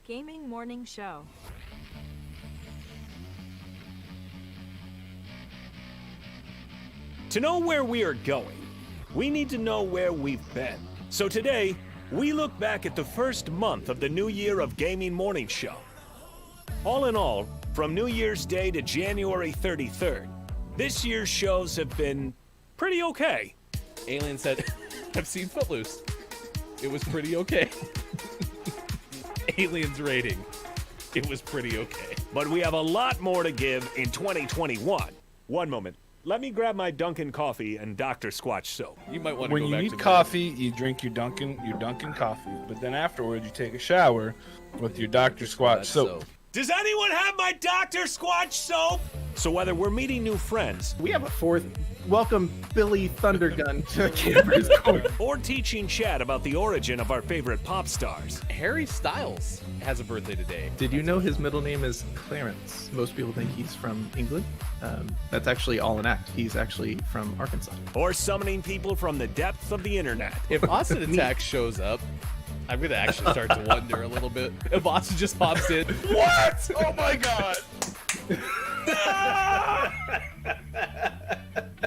Gaming Morning Show. To know where we are going, we need to know where we've been. So today, we look back at the first month of the new year of Gaming Morning Show. All in all, from New Year's Day to January 33rd, this year's shows have been pretty okay. Alien said, I've seen Footloose. It was pretty okay. Alien's rating. It was pretty okay. But we have a lot more to give in 2021. One moment. Let me grab my Dunkin' coffee and Dr. Squatch soap. You might want to When go you back need to coffee, you drink your Dunkin' coffee, but then afterwards you take a shower with your Dr. Squatch soap. Does anyone have my Dr. Squatch soap? So whether we're meeting new friends We have a fourth. Welcome, Billy Thundergun to Camper's Court. or teaching Chad about the origin of our favorite pop stars, Harry Styles has a birthday today. Did you know his middle name is Clarence? Most people think he's from England. That's actually all an act. He's actually from Arkansas. or summoning people from the depths of the internet. If Austin Attack shows up, I'm going to actually start to wonder a little bit. If Austin just pops in, what? Oh my God.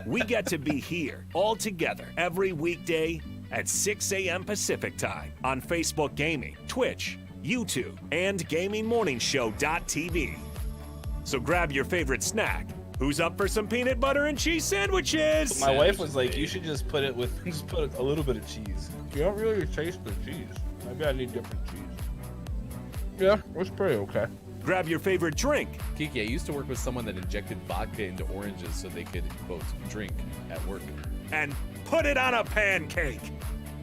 We get to be here all together every weekday at 6 a.m. Pacific Time on Facebook Gaming, Twitch, YouTube, and GamingMorningshow.tv. So grab your favorite snack. Who's up for some peanut butter and cheese sandwiches? My wife was like, you should just put a little bit of cheese. You don't really taste the cheese. Maybe I need different cheese. Yeah, it was pretty okay. Grab your favorite drink. Kiki, I used to work with someone that injected vodka into oranges so they could, quote, drink at work. And put it on a pancake.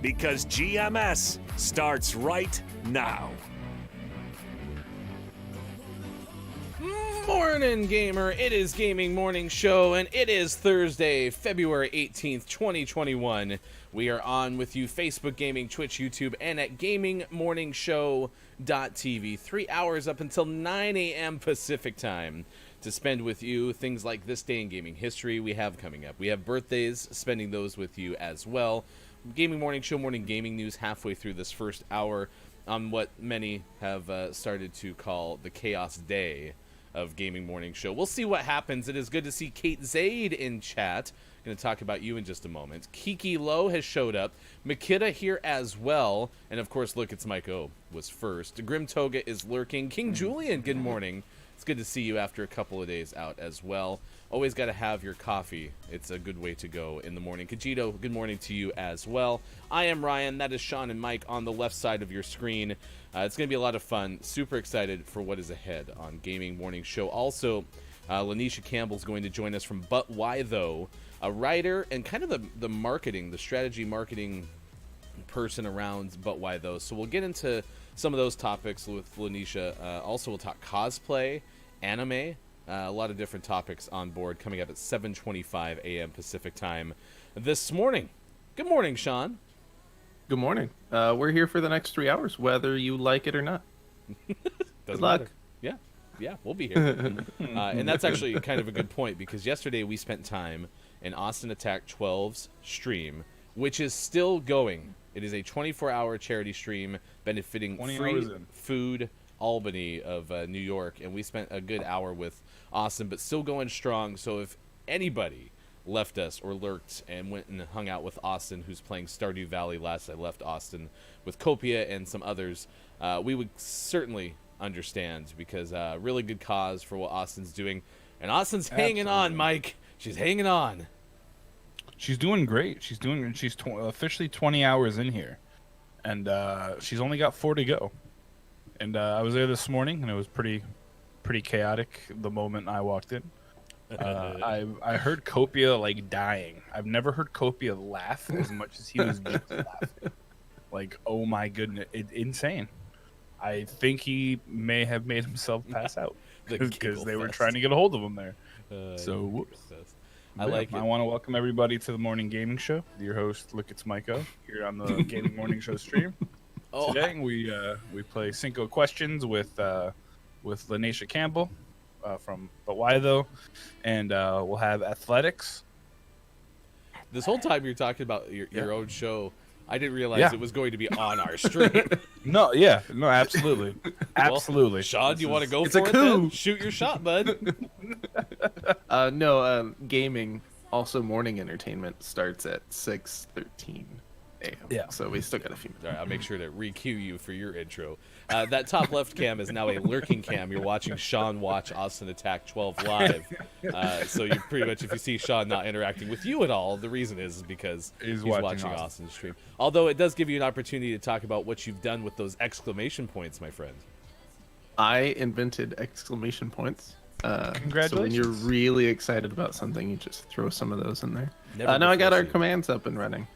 Because GMS starts right now. Morning, gamer. It is Gaming Morning Show, and it is Thursday, February 18th, 2021. We are on with you, Facebook Gaming, Twitch, YouTube, and at GamingMorningshow.tv. 3 hours up until 9 a.m. Pacific Time to spend with you things like this day in gaming history we have coming up. We have birthdays, spending those with you as well. Gaming Morning Show, morning gaming news halfway through this first hour on what many have started to call the Chaos Day of Gaming Morning Show. We'll see what happens. It is good to see Kate Zaid in chat. Going to talk about you in just a moment. Kiki Lowe has showed up. Makita here as well. And of course, look, it's Mike O was first. Grim Toga is lurking. King Julian, good morning. It's good to see you after a couple of days out as well. Always got to have your coffee. It's a good way to go in the morning. Kajito, good morning to you as well. I am Ryan. That is Sean and Mike on the left side of your screen. It's going to be a lot of fun. Super excited for what is ahead on Gaming Morning Show. Also, Lanisha Campbell's going to join us from But Why Though, a writer and kind of the marketing, the strategy marketing person around But Why Though. So we'll get into some of those topics with Lanisha. Also, we'll talk cosplay, anime, a lot of different topics on board coming up at 7:25 a.m. Pacific Time this morning. Good morning, Sean. Good morning. We're here for the next 3 hours, whether you like it or not. Good luck. matter. Yeah, we'll be here. And that's actually kind of a good point because yesterday we spent time in Austin Attack 12's stream, which is still going. It is a 24-hour charity stream benefiting 20 Free hours in. Food Albany of New York, and we spent a good hour with Austin, but still going strong. So if anybody left us or lurked and went and hung out with Austin, who's playing Stardew Valley last I left Austin with Copia and some others, we would certainly understand because really good cause for what Austin's doing. And Austin's hanging on, Mike. She's hanging on. She's doing great. She's officially 20 hours in here, and she's only got 4 to go. And I was there this morning, and it was pretty chaotic the moment I walked in. I heard Copia like dying. I've never heard Copia laugh as much as he was just laughing. Like, oh my goodness, insane. I think he may have made himself pass out because they were trying to get a hold of him there. So whoops. I like it. I want to welcome everybody to the Morning Gaming Show. Your host, Look, it's Miko, here on the Gaming Morning Show stream. Today we play Cinco Questions with Lanisha Campbell from But Why Though, and we'll have athletics. This whole time you're talking about your own show, I didn't realize Yeah. it was going to be on our stream. No, yeah, no, absolutely, absolutely. Well, Sean, do you want to go it's for a it coup. then? Shoot your shot, bud. No, gaming, also morning entertainment starts at 6:13 a.m. Yeah. So we still got a few minutes. All right, I'll make sure to re-cue you for your intro. That top left cam is now a lurking cam. You're watching Sean watch Austin Attack 12 live. So you pretty much, if you see Sean not interacting with you at all, the reason is because He's he's watching watching Austin's stream. Although it does give you an opportunity to talk about what you've done with those exclamation points, my friend. I invented exclamation points. So when Congratulations. you're really excited about something, you just throw some of those in there. Never Now I got before our seen. commands up and running.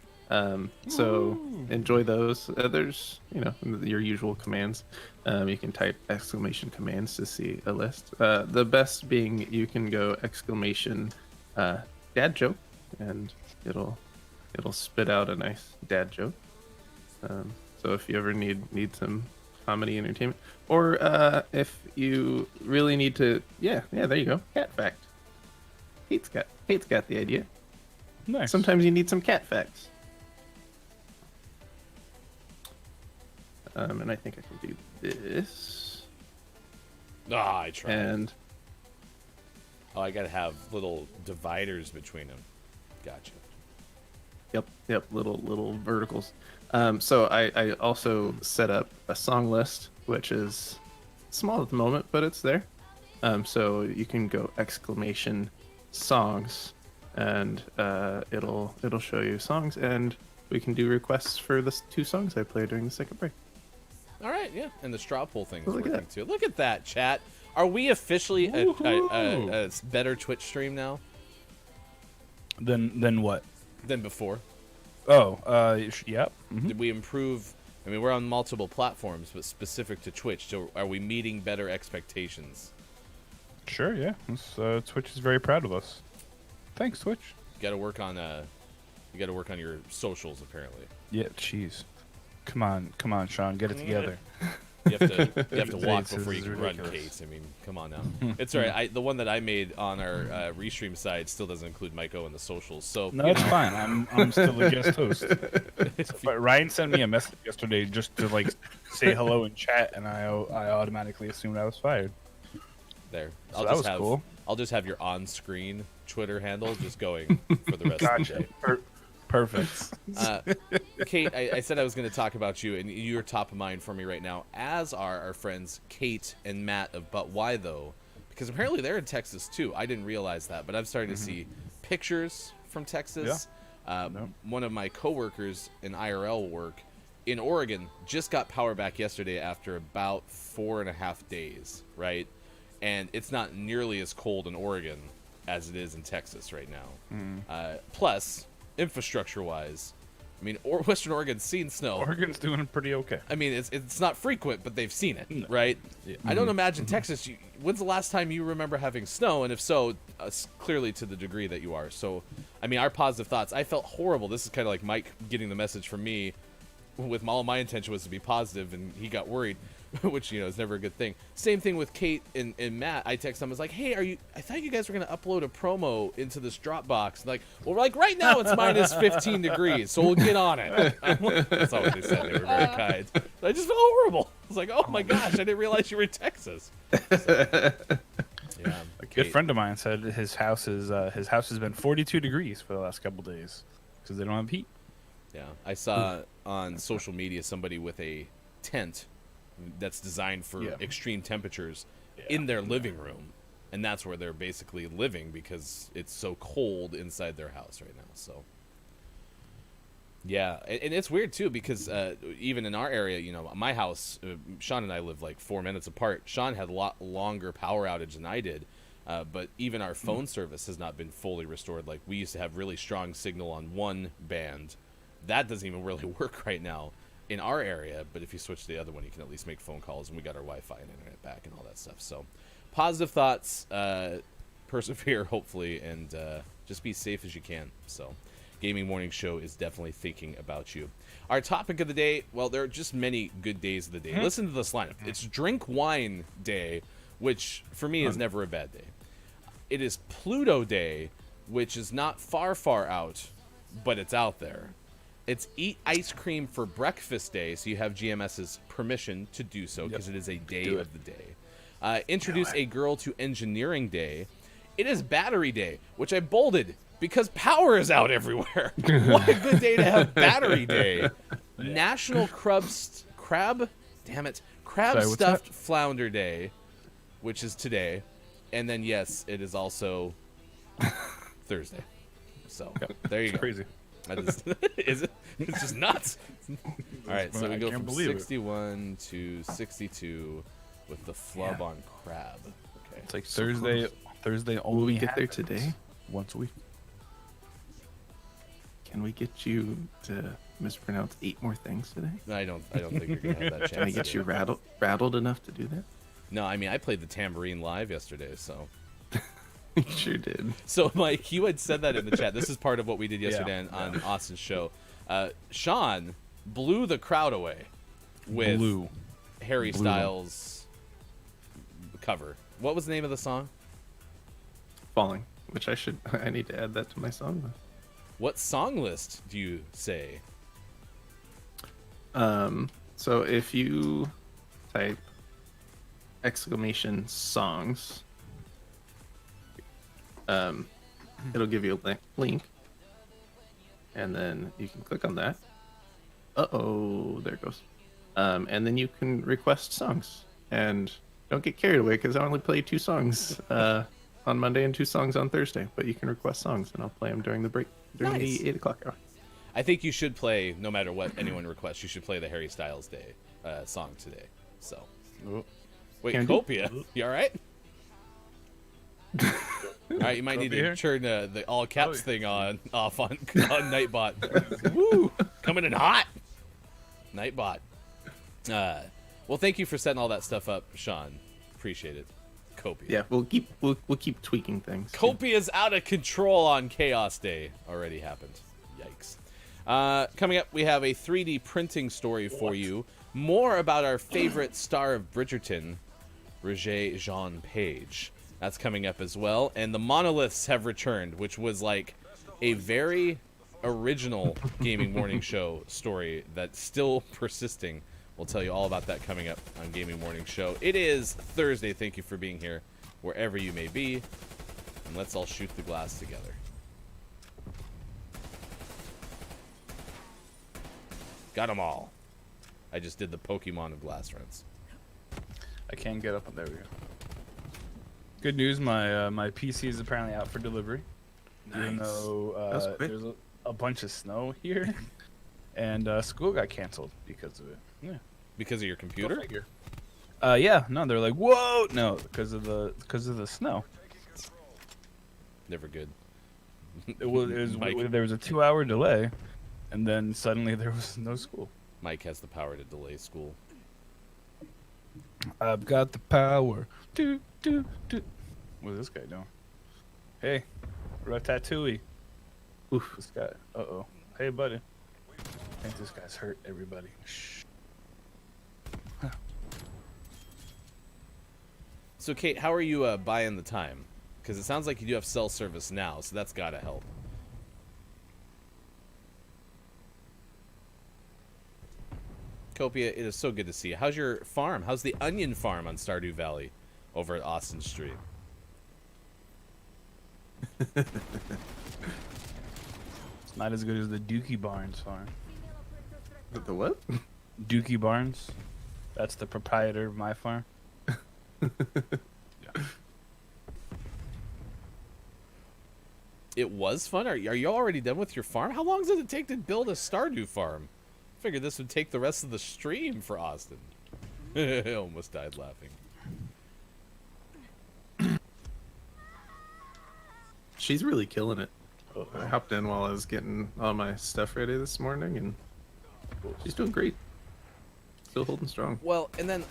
So enjoy those. There's, your usual commands. You can type exclamation commands to see a list. The best being you can go exclamation dad joke, and it'll spit out a nice dad joke. So if you ever need some comedy entertainment, or if you really need to, yeah, there you go, cat fact. Kate's got the idea. Nice. Sometimes you need some cat facts. And I think I can do this. Ah, I tried. And Oh, I gotta have little dividers between them. Gotcha. yep, little verticals. So I also set up a song list, which is small at the moment, but it's there. So you can go exclamation songs, and it'll show you songs, and we can do requests for the 2 songs I played during the second break. All right, yeah, and the straw poll thing is Look at working that. too. Look at that, chat. Are we officially a Woohoo. better Twitch stream now Then what? than before? Oh, yep. Mhm. Did we improve? I mean, we're on multiple platforms, but specific to Twitch. So are we meeting better expectations? Sure, yeah. Twitch is very proud of us. Thanks, Twitch. You got to work on your socials apparently. Yeah, jeez. Come on, Sean, get it together. You have to walk This before you is can run, ridiculous. Kate. I mean, come on now. It's all right. The one that I made on our restream side still doesn't include Maiko and the socials. So No, it's fine. I'm still a guest host. But Ryan sent me a message yesterday just to say hello and chat, and I automatically assumed I was fired. there. So that was cool. I'll just have your on-screen Twitter handle just going for the rest of the day. Perfect. Kate, I said I was going to talk about you, and you're top of mind for me right now, as are our friends Kate and Matt of But Why Though? Because apparently they're in Texas too. I didn't realize that, but I'm starting to see pictures from Texas. One of my coworkers in IRL work in Oregon just got power back yesterday after about 4.5 days, right? And it's not nearly as cold in Oregon as it is in Texas right now. Plus, infrastructure-wise, I mean, Western Oregon's seen snow. Oregon's doing pretty okay. I mean, it's not frequent, but they've seen it, right? I don't imagine Texas. When's the last time you remember having snow? And if so, clearly to the degree that you are. So, I mean, our positive thoughts. I felt horrible. This is kind of like Mike getting the message from me. With all my intention was to be positive, and he got worried, which is never a good thing. Same thing with Kate and Matt. I texted them, I was like, "Hey, I thought you guys were gonna upload a promo into this Dropbox." Like, well, right now it's minus 15 degrees, so we'll get on it. That's not what they said. They were very kind. But I just felt horrible. I was like, "Oh my gosh, I didn't realize you were in Texas." So, yeah, A good friend of mine said his house has been 42 degrees for the last couple days because they don't have heat. Yeah, I saw on social media somebody with a tent that's designed for extreme temperatures in their living room, and that's where they're basically living because it's so cold inside their house right now. So yeah, and it's weird too because even in our area, my house, Sean and I live like 4 minutes apart. Sean had a lot longer power outage than I did. But even our phone service has not been fully restored. Like, we used to have really strong signal on one band. That doesn't even really work right now in our area, but if you switch to the other one, you can at least make phone calls, and we got our Wi-Fi and internet back and all that stuff. So, positive thoughts, persevere, hopefully, and just be safe as you can. So, Gaming Morning Show is definitely thinking about you. Our topic of the day, well, there are just many good days of the day. Listen to this lineup. It's Drink Wine Day, which for me is never a bad day. It is Pluto Day, which is not far out, but it's out there. It's Eat Ice Cream for Breakfast Day, so you have GMS's permission to do so because it is a day Do it. of the day. Introduce a Girl to Engineering Day. It is Battery Day, which I bolded because power is out everywhere. What a good day to have Battery Day. National Crab Sorry, what's Stuffed Flounder Day, which is today. And then, yes, it is also Thursday. So, there you go. Crazy. That is, is it? It's just nuts. All right, so we I go can't from believe it. 61 to 62 with the flub on crab. Okay. It's like Thursday. Thursday only. Will we get there happens today? Once a week. Can we get you to mispronounce 8 more things today? I don't think you're gonna have that chance. Can I get to you do it. rattled enough to do that? No, I mean I played the tambourine live yesterday, so. You sure did. So Mike, you had said that in the chat. This is part of what we did yesterday Yeah. on Austin's show. Sean blew the crowd away with Blue. Harry Blew. Styles cover. What was the name of the song? Falling, which I need to add that to my song list. What song list do you say? So if you type !songs, it'll give you a link, and then you can click on that. There it goes. And then you can request songs, and don't get carried away because I only play 2 songs on Monday and 2 songs on Thursday. But you can request songs, and I'll play them during the break, during Nice. the 8 o'clock hour. I think you should play, no matter what anyone requests, you should play the Harry Styles Day song today. So, wait, Can do. Copia, you all right? All right, you might need to Copia here? turn the all caps Oh, thing off on Nightbot. Woo, coming in hot, Nightbot. Well, thank you for setting all that stuff up, Sean. Appreciate it. Copia. Yeah, we'll keep tweaking things. Copia's out of control on Chaos Day. Already happened. Yikes. Coming up, we have a 3D printing story for you. More about our favorite star of Bridgerton, Roger Jean Page. That's coming up as well. And the monoliths have returned, which was like a very original Gaming Morning Show story that's still persisting. We'll tell you all about that coming up on Gaming Morning Show. It is Thursday. Thank you for being here, wherever you may be. And let's all shoot the glass together. Got them all. I just did the Pokemon of glass runs. I can't get up. There we go. Good news. My PC is apparently out for delivery. Even Nice. though That was quick. there's a bunch of snow here, and school got canceled because of it. Yeah. Because of your Go computer? figure. Yeah. No, they're like, whoa, no, because of the snow. Never good. There was a 2-hour delay, and then suddenly there was no school. Mike has the power to delay school. I've got the power. Do do do. What's this guy doing? Hey, Ratatouille. Oof. This guy. Uh-oh. Hey, buddy. I think this guy's hurt everybody. Shh. So, Kate, how are you buying the time? Because it sounds like you do have cell service now, so that's got to help. Copia, it is so good to see you. How's your farm? How's the onion farm on Stardew Valley over at Austin Street? It's not as good as the Dookie Barnes farm. The what? Dookie Barnes. That's the proprietor of my farm. It was fun? Are you already done with your farm? How long does it take to build a Stardew farm? I figured this would take the rest of the stream for Austin. I almost died laughing. She's really killing it. I hopped in while I was getting all my stuff ready this morning, and she's doing great. Still holding strong. Well, and then,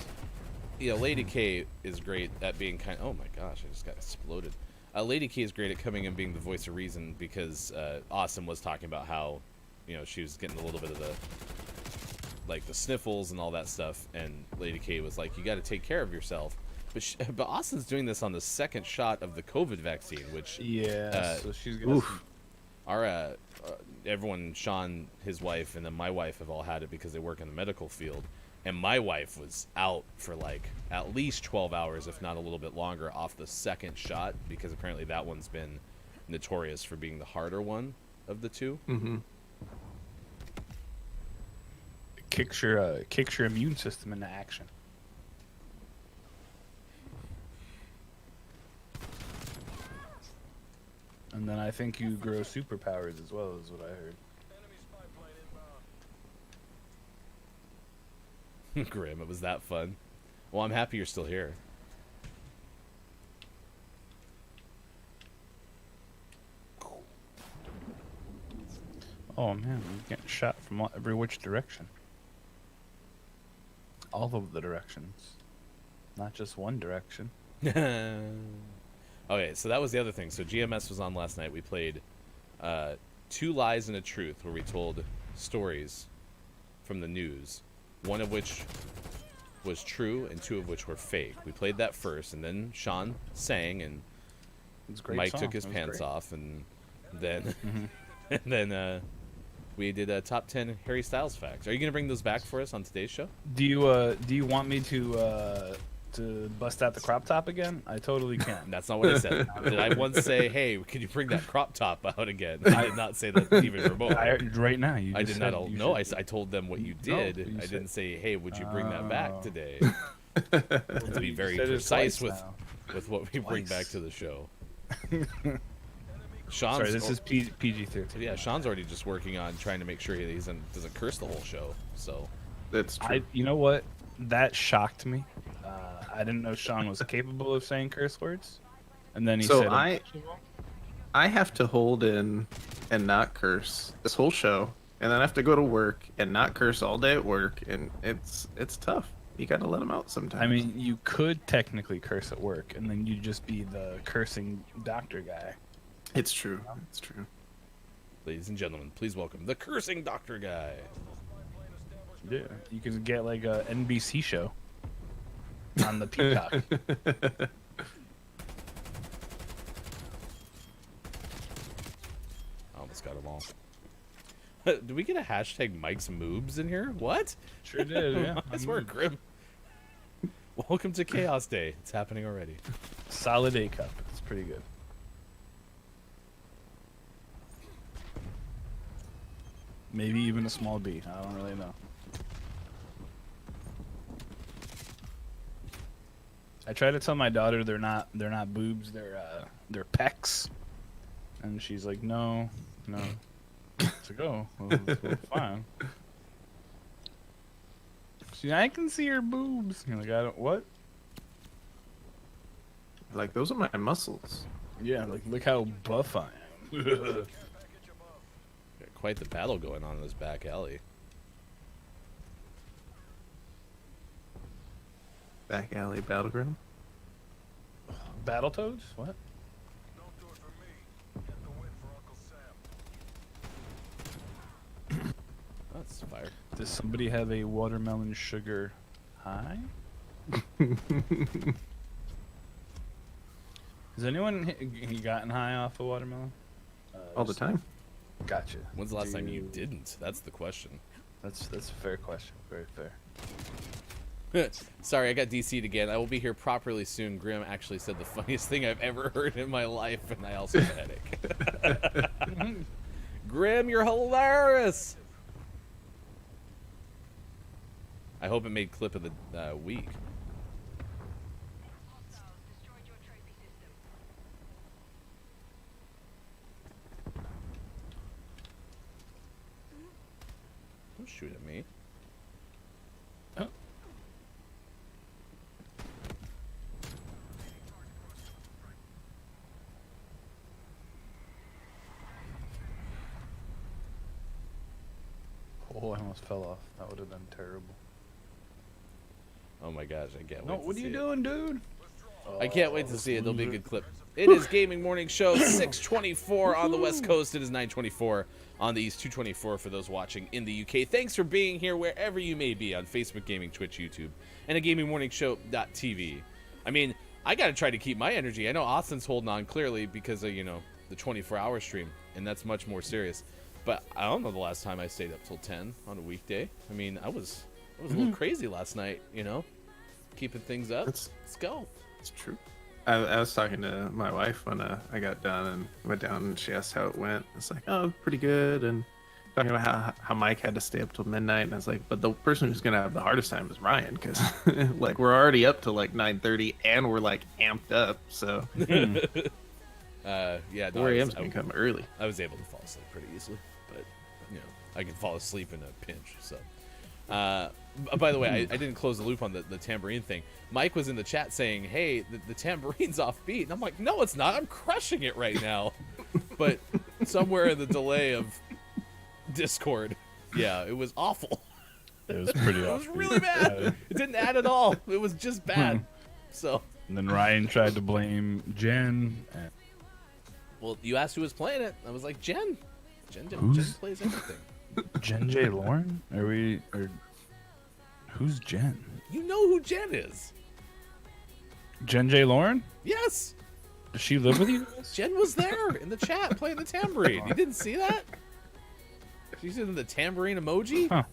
you know, Lady K is great at being oh my gosh, I just got exploded. Lady K is great at coming and being the voice of reason because Awesome was talking about how, you know, she was getting a little bit of the sniffles and all that stuff, and Lady K was like, you got to take care of yourself. But Austin's doing this on the second shot of the COVID vaccine, which Yeah. So she's got Oof. our everyone, Sean, his wife, and then my wife have all had it because they work in the medical field. And my wife was out for like at least 12 hours, if not a little bit longer, off the second shot, because apparently that one's been notorious for being the harder one of the two. Mm-hmm. Kicks your immune system into action. And then I think you grow superpowers as well, is what I heard. Grim, it was that fun. Well, I'm happy you're still here. Oh man, I'm getting shot from every which direction. All of the directions, not just one direction. Okay, so that was the other thing. So GMS was on last night. We played Two Lies and a Truth, where we told stories from the news, one of which was true and two of which were fake. We played that first, and then Sean sang, and It's a great Mike song. took his It was pants great. off, and then and then we did a top 10 Harry Styles facts. Are you gonna bring those back for us on today's show? Do you want me to bust out the crop top again? I totally can. That's not what I said. Did I once say, "Hey, could you bring that crop top out again"? I did not say that even remotely. Right now, you. I just did not. said you No, should. I told them what you No, did. you I said- didn't say, "Hey, would you bring that back today?" You To be very said it precise twice with now. what we bring back Twice. to the show. Sean's Sorry, this is PG-13. yeah. Sean's already just working on trying to make sure he doesn't curse the whole show. So That's true. You know what? That shocked me. I didn't know Sean was capable of saying curse words, and then he So said, I have to hold in and not curse this whole show, and then I have to go to work and not curse all day at work, and it's tough. You gotta let them out sometimes. I mean, you could technically curse at work, and then you'd just be the cursing doctor guy. it's true. It's true. ladies and gentlemen, please welcome the cursing doctor guy. Yeah, you could get like a NBC show on the Peacock. I almost got them all. Did we get a hashtag Mike's Moobs in here? What? Sure did, yeah. I swear, Grim. Welcome to Chaos Day. It's happening already. Solid A cup. It's pretty good. Maybe even a small B. I don't really know. I try to tell my daughter they're not boobs, they're pecs, and she's like, no. It's like, oh, well, fine. She's like, I can see your boobs. You're like, I don't what? Like, those are my muscles. Yeah, like look how buff I am. Got quite the battle going on in this back alley. Back alley battleground. Battletoads? What? That's fire. Does somebody have a watermelon sugar high? Has anyone gotten high off a watermelon? All the time. Gotcha. When's the last time you Do- didn't? That's the question. That's a fair question. Very fair. Sorry, I got DC'd again. I will be here properly soon. Grim actually said the funniest thing I've ever heard in my life, and I also have a headache. Grim, you're hilarious! I hope it made clip of the week. Don't shoot at me. Oh. Oh, I almost fell off. That would have been terrible. Oh my gosh, I can't wait No, to what are see you it. doing, dude? I can't wait to see it. It'll be a good clip. It is Gaming Morning Show 624 on the West Coast. It is 924 on the East, 224 for those watching in the UK. Thanks for being here wherever you may be on Facebook Gaming, Twitch, YouTube, and a GamingMorningShow.tv. I mean, I got to try to keep my energy. I know Austin's holding on clearly because of, the 24-hour stream, and that's much more serious. But I don't know the last time I stayed up till 10 on a weekday. I mean, I was a little crazy last night, you know, keeping things up. Let's go. It's true. I was talking to my wife when I got done and went down, and she asked how it went. It's like, oh, pretty good. And talking about how Mike had to stay up till midnight, and I was like, but the person who's gonna have the hardest time is Ryan, because like we're already up to like 9:30 and we're like amped up. So yeah, 4 a.m.'s gonna come early. I was able to fall asleep pretty easily, but you know, I can fall asleep in a pinch. So, by the way, I didn't close the loop on the tambourine thing. Mike was in the chat saying, "Hey, the tambourine's offbeat," and I'm like, "No, it's not. I'm crushing it right now." But somewhere in the delay of Discord, yeah, it was awful. It was pretty It awful. was really bad. It didn't add at all. It was just bad. So, And then Ryan tried to blame Jen. And well, you asked who was playing it. I was like, Jen. Jen plays everything. Jen J. Lauren? Who's Jen? You know who Jen is. Jen J. Lauren? Yes. Does she live with you? Jen was there in the chat playing the tambourine. You didn't see that? She's in the tambourine emoji. Huh.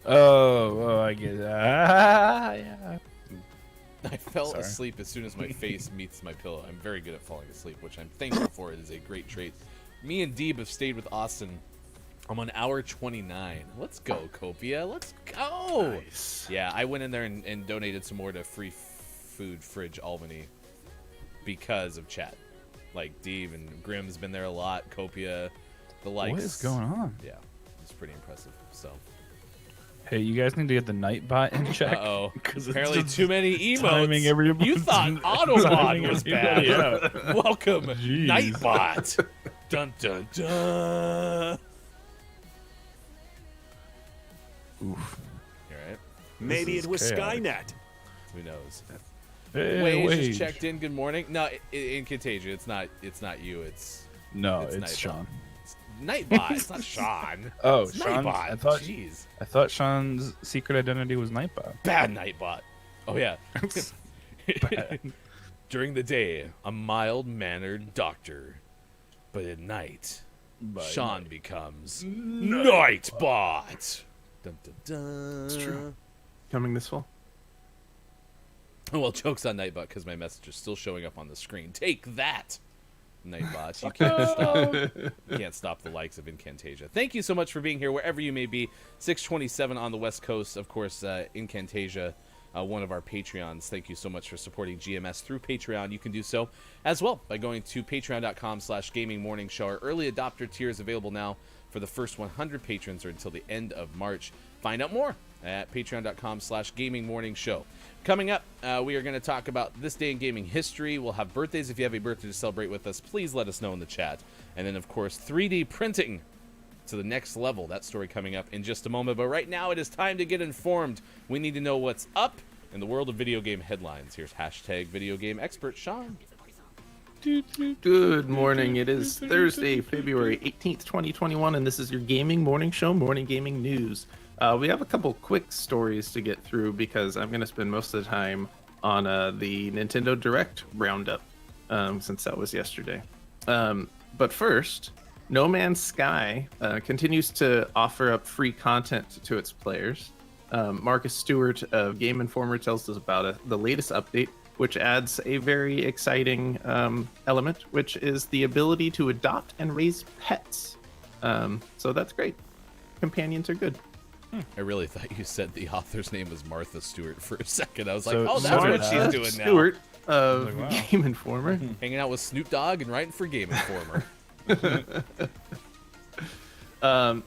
Oh, I get it. Yeah. I fell Sorry. asleep as soon as my face meets my pillow. I'm very good at falling asleep, which I'm thankful for. It is a great trait. Me and Deeb have stayed with Austin. I'm on hour 29. Let's go, Copia. Let's go. Nice. Yeah, I went in there and donated some more to Free Food Fridge Albany because of chat. Like, Deeb and Grimm's been there a lot. Copia, the likes. What is going on? Yeah, it's pretty impressive. So, Hey, you guys need to get the Nightbot in check. uh-oh. 'Cause it's Apparently just too many emotes. timing everybody- You thought timing Autobot was bad. everybody out. Welcome, Jeez. Nightbot. Dun dun dun. Oof. You all right? Maybe is it was chaotic. Skynet. Who knows? Hey, Wage Wage. just checked in. Good morning. No, in Contagion, it's not you. It's No, It's it's Nightbot. Sean. Nightbot. It's not Sean. Oh, It's Sean. Nightbot. I thought Sean's secret identity was Nightbot. Bad Nightbot. Oh yeah. Bad. During the day, a mild-mannered doctor, but at night, Sean becomes Nightbot. Dun, dun, dun. It's true. Coming this fall. Well, joke's on Nightbot because my message is still showing up on the screen. Take that, Nightbot. You can't stop. You can't stop the likes of Incantasia. Thank you so much for being here, wherever you may be. 627 on the West Coast, of course. Incantasia, one of our Patreons. Thank you so much for supporting GMS through Patreon. You can do so as well by going to patreon.com/gamingmorningshow. Our early adopter tier is available now for the first 100 patrons or until the end of March. Find out more at patreon.com/gamingmorningshow. Coming up, we are going to talk about this day in gaming history. We'll have birthdays. If you have a birthday to celebrate with us, please let us know in the chat. And then, of course, 3D printing to the next level. That story coming up in just a moment. But right now, it is time to get informed. We need to know what's up in the world of video game headlines. Here's hashtag video game expert Sean. Good morning. It is Thursday, February 18th, 2021, and this is your Gaming Morning Show, Morning Gaming News. We have a couple quick stories to get through because I'm going to spend most of the time on the Nintendo Direct roundup since that was yesterday. But first, No Man's Sky continues to offer up free content to its players. Marcus Stewart of Game Informer tells us about the latest update, which adds a very exciting element, which is the ability to adopt and raise pets. So that's great. Companions are good. I really thought you said the author's name was Martha Stewart for a second. I was like, So- oh, that's so what did she's I. doing now. Stewart of Like, wow. Game Informer. Hanging out with Snoop Dogg and writing for Game Informer.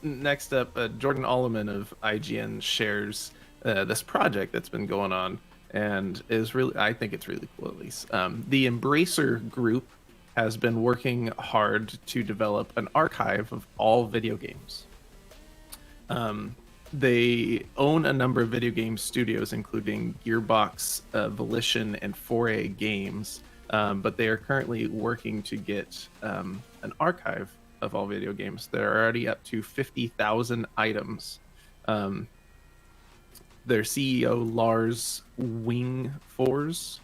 Next up, Jordan Alleman of IGN shares this project that's been going on and is really, I think it's really cool at least. The Embracer Group has been working hard to develop an archive of all video games. They own a number of video game studios, including Gearbox, Volition, and 4A Games, but they are currently working to get an archive of all video games. They're already up to 50,000 items. Their CEO, Lars Wingfors,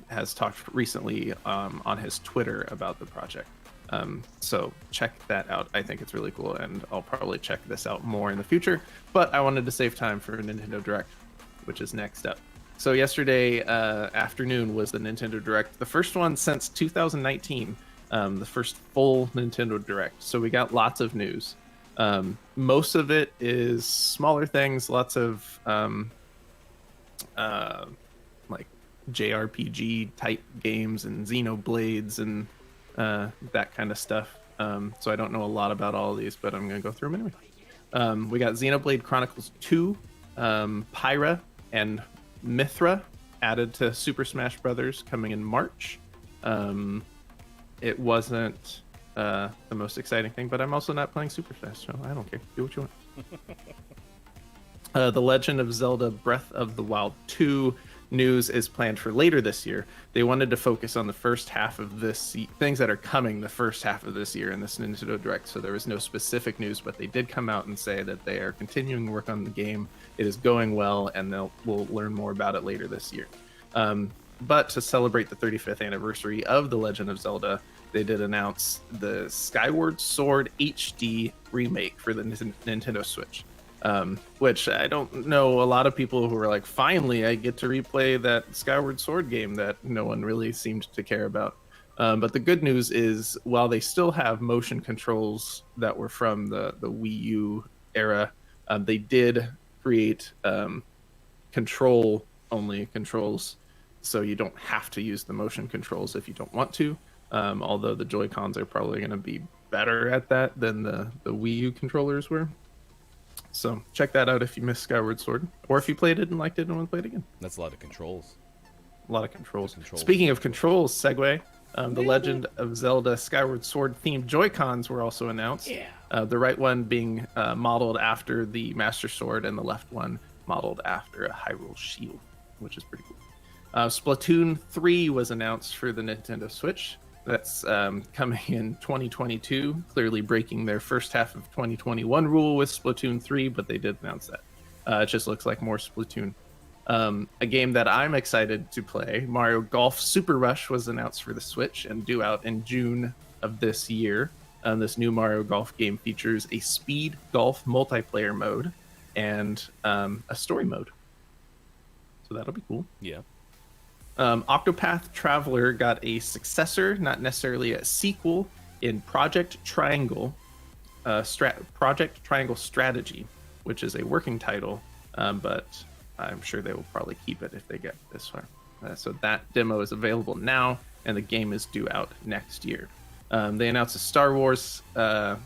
has talked recently on his Twitter about the project. So check that out. I think it's really cool, and I'll probably check this out more in the future. But I wanted to save time for Nintendo Direct, which is next up. So yesterday afternoon was the Nintendo Direct, the first one since 2019, the first full Nintendo Direct. So we got lots of news. Most of it is smaller things, lots of like JRPG type games and Xenoblades and that kind of stuff. So I don't know a lot about all of these, but I'm going to go through them anyway. We got Xenoblade Chronicles 2, Pyra, and Mithra added to Super Smash Brothers coming in March. It wasn't the most exciting thing, but I'm also not playing Super Smash, so I don't care. Do what you want. The Legend of Zelda Breath of the Wild 2 news is planned for later this year. They wanted to focus on the first half of this things that are coming the first half of this year in this Nintendo Direct, so there was no specific news, but they did come out and say that they are continuing work on the game. It is going well, and we'll learn more about it later this year. But to celebrate the 35th anniversary of The Legend of Zelda, they did announce the Skyward Sword HD remake for the Nintendo Switch. Which I don't know a lot of people who are like, finally, I get to replay that Skyward Sword game that no one really seemed to care about. But the good news is, while they still have motion controls that were from the Wii U era, they did create control-only controls, so you don't have to use the motion controls if you don't want to. Although the Joy-Cons are probably going to be better at that than the Wii U controllers were. So check that out if you missed Skyward Sword, or if you played it and liked it and want to play it again. That's a lot of controls. A lot of controls. Speaking of controls, segue. The Legend of Zelda Skyward Sword themed Joy-Cons were also announced. Yeah. The right one being modeled after the Master Sword, and the left one modeled after a Hyrule Shield, which is pretty cool. Splatoon 3 was announced for the Nintendo Switch. That's coming in 2022, clearly breaking their first half of 2021 rule with Splatoon 3, but they did announce that. It just looks like more Splatoon. A game that I'm excited to play, Mario Golf Super Rush, was announced for the Switch and due out in June of this year. This new Mario Golf game features a speed golf multiplayer mode and a story mode. So that'll be cool. Yeah. Octopath Traveler got a successor, not necessarily a sequel, in Project Triangle, Project Triangle Strategy, which is a working title, but I'm sure they will probably keep it if they get this far. So that demo is available now, and the game is due out next year. They announced a Star Wars a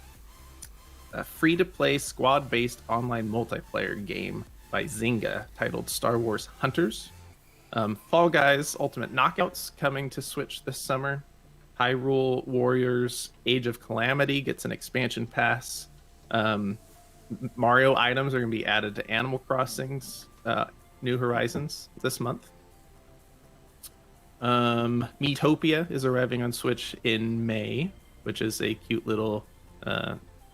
free-to-play squad-based online multiplayer game by Zynga titled Star Wars Hunters. Fall Guys Ultimate Knockouts coming to Switch this summer. Hyrule Warriors Age of Calamity gets an expansion pass. Mario items are going to be added to Animal Crossing's New Horizons this month. Miitopia is arriving on Switch in May, which is a cute little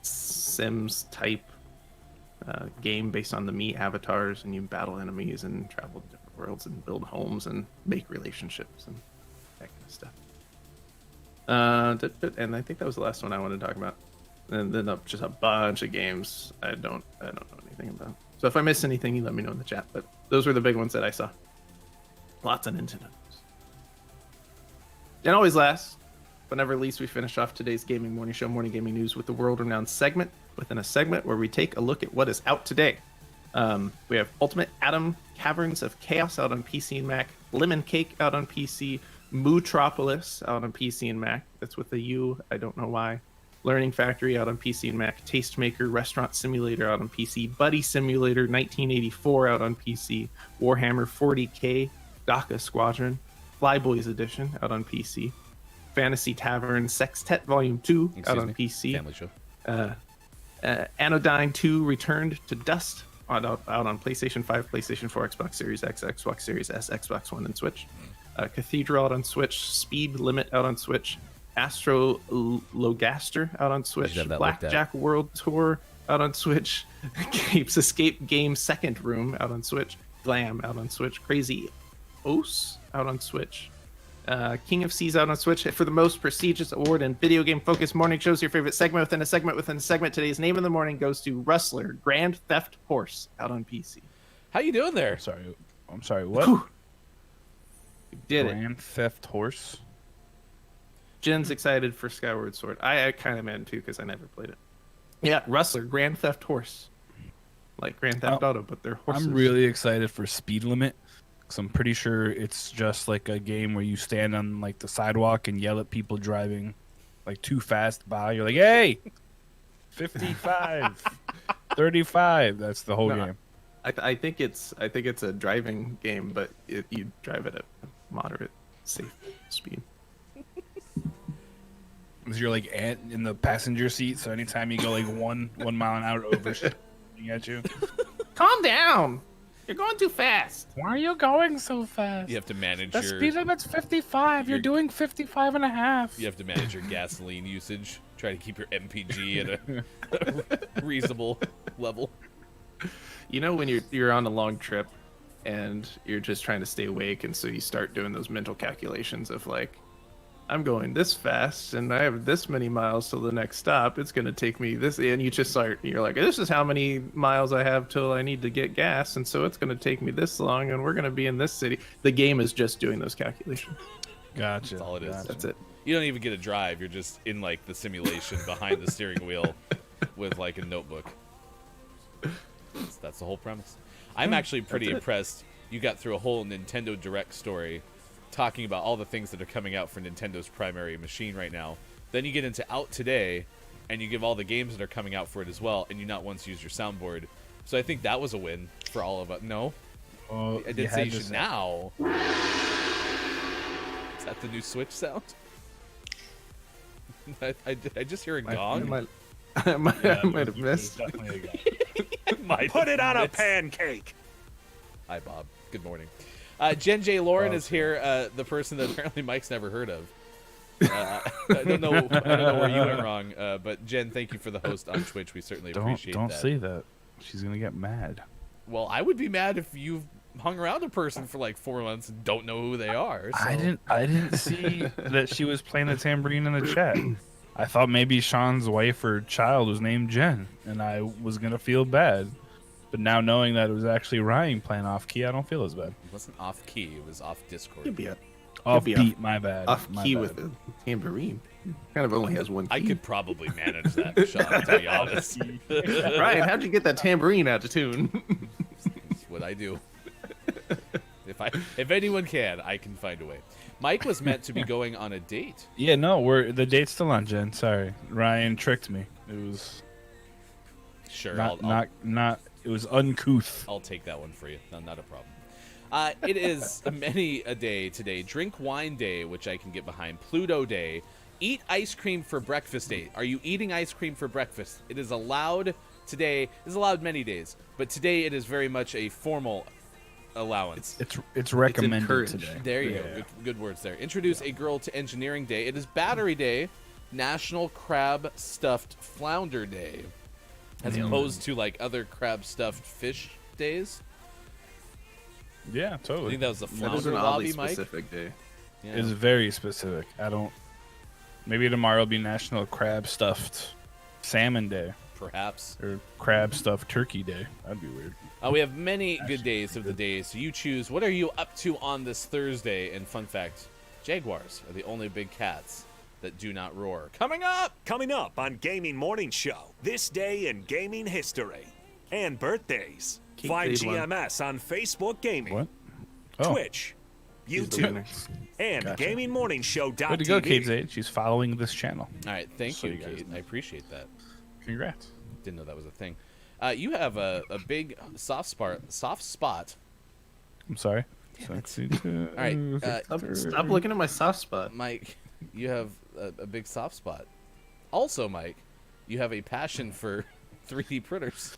Sims type game based on the Mii avatars, and you battle enemies and travel to different worlds and build homes and make relationships and that kind of stuff. And I think that was the last one I wanted to talk about. And then just a bunch of games I don't know anything about. So if I miss anything, you let me know in the chat. But those were the big ones that I saw. Lots of Nintendo news. And always last, but never least, we finish off today's Gaming Morning Show Morning Gaming News with the world-renowned segment within a segment where we take a look at what is out today. We have Ultimate Atom Caverns of Chaos out on PC and Mac, Lemon Cake out on PC, Mootropolis out on PC and Mac. That's with a U, I don't know why. Learning Factory out on PC and Mac, Tastemaker Restaurant Simulator out on PC, Buddy Simulator 1984 out on PC, Warhammer 40k, Daka Squadron, Flyboys Edition out on PC, Fantasy Tavern Sextet Volume 2 out on PC. Family show. Anodyne 2 Returned to Dust out on PlayStation 5, PlayStation 4, Xbox Series X, Xbox Series S, Xbox One, and Switch. Cathedral out on Switch, Speed Limit out on Switch, Astro Logaster out on Switch, Blackjack World Tour out on Switch, Capes Escape Game Second Room out on Switch, Glam out on Switch, Crazy Os out on Switch, King of Seas out on Switch for the most prestigious award in video game focused morning shows. Your favorite segment within a segment within a segment. Today's name of the morning goes to Rustler Grand Theft Horse out on PC. How you doing there? I'm sorry. What? Whew. You did it. Grand Theft Horse. Jen's excited for Skyward Sword. I kind of am too because I never played it. Yeah, Rustler Grand Theft Horse, like Grand Theft Auto, but they're horses. I'm really excited for Speed Limit. Cause I'm pretty sure it's just like a game where you stand on like the sidewalk and yell at people driving like too fast by. You're like, hey, 55, 35. That's the whole game. I think it's a driving game, but you drive it at moderate, safe speed. Cause you're like in the passenger seat, so anytime you go like one mile an hour over shit at you. Calm down. You're going too fast. Why are you going so fast? You have to manage The your speed limit's 55. You're doing 55 and a half. you have to manage your gasoline usage. Try to keep your MPG at a reasonable level. You know when you're on a long trip and you're just trying to stay awake, and so you start doing those mental calculations of like, I'm going this fast and I have this many miles till the next stop. It's going to take me this, and you just start, you're like, this is how many miles I have till I need to get gas. And so it's going to take me this long and we're going to be in this city. The game is just doing those calculations. Gotcha. That's all it is. Gotcha. That's it. You don't even get to drive. You're just in like the simulation behind the steering wheel with like a notebook. That's the whole premise. I'm actually pretty impressed. You got through a whole Nintendo Direct story talking about all the things that are coming out for Nintendo's primary machine right now. Then you get into Out Today, and you give all the games that are coming out for it as well, and you not once use your soundboard. So I think that was a win for all of us. No? Well, I did say you should now. Is that the new Switch sound? I just hear a gong. I might have missed. Put it on a pancake. Hi, Bob. Good morning. Jen J. Lauren is here, the person that apparently Mike's never heard of. I don't know where you went wrong, but Jen, thank you for the host on Twitch. We certainly appreciate that. Don't say that. She's gonna get mad. Well, I would be mad if you've hung around a person for like 4 months and don't know who they are. So. I didn't see that she was playing the tambourine in the chat. I thought maybe Sean's wife or child was named Jen, and I was gonna feel bad. But now knowing that it was actually Ryan playing off key, I don't feel as bad. It wasn't off key; it was off Discord. Could be Off beat, my bad. off my key bad. with a tambourine. Kind of only has one key. I could probably manage that, Sean. To be honest, Ryan, how'd you get that tambourine out of tune? that's what I do. If anyone can, I can find a way. Mike was meant to be going on a date. Yeah, no, the date's still on, Jen. Sorry, Ryan tricked me. It was Sure, not. It was uncouth. I'll take that one for you. No, not a problem. It is many a day today. Drink wine day, which I can get behind. Pluto day. Eat ice cream for breakfast day. Are you eating ice cream for breakfast? It is allowed today. It is allowed many days, but today it is very much a formal allowance. It's recommended encouraged. today. There you go. Good words there. Introduce a girl to engineering day. It is battery day. National crab stuffed flounder day. As opposed to like other crab stuffed fish days. Yeah, I totally. think that was the That was flounder an oddly lobby, Mike. specific day. Yeah. It's very specific. I don't. Maybe tomorrow will be National Crab Stuffed Salmon Day Perhaps. or Crab Stuffed Turkey Day. That'd be weird. We have many good days of the day, so you choose. What are you up to on this Thursday? And fun fact, Jaguars are the only big cats that do not roar. Coming up! Coming up on Gaming Morning Show, this day in gaming history. And birthdays. Keep Find these one. GMS on Facebook Gaming, What? Oh, Twitch, He's the YouTube, winner. and Gotcha. GamingMorningShow.tv. way to go, Kate Zaid. She's following this channel. All right, thank So you, you guys Kate. know. I appreciate that. Congrats. Didn't know that was a thing. You have a big soft spot. I'm sorry. Sexy. All right, Stop looking at my soft spot. Mike, you have a big soft spot. Also, Mike, you have a passion for 3D printers.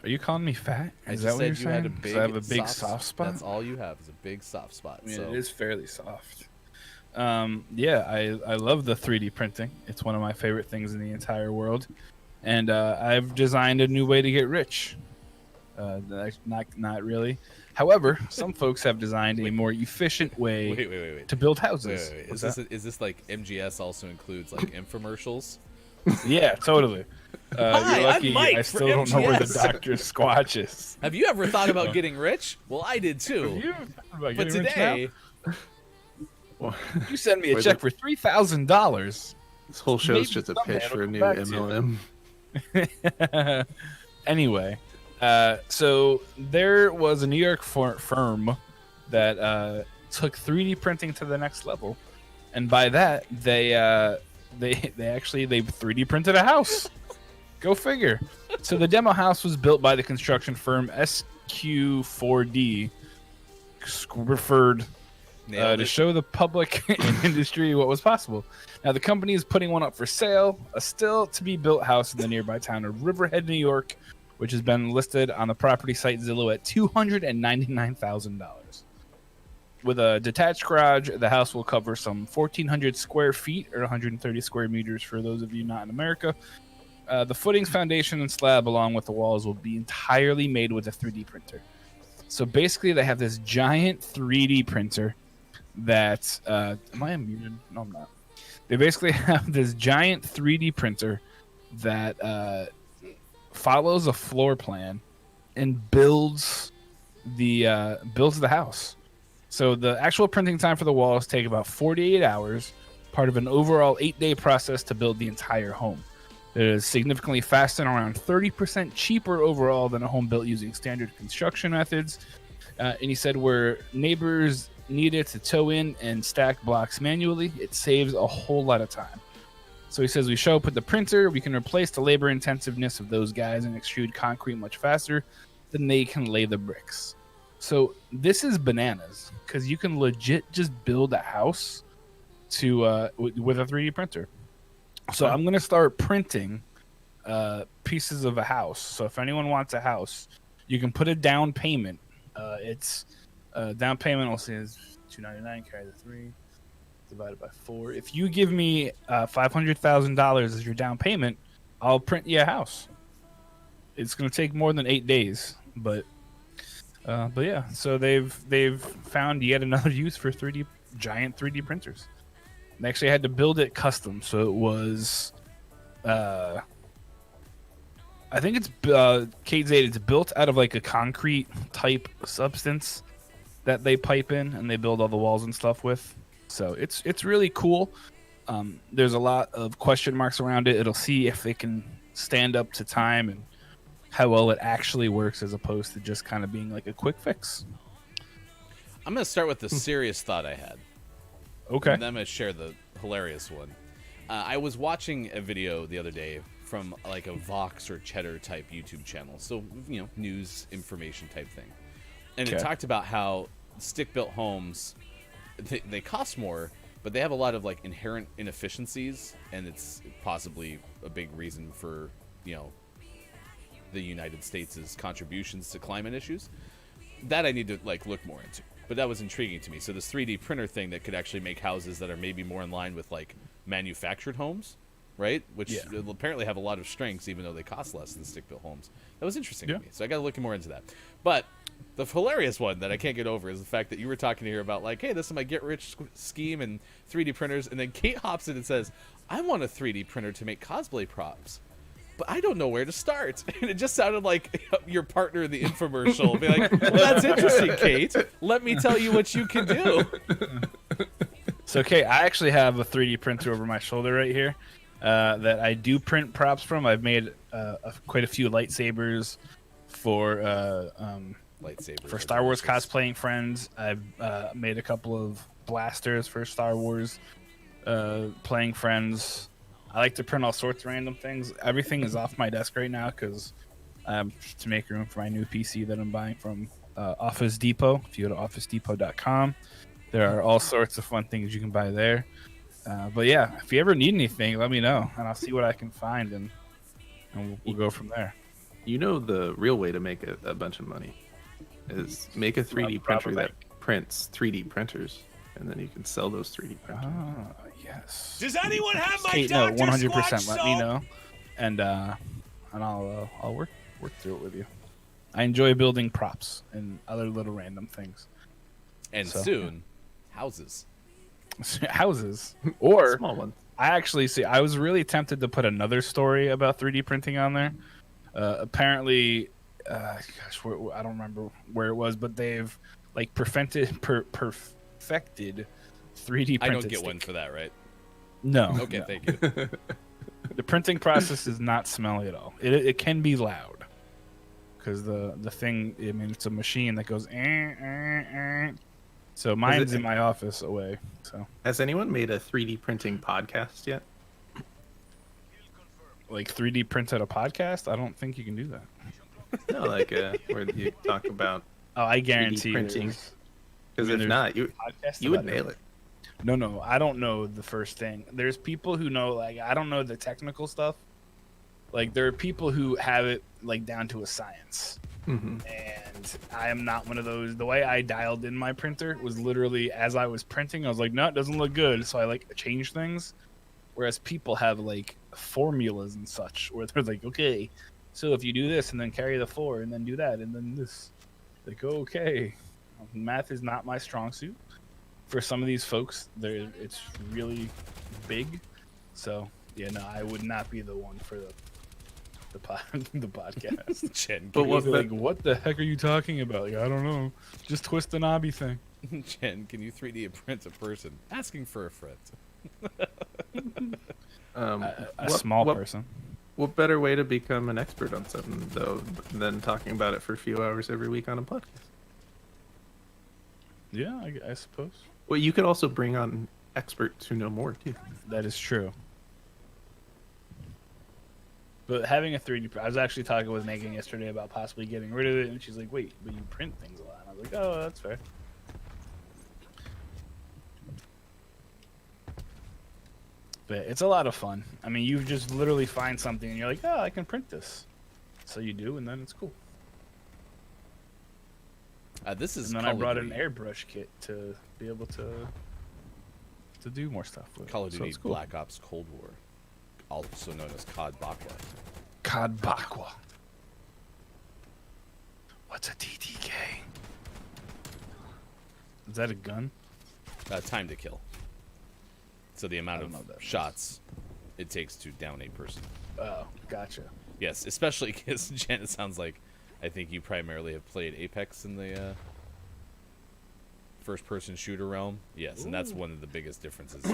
Are you calling me fat? I Is just that what you're said you had a saying? 'Cause big, I have a big soft spot. That's all you have is a big soft spot. I mean, so it is fairly soft. Yeah, I love the 3D printing. It's one of my favorite things in the entire world. And I've designed a new way to get rich. Not really. However, some folks have designed a more efficient way Wait. to build houses. Wait. What's Is this like MGS also includes like infomercials? Yeah, totally. Hi, You're lucky I'm Mike I for still don't know where the MGS. Dr. Squatch is. Have you ever thought about getting rich? Well, I did too. You thought about But getting rich now? today, You send me a Wait, check for $3,000. This whole show's Maybe just a someday pitch it'll for a come new back to you. MLM. Anyway, so there was a New York firm that took 3D printing to the next level, and by that they 3D printed a house. Go figure. So the demo house was built by the construction firm SQ4D, referred nailed to it. show the public and industry what was possible. Now, the company is putting one up for sale, a still-to-be-built house in the nearby town of Riverhead, New York, which has been listed on the property site Zillow at $299,000. With a detached garage, the house will cover some 1,400 square feet, or 130 square meters for those of you not in America. The footings, foundation, and slab, along with the walls, will be entirely made with a 3D printer. So basically, they have this giant 3D printer that am I unmuted? No, I'm not. They basically have this giant 3D printer that follows a floor plan and builds the house. So the actual printing time for the walls take about 48 hours, part of an overall 8-day process to build the entire home. It is significantly faster and around 30% cheaper overall than a home built using standard construction methods. And he said where neighbors needed to tow in and stack blocks manually, it saves a whole lot of time. So he says we show up with the printer, we can replace the labor intensiveness of those guys and extrude concrete much faster than they can lay the bricks. So this is bananas because you can legit just build a house to with a 3D printer. So I'm gonna start printing pieces of a house. So if anyone wants a house, you can put a down payment. It's down payment. I'll say is $299. Carry the 3 divided by 4. If you give me $500,000 as your down payment, I'll print you a house. It's gonna take more than 8 days, but yeah. So they've found yet another use for giant 3D printers. They actually had to build it custom, so it was I think it's Kate Zade. It's built out of like a concrete type substance that they pipe in and they build all the walls and stuff with. So it's really cool. There's a lot of question marks around it. It'll see if it can stand up to time and how well it actually works as opposed to just kind of being like a quick fix. I'm going to start with the serious thought I had. Okay. And then I'm going to share the hilarious one. I was watching a video the other day from like a Vox or Cheddar type YouTube channel. So, news, information type thing. And it Okay. talked about how stick-built homes, they cost more, but they have a lot of like inherent inefficiencies. And it's possibly a big reason for, the United States' contributions to climate issues. That I need to like look more into. But that was intriguing to me. So this 3D printer thing that could actually make houses that are maybe more in line with like manufactured homes, right? Which will apparently have a lot of strengths, even though they cost less than stick-built homes. That was interesting to me. So I got to look more into that. But the hilarious one that I can't get over is the fact that you were talking here about like, hey, this is my get-rich scheme and 3D printers. And then Kate hops in and says, I want a 3D printer to make cosplay props. But I don't know where to start. And it just sounded like your partner in the infomercial. Be like, well, that's interesting, Kate. Let me tell you what you can do. So, okay, I actually have a 3D printer over my shoulder right here that I do print props from. I've made quite a few lightsabers for Star Wars cosplaying friends. I've made a couple of blasters for Star Wars playing friends. I like to print all sorts of random things. Everything is off my desk right now because to make room for my new PC that I'm buying from Office Depot. If you go to officedepot.com, there are all sorts of fun things you can buy there. But yeah, if you ever need anything, let me know, and I'll see what I can find, and we'll go from there. The real way to make a bunch of money is make a 3D printer that prints 3D printers, and then you can sell those 3D printers. Yes. Does anyone have my Kate, no, Dr. 100%. Squatch Let me soap? know, and I'll work through it with you. I enjoy building props and other little random things. And So, soon, houses. Houses. Or Small ones. I actually see. I was really tempted to put another story about 3D printing on there. Apparently, I don't remember where it was, but they've like perfected 3D printed. I don't get stick. one for that, right? No. Okay, no. thank you. The printing process is not smelly at all. It can be loud because the thing. I mean, it's a machine that goes. So mine's in my office away. So Has anyone made a 3D printing podcast yet? like 3D print out a podcast. I don't think you can do that. No, like where you talk about Oh, I guarantee 3D printing. there's Because I mean, if there's not, you podcasts would about nail it. No, I don't know the first thing. There's people who know, like, I don't know the technical stuff. Like, there are people who have it, like, down to a science. Hmm. And I am not one of those. The way I dialed in my printer was literally as I was printing, I was like, no, it doesn't look good. So I, like, changed things. Whereas people have, like, formulas and such where they're like, okay, so if you do this and then carry the 4 and then do that and then this. Like, okay. Math is not my strong suit. For some of these folks, it's really big. So yeah, no, I would not be the one for the podcast. Jen, But can what- you, Like, what the heck are you talking about? Like, I don't know. Just twist the knobby thing. Jen, can you 3D print a person asking for a friend? A What- small what- person. What better way to become an expert on something though than talking about it for a few hours every week on a podcast? Yeah, I suppose Well, you could also bring on experts who know more too. that is true. But having a 3D, I was actually talking with Megan yesterday about possibly getting rid of it, and she's like, "Wait, but you print things a lot." And I was like, "Oh, that's fair." But it's a lot of fun. I mean, you just literally find something, and you're like, "Oh, I can print this." So you do, and then it's cool. This is And then Call I of brought an Duty- airbrush kit to be able to do more stuff with. Call of So Duty it's cool. Black Ops Cold War, also known as COD Bakwa. Cod Bakwa. What's a TTK? Is that a gun? Time to kill. So the amount I don't know what of that means. shots it takes to down a person. Oh, gotcha. Yes, especially because Jen, it sounds like I think you primarily have played Apex in the first-person shooter realm. Yes, and that's one of the biggest differences.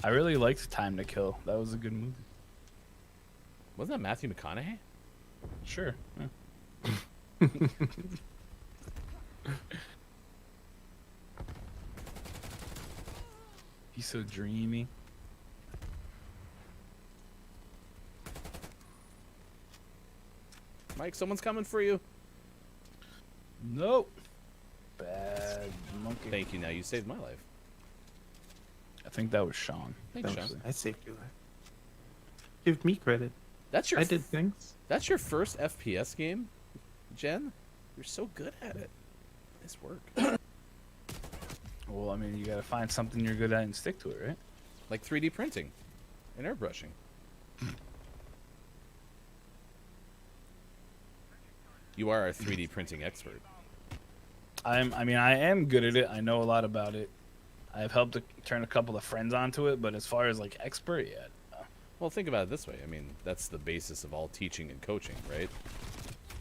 I really liked Time to Kill. That was a good movie. Wasn't that Matthew McConaughey? Sure. Yeah. He's so dreamy. Mike, someone's coming for you. Nope. Bad monkey. Thank you. Now you saved my life. I think that was Sean. Thanks, actually. Sean. I saved your life. Give me credit. That's your I did things. That's your first FPS game, Jen. You're so good at it. Nice work. Well, I mean, you gotta find something you're good at and stick to it, right? Like 3D printing and airbrushing. You are a 3D printing expert. I am good at it. I know a lot about it. I've helped to turn a couple of friends onto it, but as far as like expert, yeah. No. Well, think about it this way. I mean, that's the basis of all teaching and coaching, right?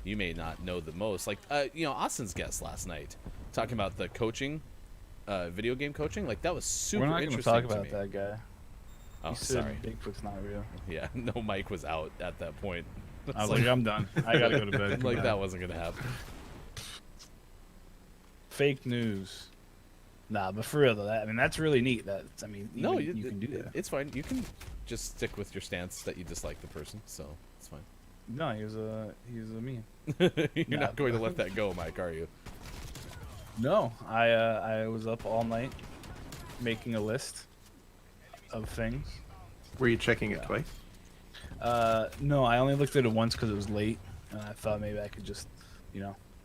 You may not know the most. Like, Austin's guest last night talking about the coaching, video game coaching. Like, that was super We're not gonna interesting talk to about me. that guy. Oh, He said sorry. Bigfoot's not real. Yeah, no, Mike was out at that point. I was like, I'm done. I gotta go to bed. like Goodbye. that wasn't gonna happen. Fake news. Nah, but for real though, that's really neat. No, you can do that. It's fine. You can just stick with your stance that you dislike the person, so it's fine. No, he was a mean. You're Nah. not going to let that go, Mike, are you? No, I was up all night making a list of things. Were you checking it twice? No, I only looked at it once because it was late, and I thought maybe I could just,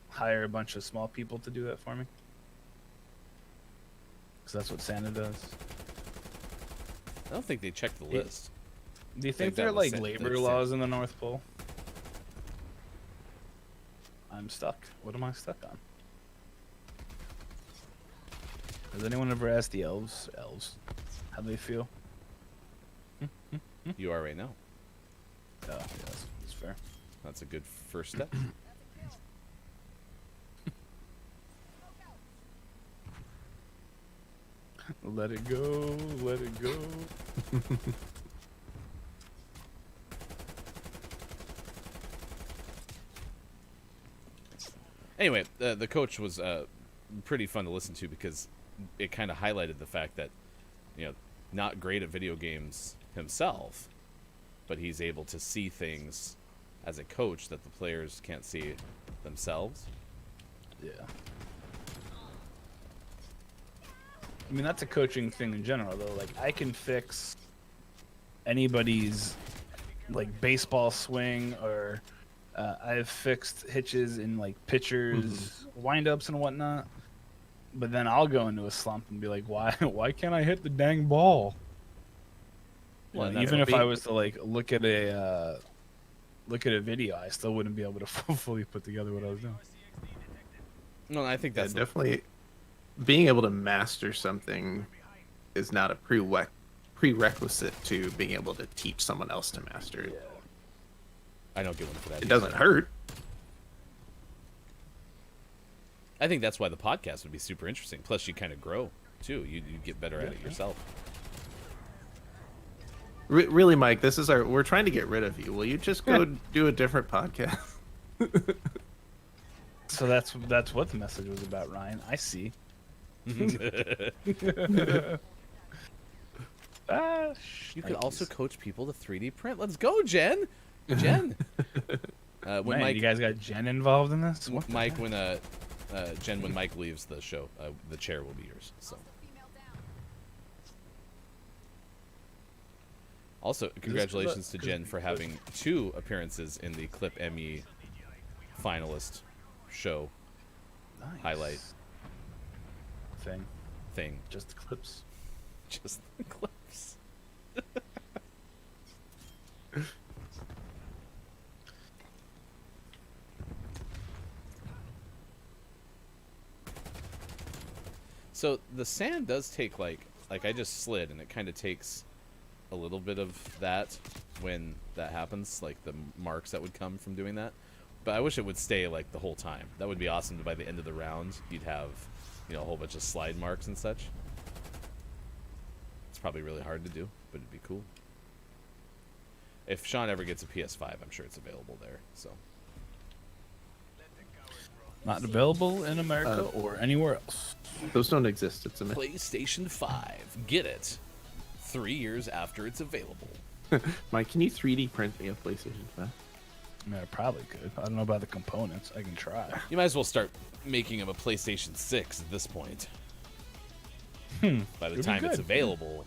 hire a bunch of small people to do that for me. Because that's what Santa does. I don't think they checked the Yeah. list. Do you think think there that are was like Sa- labor that's laws in the North Pole? I'm stuck. What am I stuck on? Has anyone ever asked the elves how they feel? You are right now. Oh, yes, that's fair. That's a good first step. Let it go, let it go. Anyway, the coach was pretty fun to listen to because it kind of highlighted the fact that, not great at video games himself, but he's able to see things as a coach that the players can't see themselves. Yeah. I mean, that's a coaching thing in general, though. Like, I can fix anybody's, like, baseball swing, or I've fixed hitches in, like, pitchers, windups and whatnot. But then I'll go into a slump and be like, why can't I hit the dang ball? Well, You know, even if I was to, like, look at a video, I still wouldn't be able to fully put together what I was doing. No, I think that's definitely being able to master something is not a prerequisite to being able to teach someone else to master it. I don't get one for that. It doesn't hurt. I think that's why the podcast would be super interesting. Plus, you kind of grow too. You get better at it yourself. Really, Mike, this is we're trying to get rid of you. Will you just go do a different podcast? So that's what the message was about, Ryan. I see. You could also coach people to 3D print. Let's go, Jen. Jen. When Man, Mike, you guys got Jen involved in this? What the Mike, heck? when Jen, when Mike leaves the show, the chair will be yours. So. Also, congratulations to Jen for having 2 appearances in the Clip ME finalist show Nice. highlight thing. Just clips. Just the clips. So the sand does take like I just slid, and it kind of takes a little bit of that when that happens, like the marks that would come from doing that. But I wish it would stay like the whole time. That would be awesome. By the end of the round, you'd have, a whole bunch of slide marks and such. It's probably really hard to do, but it'd be cool. If Sean ever gets a PS5, I'm sure it's available there. So Not available in America or anywhere else. Those don't exist. It's a myth. PlayStation 5, get it 3 years after it's available. Mike, can you 3D print me a PlayStation 5? I mean, I probably could. I don't know about the components. I can try. You might as well start making him a PlayStation 6 at this point. By the It'd be time it's good. available,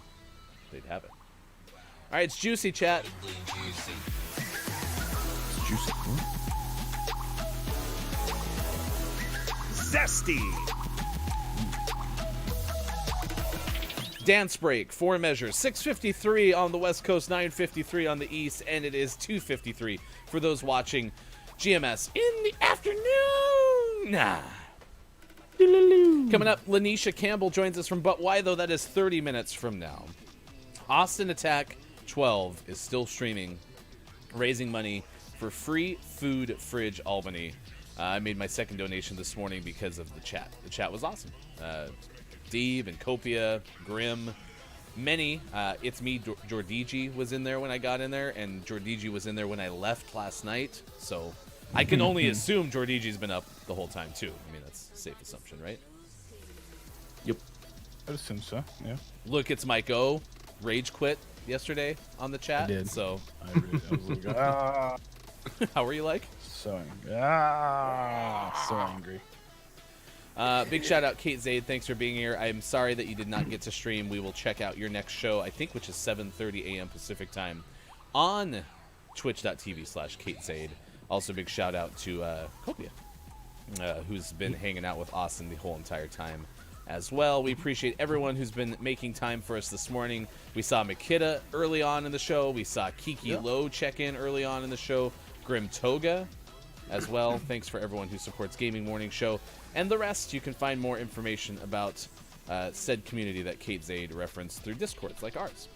they'd have it. All right, it's juicy, chat. Juicy. Zesty! Dance break, 4 measures, 6:53 on the West Coast, 9:53 on the East, and it is 2:53 for those watching GMS in the afternoon. Coming up, Lanisha Campbell joins us from But Why Though. That is 30 minutes from now. Austin Attack 12 is still streaming, raising money for Free Food Fridge Albany. I made my second donation this morning because of the chat. The chat was awesome. Steve and Copia, Grim, many. It's me, Jordigi was in there when I got in there, and Jordigi was in there when I left last night. So I can only assume Jordigi's been up the whole time too. I mean, that's a safe assumption, right? Yep. I'd assume so, yeah. Look, it's Mike O. Rage quit yesterday on the chat. I did. So I was like, how were you like? so angry. So angry. Big shout out, Kate Zaid. Thanks for being here. I'm sorry that you did not get to stream. We will check out your next show, I think, which is 7:30 a.m. Pacific time on twitch.tv/Kate Zaid. Also, big shout out to Copia, who's been hanging out with Austin the whole entire time as well. We appreciate everyone who's been making time for us this morning. We saw Makita early on in the show. We saw Kiki Lowe check in early on in the show. Grim Toga as well. Thanks for everyone who supports Gaming Morning Show and the rest. You can find more information about said community that Kate Zaid referenced through Discords like ours.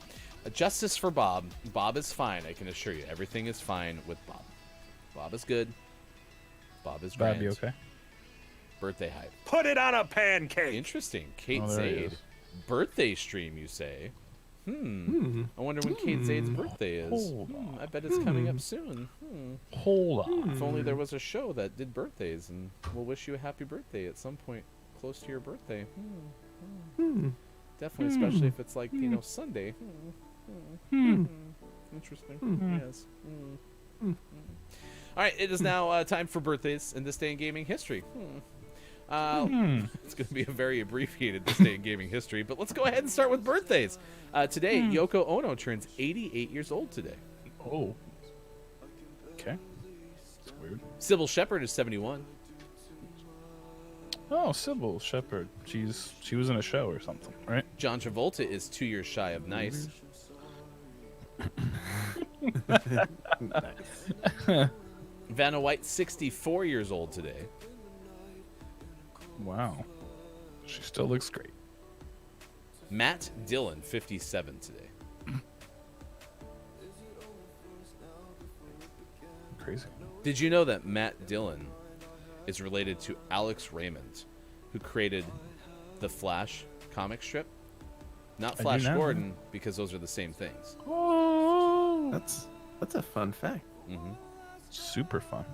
Justice for Bob. Bob is fine, I can assure you. Everything is fine with Bob. Bob is good. Bob is grand. That'd be okay. Birthday hype. Put it on a pancake. Interesting. Kate Oh, there he Zaid. is. Birthday stream, you say? I wonder when Kate Zaid's birthday is. Hold I bet it's coming up soon. Hold on. If only there was a show that did birthdays, and we'll wish you a happy birthday at some point close to your birthday. Definitely, especially if it's like, Sunday. Interesting. Yes. All right, it is now time for birthdays in this day in gaming history. It's going to be a very abbreviated this day in gaming history, but let's go ahead and start with birthdays. Today, Yoko Ono turns 88 years old today. Oh. Okay. It's weird. Sybil Shepherd is 71. Oh, Sybil Shepherd. She was in a show or something, right? John Travolta is 2 years shy of nice. Vanna White, 64 years old today. Wow. She still looks great. Matt Dillon, 57 today. Crazy. Did you know that Matt Dillon is related to Alex Raymond, who created the Flash comic strip? Not do Flash now. Gordon, because those are the same things. Oh. That's a fun fact. Super fun.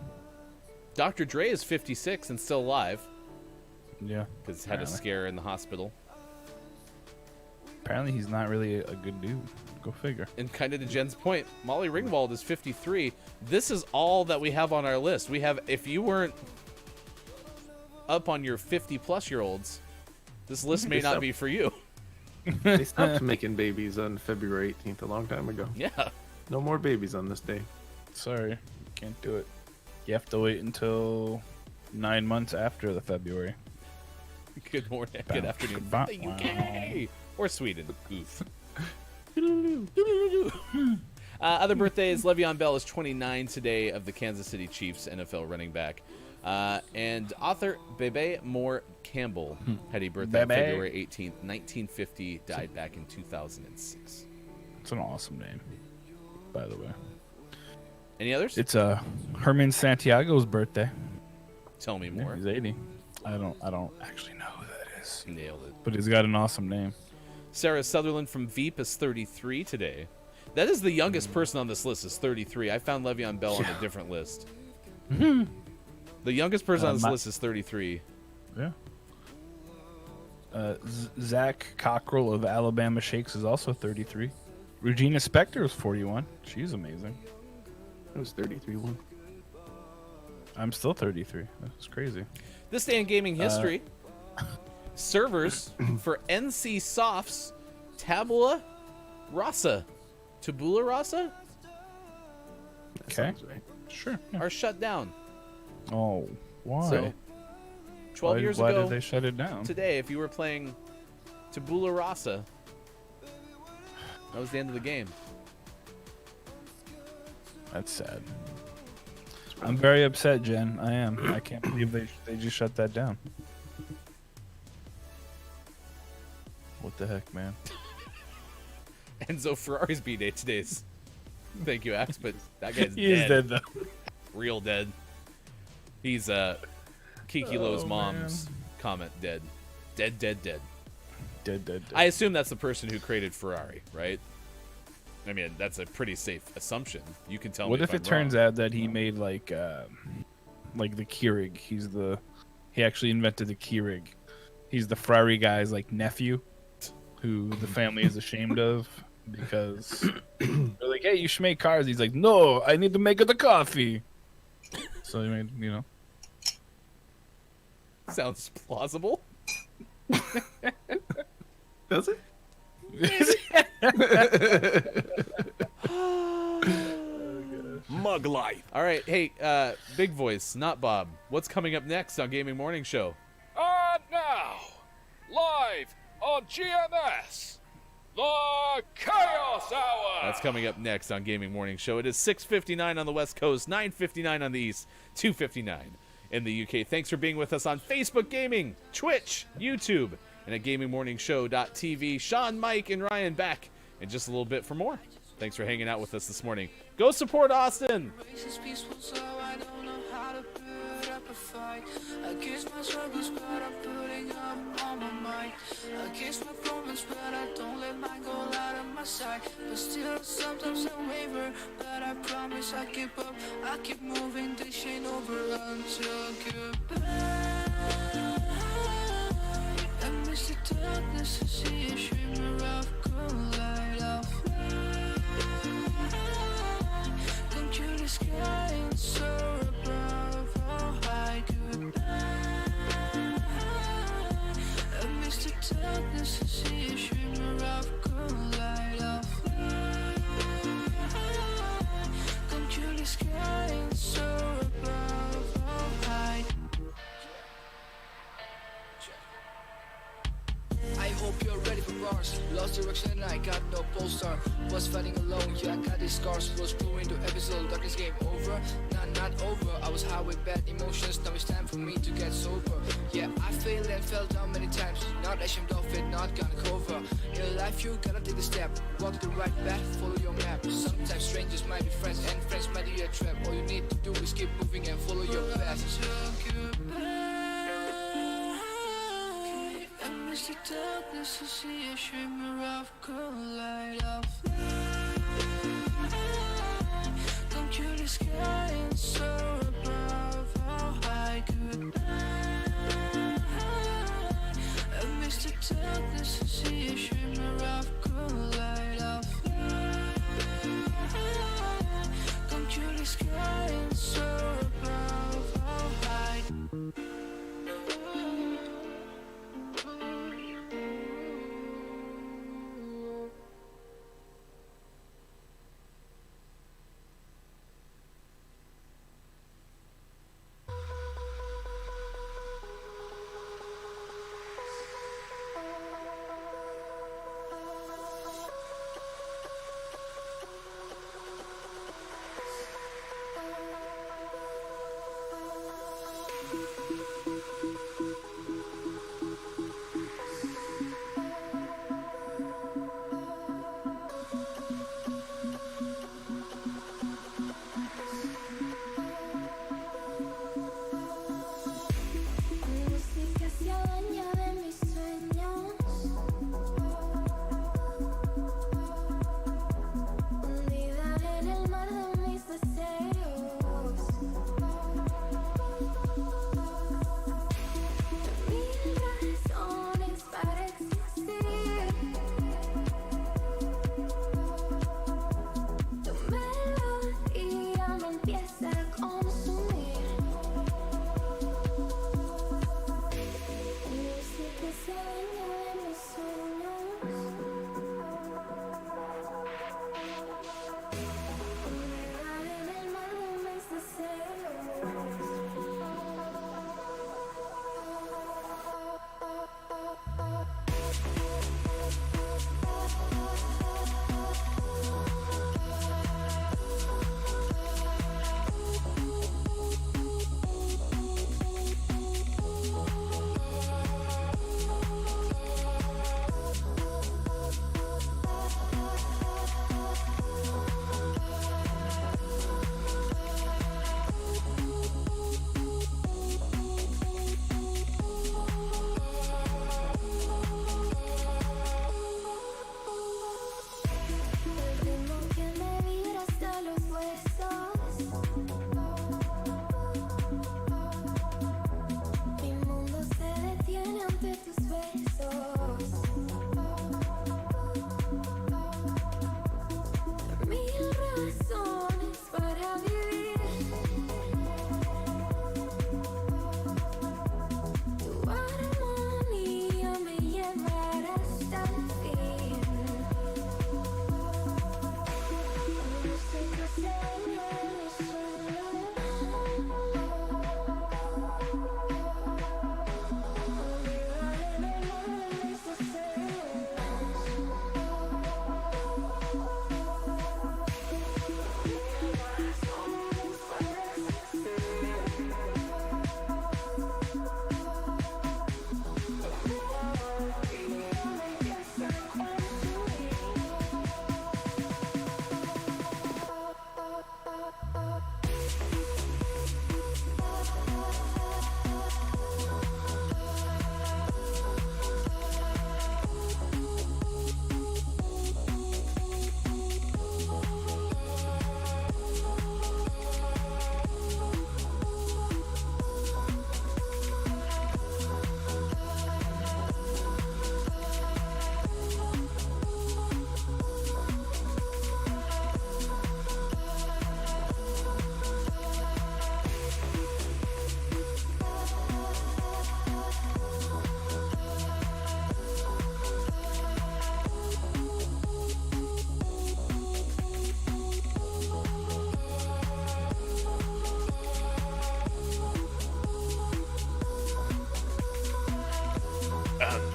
Dr. Dre is 56 and still alive, Yeah. because had a Apparently. scare in the hospital. Apparently he's not really a good dude. Go figure. And kind of to Jen's point, Molly Ringwald is 53. This is all that we have on our list. We have, if you weren't up on your 50-plus-year-olds, this list may not be for you. They stopped making babies on February 18th a long time ago. Yeah. No more babies on this day. Sorry. Can't do it. You have to wait until 9 months after the February. Good morning. Good afternoon. Bow. The UK. Or Sweden. Goof. Other birthdays. Le'Veon Bell is 29 today, of the Kansas City Chiefs, NFL running back. And author Bebe Moore Campbell had a birthday on Bebe. February 18th, 1950. Died back in 2006. It's an awesome name, by the way. Any others? It's Herman Santiago's birthday. Tell me Yeah, more. he's 80. I don't actually know who that is, Nailed it. but he's got an awesome name. Sarah Sutherland from Veep is 33 today. That is the youngest person on this list, is 33. I found Le'Veon Bell on a different list. The youngest person on this list is 33. Yeah. Zach Cockrell of Alabama Shakes is also 33. Regina Spektor is 41. She's amazing. It was 33 one. I'm still 33. That's crazy. This day in gaming history, servers for NC Soft's Tabula Rasa Okay. Sounds right. Sure. Yeah. are shut down. Oh, why? So, 12 years why ago did they shut it down? today, if you were playing Tabula Rasa, that was the end of the game. That's sad. I'm very upset, Jen. I am. I can't believe they just shut that down. What the heck, man? Enzo Ferrari's B-Day today's. Thank you, Axe, but that guy's He is dead though. Real dead. He's Kiki Lowe's mom's comment dead. Dead. Dead. I assume that's the person who created Ferrari, right? I mean, that's a pretty safe assumption. You can tell What me if I'm it turns wrong. out that he made like the Keurig? He actually invented the Keurig. He's the Ferrari guy's like nephew, who the family is ashamed of because they're like, "Hey, you should make cars." He's like, "No, I need to make the coffee." So he made, Sounds plausible. Does it? Mug life. All right, hey, Big Voice, not Bob. What's coming up next on Gaming Morning Show? Now, live on GMS, The Chaos Hour! That's coming up next on Gaming Morning Show. It is 6:59 on the West Coast, 9:59 on the East, 2:59 in the UK. Thanks for being with us on Facebook Gaming, Twitch, YouTube, and at GamingMorningShow.tv. Sean, Mike, and Ryan back in just a little bit for more. Thanks for hanging out with us this morning. Go support Austin! Against my struggles, but I'm putting up on my mind. Against my problems, but I don't let mine go out of my sight. But still, sometimes I waver, but I promise I keep up. I keep moving, this ain't over until goodbye. I miss the darkness, I see a shimmer of cold light. I'll fly. Come to the sky and soar above. Oh, I goodbye. I miss the darkness, I see a shimmer of cold light. I'll fly. Come to the sky and soar above. Oh, I. I hope you're ready for bars. Lost direction and I got no polestar. Was fighting alone, yeah, I got these scars. Was going to episode, darkness game over. Not over. I was high with bad emotions. Now it's time for me to get sober. Yeah, I failed and fell down many times. Not ashamed of it, not gonna cover. In life you gotta take the step. Walk the right path, follow your map. Sometimes strangers might be friends and friends might be a trap. All you need to do is keep moving and follow your path. I miss the darkness, I see a shimmer of cold light. I'll fly. Come to the sky and soar above. Oh, I goodbye. I miss the darkness, I see a shimmer of cold light. I'll fly. Come to the sky and soar above. Oh, I. Música se adueña de mis sueños. Hundida en el mar de mis deseos.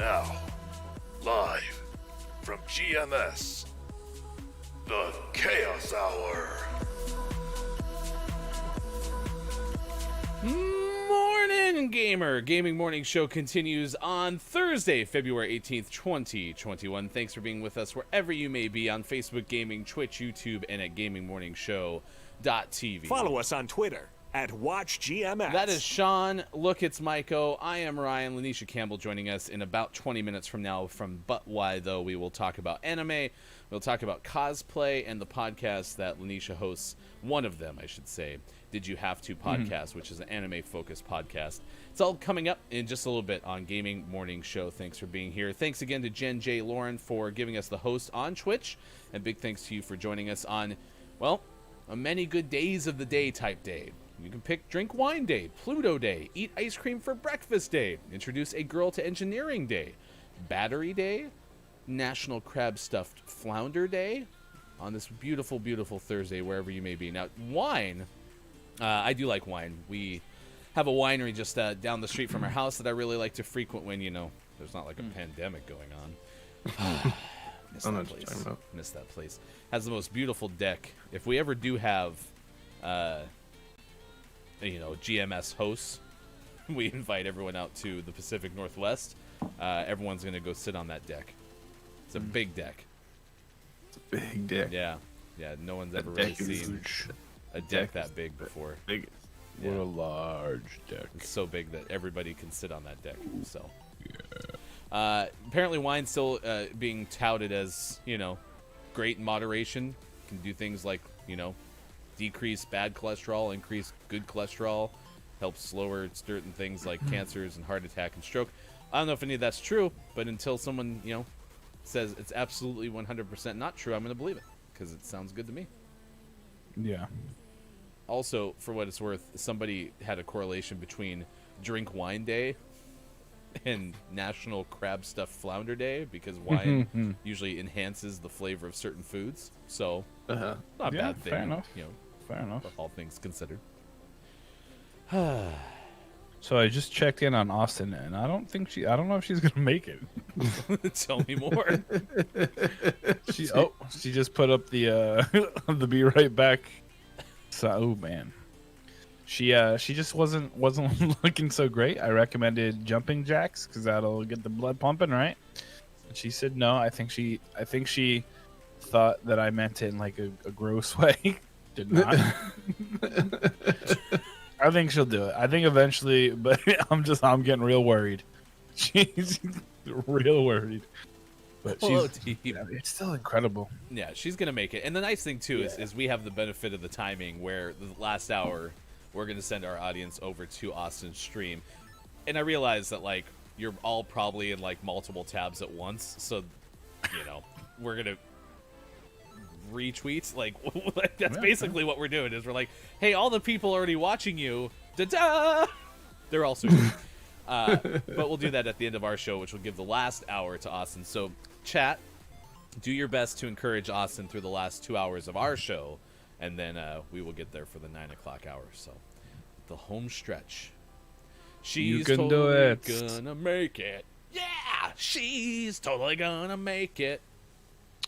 now, live from GMS, the Chaos Hour. Morning, gamer! Gaming Morning Show continues on Thursday, February 18th, 2021. Thanks for being with us wherever you may be on Facebook Gaming, Twitch, YouTube, and at GamingMorningShow.tv. Follow us on Twitter at WatchGMS. That is Sean. Look, it's Maiko. I am Ryan. Lanisha Campbell joining us in about 20 minutes from now from But Why Though. We will talk about anime. We'll talk about cosplay and the podcast that Lanisha hosts. One of them, I should say. Did You Have To podcast, which is an anime-focused podcast. It's all coming up in just a little bit on Gaming Morning Show. Thanks for being here. Thanks again to Jen J. Lauren for giving us the host on Twitch. And big thanks to you for joining us on, well, a many good days of the day type day. You can pick Drink Wine Day, Pluto Day, Eat Ice Cream for Breakfast Day, Introduce a Girl to Engineering Day, Battery Day, National Crab Stuffed Flounder Day on this beautiful, beautiful Thursday, wherever you may be. Now, wine, I do like wine. We have a winery just down the street from our house that I really like to frequent when, there's not like a pandemic going on. Miss that place. Miss that place. Has the most beautiful deck. If we ever do have... GMS hosts, we invite everyone out to the Pacific Northwest. Everyone's going to go sit on that deck. It's a big deck. It's a big deck. Yeah. No one's ever really seen a deck that big before. Big. What a large deck. It's so big that everybody can sit on that deck. So, apparently wine's still being touted as, great in moderation. Can do things like, decrease bad cholesterol, increase good cholesterol, helps lower certain things like cancers and heart attack and stroke. I don't know if any of that's true, but until someone, says it's absolutely 100% not true, I'm going to believe it because it sounds good to me. Yeah. Also, for what it's worth, somebody had a correlation between Drink Wine Day and National Crab Stuffed Flounder Day because wine usually enhances the flavor of certain foods. So, not a bad thing. Fair enough. Fair enough. All things considered. So I just checked in on Austin, and I don't know if she's gonna make it. Tell me more. She just put up the the be right back. So, oh man, she just wasn't looking so great. I recommended jumping jacks because that'll get the blood pumping, right? And she said no. I think she thought that I meant it in like a gross way. Did not. I think she'll do it. I think eventually, but I'm getting real worried. She's real worried. But it's still incredible. Yeah, she's gonna make it. And the nice thing too is we have the benefit of the timing where the last hour we're gonna send our audience over to Austin's stream. And I realize that like you're all probably in like multiple tabs at once, so we're gonna retweets like that's basically what we're doing is we're like, hey, all the people already watching you, da-da! They're also but we'll do that at the end of our show, which will give the last hour to Austin. So chat, do your best to encourage Austin through the last 2 hours of our show, and then we will get there for the 9 o'clock hour. So the home stretch, she's can do it. gonna make it. Yeah, she's totally gonna make it.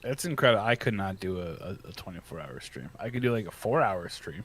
It's incredible. I could not do a 24-hour stream. I could do like a 4-hour stream.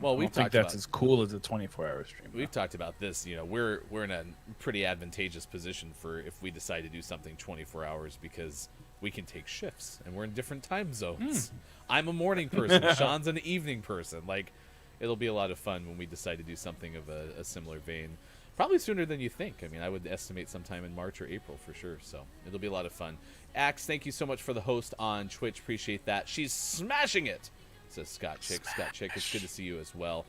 Well, I think that's as cool as a 24-hour stream. We've talked about this. We're in a pretty advantageous position for if we decide to do something 24 hours because we can take shifts and we're in different time zones. I'm a morning person. Sean's an evening person. Like, it'll be a lot of fun when we decide to do something of a similar vein. Probably sooner than you think. I mean, I would estimate sometime in March or April for sure. So it'll be a lot of fun. Axe, thank you so much for the host on Twitch. Appreciate that. She's smashing it, says Scott Chick. Scott Chick, it's good to see you as well.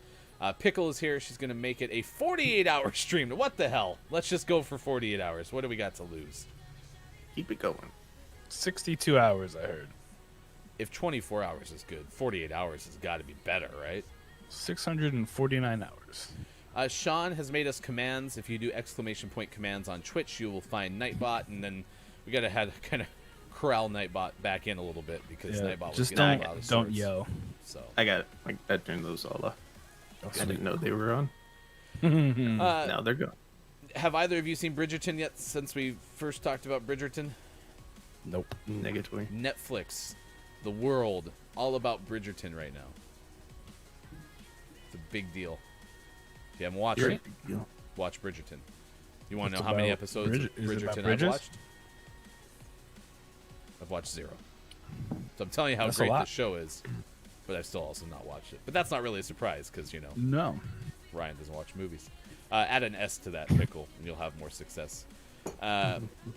Pickle is here. She's going to make it a 48-hour stream. What the hell? Let's just go for 48 hours. What do we got to lose? Keep it going. 62 hours, I heard. If 24 hours is good, 48 hours has got to be better, right? 649 hours. Sean has made us commands. If you do exclamation point commands on Twitch, you will find Nightbot, and then we got to kind of corral Nightbot back in a little bit because Nightbot was just getting a lot of don't swords. yell. So I got it. I turned those all off. I didn't know they were on. now Now they're gone. have either of you seen Bridgerton yet? Since we first talked about Bridgerton, Nope. Negatively. Netflix, the world, all about Bridgerton right now. It's a big deal. If you haven't watched You're- it, watch Bridgerton. You want to It's know how many about episodes of is it about Bridgerton I've bridges? watched? I've watched 0. So I'm telling you how That's a great lot. the show is, but I've still also not watched it. But that's not really a surprise because, you know, No. Ryan doesn't watch movies. Add an S to that, Pickle, and you'll have more success.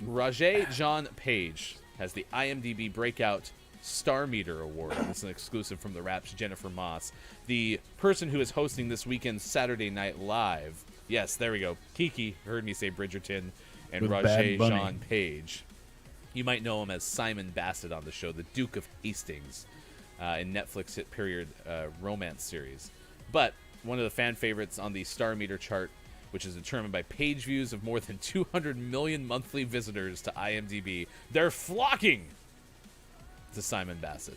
Rajay John Page has the IMDb Breakout Star Meter Award. This is an exclusive from the Rap's Jennifer Moss. The person who is hosting this weekend's Saturday Night Live. Yes, there we go. Kiki heard me say Bridgerton, and With Rajay Bad Bunny. John Page. You might know him as Simon Bassett on the show, the Duke of Hastings, in Netflix hit period romance series. But one of the fan favorites on the Star Meter chart, which is determined by page views of more than 200 million monthly visitors to IMDb. They're flocking to Simon Bassett.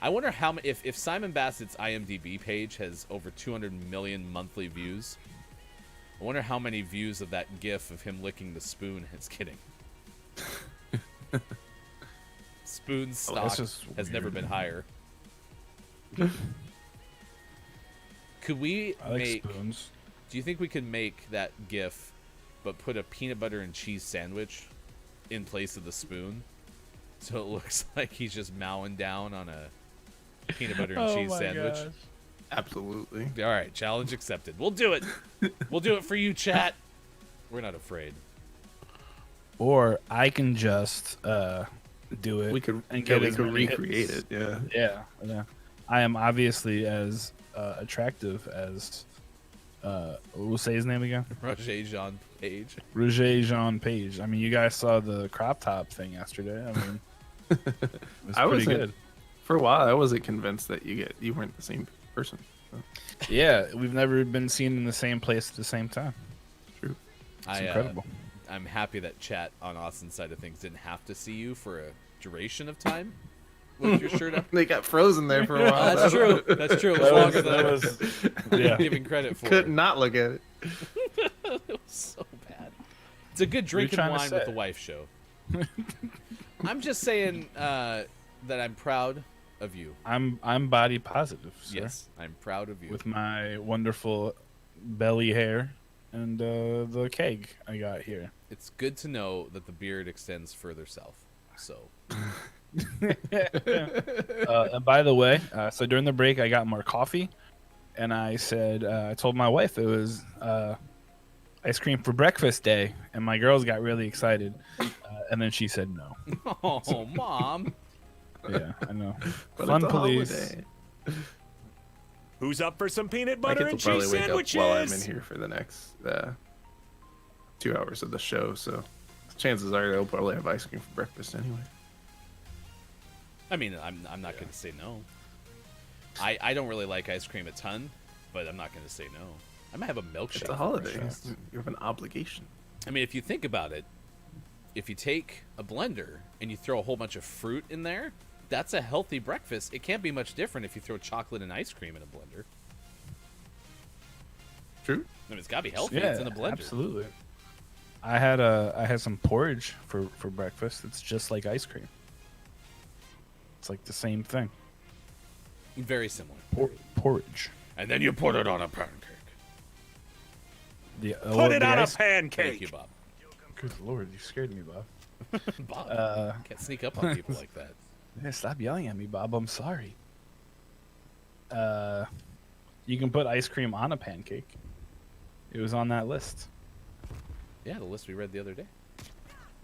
I wonder how if Simon Bassett's IMDb page has over 200 million monthly views. I wonder how many views of that GIF of him licking the spoon it's getting. Spoon's stock that's just has never weird. been higher. Could we I like make? spoons. Do you think we could make that GIF, but put a peanut butter and cheese sandwich in place of the spoon, so it looks like he's just mowing down on a peanut butter and cheese sandwich? gosh. Absolutely. All right, challenge accepted. We'll do it. We'll do it for you, chat. We're not afraid. Or I can just do it. We could and yeah, get we as could many recreate hits. it. Yeah. Yeah. I am obviously as attractive as we'll say his name again. Rajay Jean Page. Roger Jean Page. I mean, you guys saw the crop top thing yesterday. I mean, it was I pretty wasn't- good. For a while, I wasn't convinced that you weren't the same person. So, Yeah, we've never been seen in the same place at the same time. true. It's incredible. I'm happy that chat on Austin's side of things didn't have to see you for a duration of time with your shirt up. They got frozen there for a while. Oh, that's true. That's true. It was longer than I was Yeah. giving credit for. Could not look at it. It was so bad. It's a good drinking trying to wine with say? the wife show. I'm just saying that I'm proud of you. I'm body positive, sir. Yes, I'm proud of you. With my wonderful belly hair and the keg I got here. It's good to know that the beard extends further south. So And by the way, so during the break, I got more coffee, and I said, I told my wife it was ice cream for breakfast day, and my girls got really excited, and then she said no. oh, mom. Yeah, I know. But Fun it's a police. holiday. Who's up for some peanut My butter kids and will cheese probably wake sandwiches? up while I'm in here for the next 2 hours of the show, so chances are they'll probably have ice cream for breakfast anyway. I mean, I'm not going to say no. I don't really like ice cream a ton, but I'm not going to say no. I might have a milkshake. It's a for holiday. breakfast. You have an obligation. I mean, if you think about it, if you take a blender and you throw a whole bunch of fruit in there, that's a healthy breakfast. It can't be much different if you throw chocolate and ice cream in a blender. True. I mean, it's got to be healthy. Yeah, It's in a blender. absolutely. I had some porridge for breakfast. It's just like ice cream. It's like the same thing. Very similar. Porridge. And then you put it on a pancake. Put it on a Thank pancake. you, Bob. Good lord, you scared me, Bob. Bob, can't sneak up on people like that. Yeah, stop yelling at me, Bob. I'm sorry. You can put ice cream on a pancake. It was on that list. Yeah, the list we read the other day.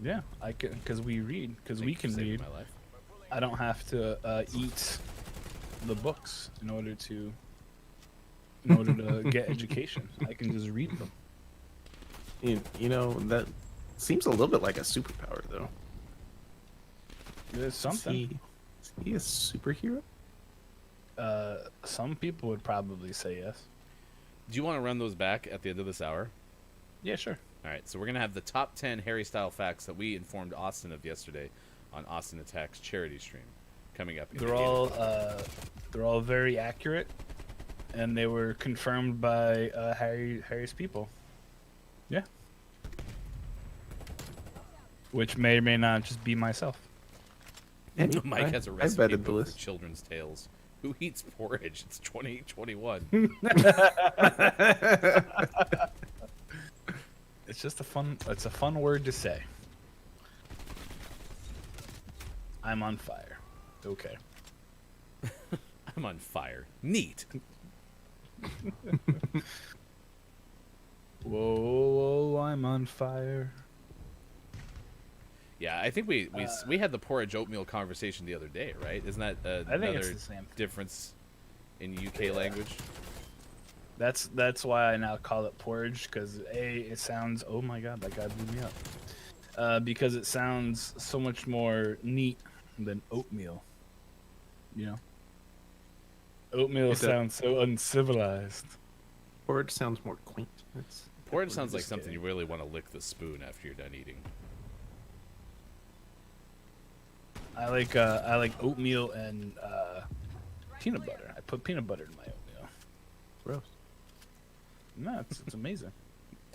Yeah, I can because we read because Thank we you for can saving read. my life. I don't have to eat the books in order to get education. I can just read them. You know, that seems a little bit like a superpower, though. There's something. Is he a superhero? Some people would probably say yes. Do you want to run those back at the end of this hour? Yeah, sure. All right, so we're going to have the top 10 Harry Style facts that we informed Austin of yesterday on Austin Attacks charity stream coming up. They're all very accurate, and they were confirmed by Harry's people. Yeah. Which may or may not just be myself. And Mike has a I recipe vetted the book for list. children's tales. Who eats porridge? It's 2021. It's just it's a fun word to say. I'm on fire. Okay. I'm on fire. Neat. Whoa, I'm on fire. Yeah, I think we had the porridge oatmeal conversation the other day, right? Isn't that I think it's another the same thing. difference in UK language? That's why I now call it porridge, because it sounds, oh my god, that guy blew me up. Because it sounds so much more neat than oatmeal. You know? Oatmeal It does. sounds so uncivilized. Porridge sounds more quaint. Porridge sounds like just something kidding. you really want to lick the spoon after you're done eating. I like oatmeal and peanut butter. I put peanut butter in my oatmeal. Gross. No, it's amazing.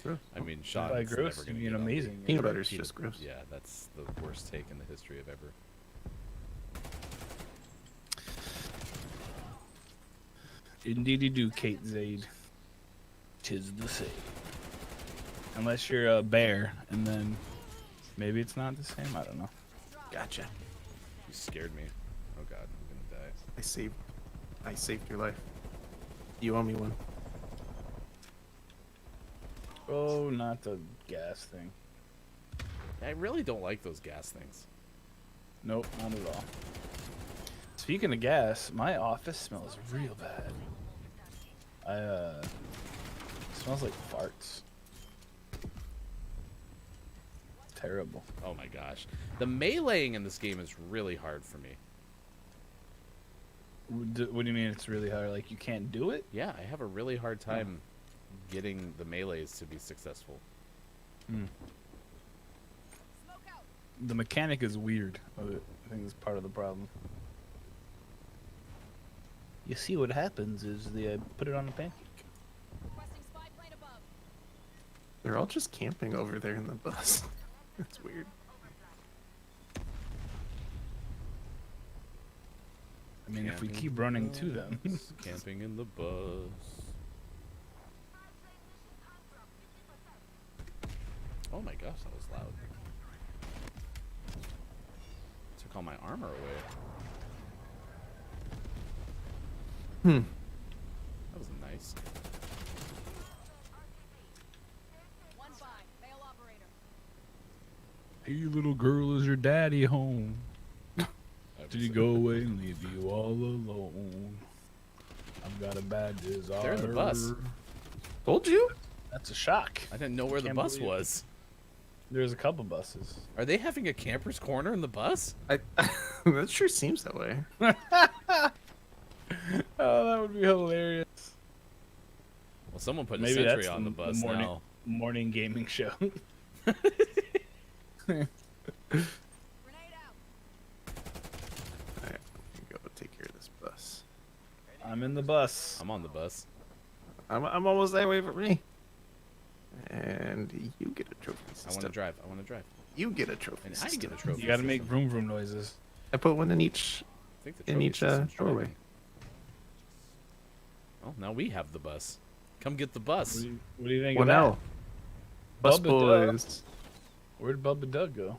Gross. I mean, Sean, By it's gross, never you gonna mean get on amazing. Peanut butter's just gross. Yeah, that's the worst take in the history of ever. Indeedy do, Kate Zaid. Tis the same. Unless you're a bear, and then maybe it's not the same. I don't know. Gotcha. You scared me. Oh god, I'm gonna die. I saved your life. You owe me one. Oh, not the gas thing. I really don't like those gas things. Nope, not at all. Speaking of gas, my office smells real bad. It smells like farts. Terrible. Oh my gosh. The meleeing in this game is really hard for me. What do you mean it's really hard? Like you can't do it? Yeah, I have a really hard time getting the melees to be successful. The mechanic is weird of it. I think that's part of the problem. You see, what happens is they put it on a pancake. They're all just camping over there in the bus. That's weird. I mean, if we Camping keep running to them. Camping in the bus. Oh my gosh, that was loud. Took all my armor away. That was nice. Hey, little girl, is your daddy home? Did he go away and leave you all alone? I've got a bad desire. They're in the bus. Told you? That's a shock. I didn't know where the Can't bus believe it. was. There's a couple buses. Are they having a camper's corner in the bus? That sure seems that way. Oh, that would be hilarious. Well, someone put a Maybe sentry that's on the bus morning, now. morning gaming show. Alright, go take care of this bus. I'm in the bus. I'm on the bus. I'm almost there. Wait for me. And you get a trophy. I want to system. drive. I want to drive. You get a trophy. And I system. get a trophy. You gotta make system. vroom vroom noises. I put one in each. I think the in trophy each, system's doorway. driving. Well, now we have the bus. Come get the bus. What do you think Well, of that? now, bus Bubba Duck. boys. Where'd Bubba Doug go?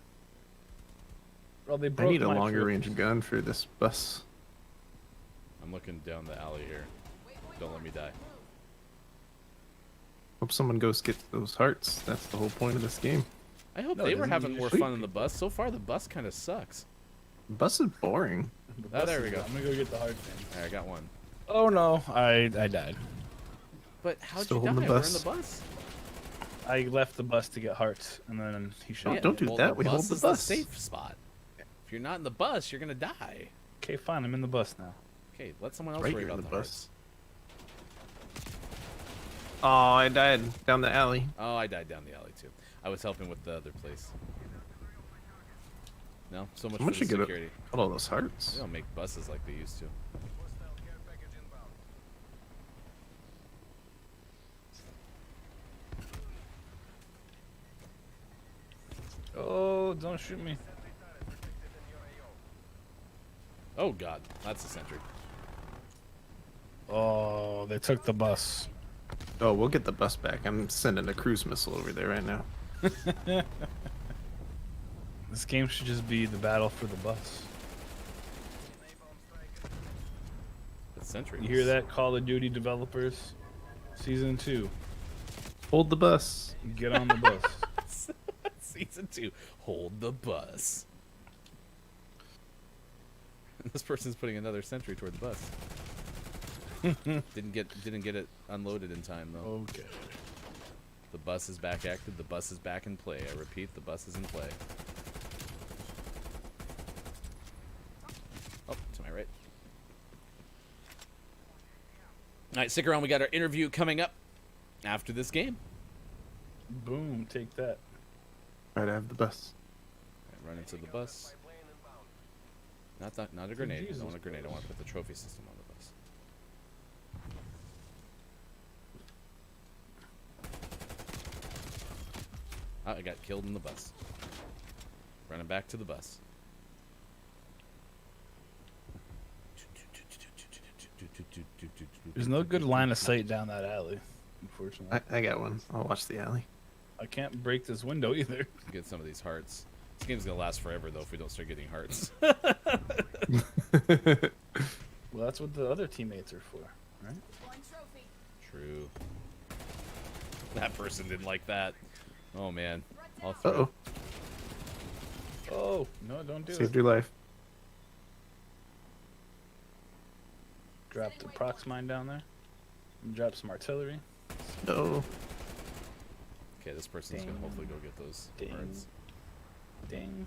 Well, they I broke need a my longer fruit. range gun for this bus. I'm looking down the alley here. Don't let me die. Hope someone goes get those hearts. That's the whole point of this game. I hope No, they it were doesn't. having You more just fun shoot in the bus. So far, the bus kind of sucks. The bus is boring. The Oh, there bus we is- go. I'm gonna go get the hard thing. Alright, I got one. Oh no, I died. But how'd Still you die? holding the We're in bus. the bus. I left the bus to get hearts, and then he shot. Oh, me. don't do well, that. The We bus hold the is bus. the safe spot. If you're not in the bus, you're gonna die. Okay, fine. I'm in the bus now. Okay, let someone else Right, worry you're in about the the bus. bus. Oh, I died down the alley. Oh, I died down the alley too. I was helping with the other place. No, so much Someone for the should get security. all those hearts. They don't make buses like they used to. don't shoot me. Oh god, that's a sentry. Oh, they took the bus. Oh, we'll get the bus back. I'm sending a cruise missile over there right now. This game should just be the battle for the bus. The sentry. You hear that, Call of Duty developers? Season 2. Hold the bus. Get on the bus. Season 2. Hold the bus. This person's putting another sentry toward the bus. Didn't get it unloaded in time though. Okay. The bus is back active. The bus is back in play. I repeat, the bus is in play. Oh, to my right. All right, stick around. We got our interview coming up after this game. Boom, take that. Right, I have the bus. Right, run into the bus. Not a grenade. I Jesus don't want a grenade. I want to put the trophy system on the bus. Oh, I got killed in the bus. Running back to the bus. There's no good line of sight down that alley, unfortunately. I got one. I'll watch the alley. I can't break this window either. Get some of these hearts. This game's gonna last forever though if we don't start getting hearts. Well, that's what the other teammates are for, right? True. That person didn't like that. Oh man. I'll throw. Uh-oh. Oh, no, don't do Saved it. your life. Drop the prox mine down there. Drop some artillery. Oh. Okay, this person's gonna hopefully go get those Ding. hearts. Ding.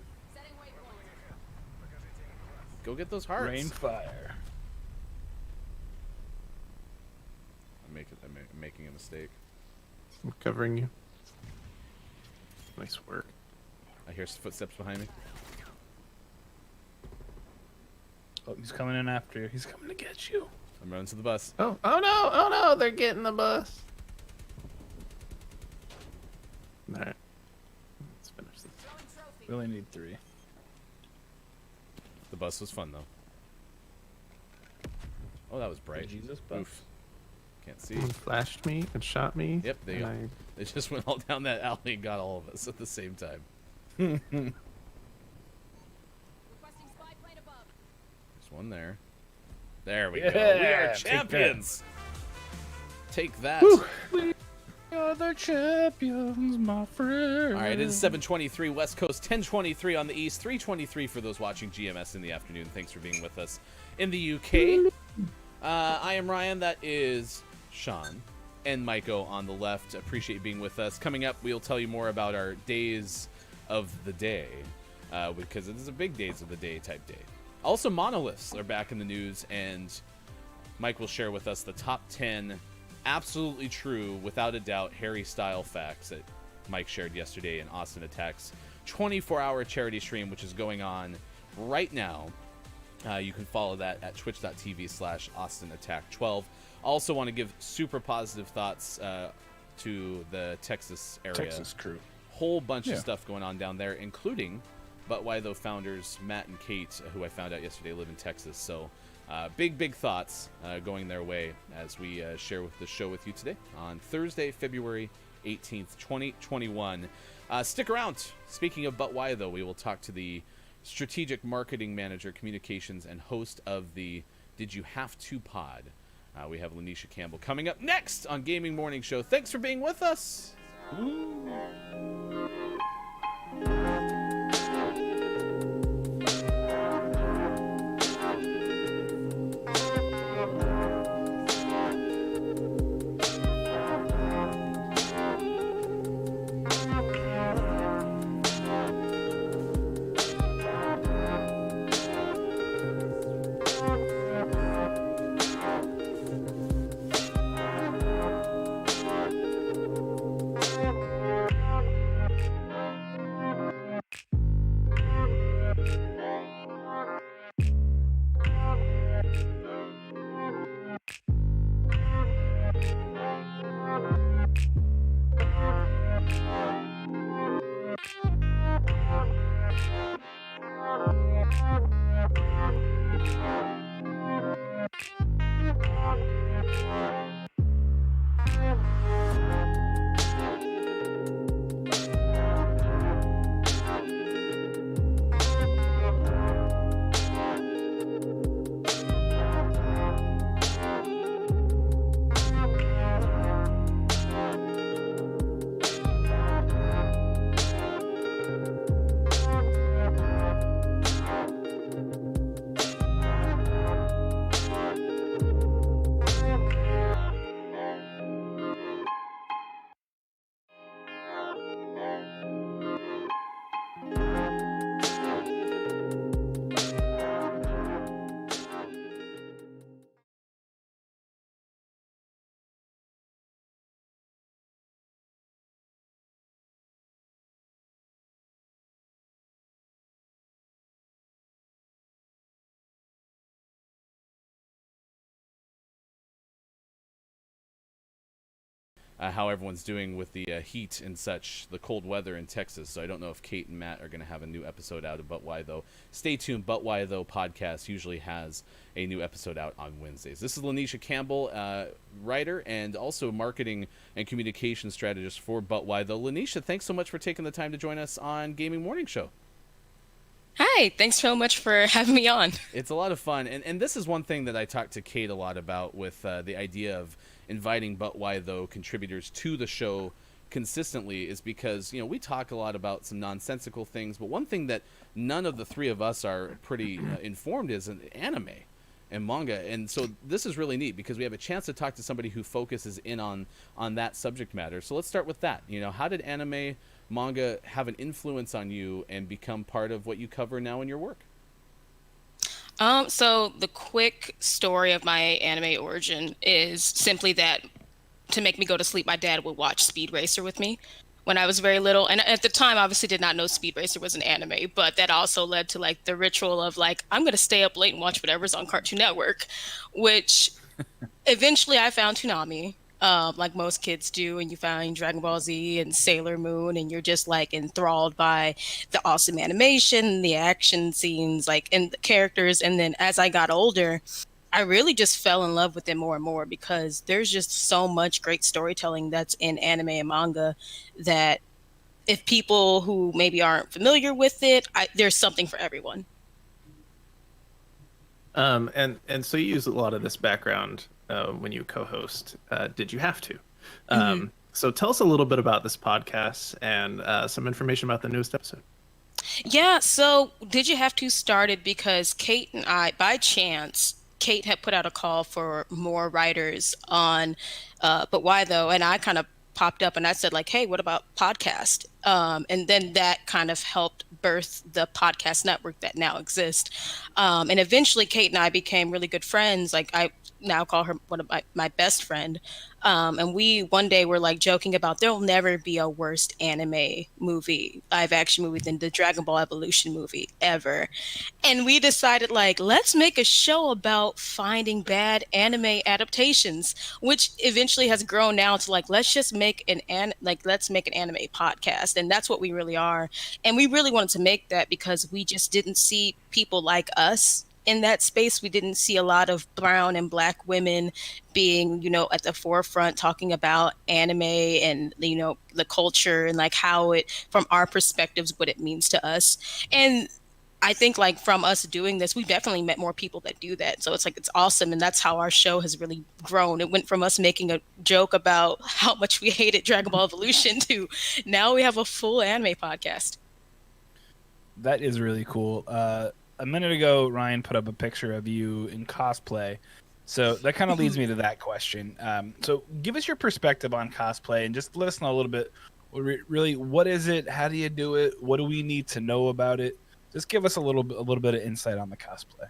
Go get those hearts. Rain fire. I'm making a mistake. I'm covering you. Nice work. I hear footsteps behind me. Oh, he's coming in after you. He's coming to get you. I'm running to the bus. Oh no, they're getting the bus. Alright. Let's finish this. We only need 3. The bus was fun though. Oh, that was bright. Jesus bus. Oof. Can't see. Someone flashed me and shot me. Yep, they and They just went all down that alley and got all of us at the same time. There's one there. There we go. We Yeah, are take that. champions. Take that. We are the champions, my friend. All right, it is 7:23 West Coast, 10:23 on the East, 3:23 for those watching GMS in the afternoon. Thanks for being with us in the UK. I am Ryan. That is Sean and Maiko on the left. Appreciate you being with us. Coming up, we'll tell you more about our days of the day because it is a big days of the day type day. Also, monoliths are back in the news, and Mike will share with us the top 10 absolutely true, without a doubt, Harry style facts that Mike shared yesterday in Austin Attack's 24-hour charity stream, which is going on right now. You can follow that at twitch.tv/AustinAttack12. Also want to give super positive thoughts to the Texas area. Texas crew. Whole bunch of stuff going on down there, including But Why Though founders Matt and Kate, who I found out yesterday live in Texas. So big thoughts going their way as we share with the show with you today on Thursday, February 18th, 2021. Stick around. Speaking of But Why Though, we will talk to the strategic marketing manager, communications, and host of the Did You Have to Pod. We have Lanisha Campbell coming up next on Gaming Morning Show. Thanks for being with us. how everyone's doing with the heat and such, the cold weather in Texas. So I don't know if Kate and Matt are going to have a new episode out of But Why Though. Stay tuned. But Why Though podcast usually has a new episode out on Wednesdays. This is Lanisha Campbell, writer and also marketing and communication strategist for But Why Though. Lanisha, thanks so much for taking the time to join us on Gaming Morning Show. Hi, thanks so much for having me on. It's a lot of fun, and this is one thing that I talked to Kate a lot about with the idea of inviting But Why Though contributors to the show consistently, is because, we talk a lot about some nonsensical things, but one thing that none of the three of us are pretty informed is an anime and manga, and so this is really neat because we have a chance to talk to somebody who focuses in on that subject matter. So let's start with that. How did anime, manga have an influence on you and become part of what you cover now in your work? So the quick story of my anime origin is simply that to make me go to sleep, my dad would watch Speed Racer with me when I was very little. And at the time, obviously did not know Speed Racer was an anime, but that also led to like the ritual of like, I'm going to stay up late and watch whatever's on Cartoon Network, which eventually I found Toonami. Like most kids do, and you find Dragon Ball Z and Sailor Moon, and you're just like enthralled by the awesome animation, the action scenes, like, and the characters. And then as I got older, I really just fell in love with it more and more because there's just so much great storytelling that's in anime and manga that if people who maybe aren't familiar with it, there's something for everyone. And so you use a lot of this background when you co-host Did You Have To? So tell us a little bit about this podcast and some information about the newest episode. Yeah, so Did You Have To started because Kate and I, by chance, Kate had put out a call for more writers on But Why Though? And I kind of popped up and I said like, hey, what about podcast? And then that kind of helped birth the podcast network that now exists. And eventually Kate and I became really good friends. Like I now call her one of my best friend. And we one day were like joking about there'll never be a worse anime movie, live action movie than the Dragon Ball Evolution movie ever. And we decided like, let's make a show about finding bad anime adaptations, which eventually has grown now to like, let's just make an anime podcast. And that's what we really are. And we really wanted to make that because we just didn't see people like us in that space. We didn't see a lot of brown and black women being, at the forefront talking about anime and, the culture and like how it, from our perspectives, what it means to us. And I think like from us doing this, we definitely met more people that do that. So it's like, it's awesome. And that's how our show has really grown. It went from us making a joke about how much we hated Dragon Ball Evolution to now we have a full anime podcast. That is really cool. A minute ago, Ryan put up a picture of you in cosplay. So that kind of leads me to that question. So give us your perspective on cosplay and just let us know a little bit, really, what is it? How do you do it? What do we need to know about it? Just give us a little bit of insight on the cosplay.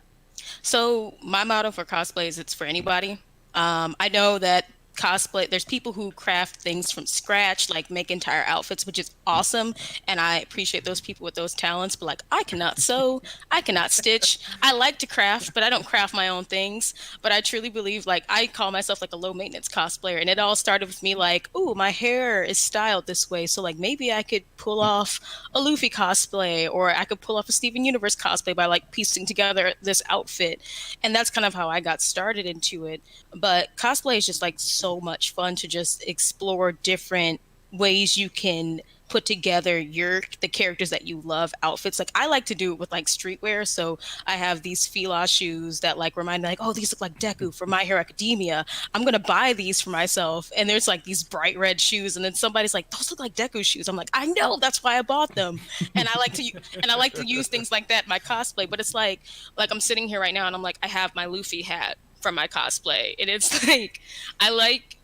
So my motto for cosplay is it's for anybody. I know that cosplay, there's people who craft things from scratch, like make entire outfits, which is awesome, and I appreciate those people with those talents. But like, I cannot sew, I cannot stitch. I like to craft, but I don't craft my own things. But I truly believe, like, I call myself like a low maintenance cosplayer, and it all started with me like, ooh, my hair is styled this way, so like maybe I could pull off a Luffy cosplay, or I could pull off a Steven Universe cosplay by like piecing together this outfit. And that's kind of how I got started into it. But cosplay is just like so much fun to just explore different ways you can put together the characters that you love outfits. Like I like to do it with like streetwear. So I have these Fila shoes that like remind me like, oh, these look like Deku from My Hero Academia. I'm going to buy these for myself. And there's like these bright red shoes. And then somebody's like, those look like Deku shoes. I'm like, I know, that's why I bought them. And I like to use things like that in my cosplay. But it's like I'm sitting here right now and I'm like, I have my Luffy hat from my cosplay. And it's like, I like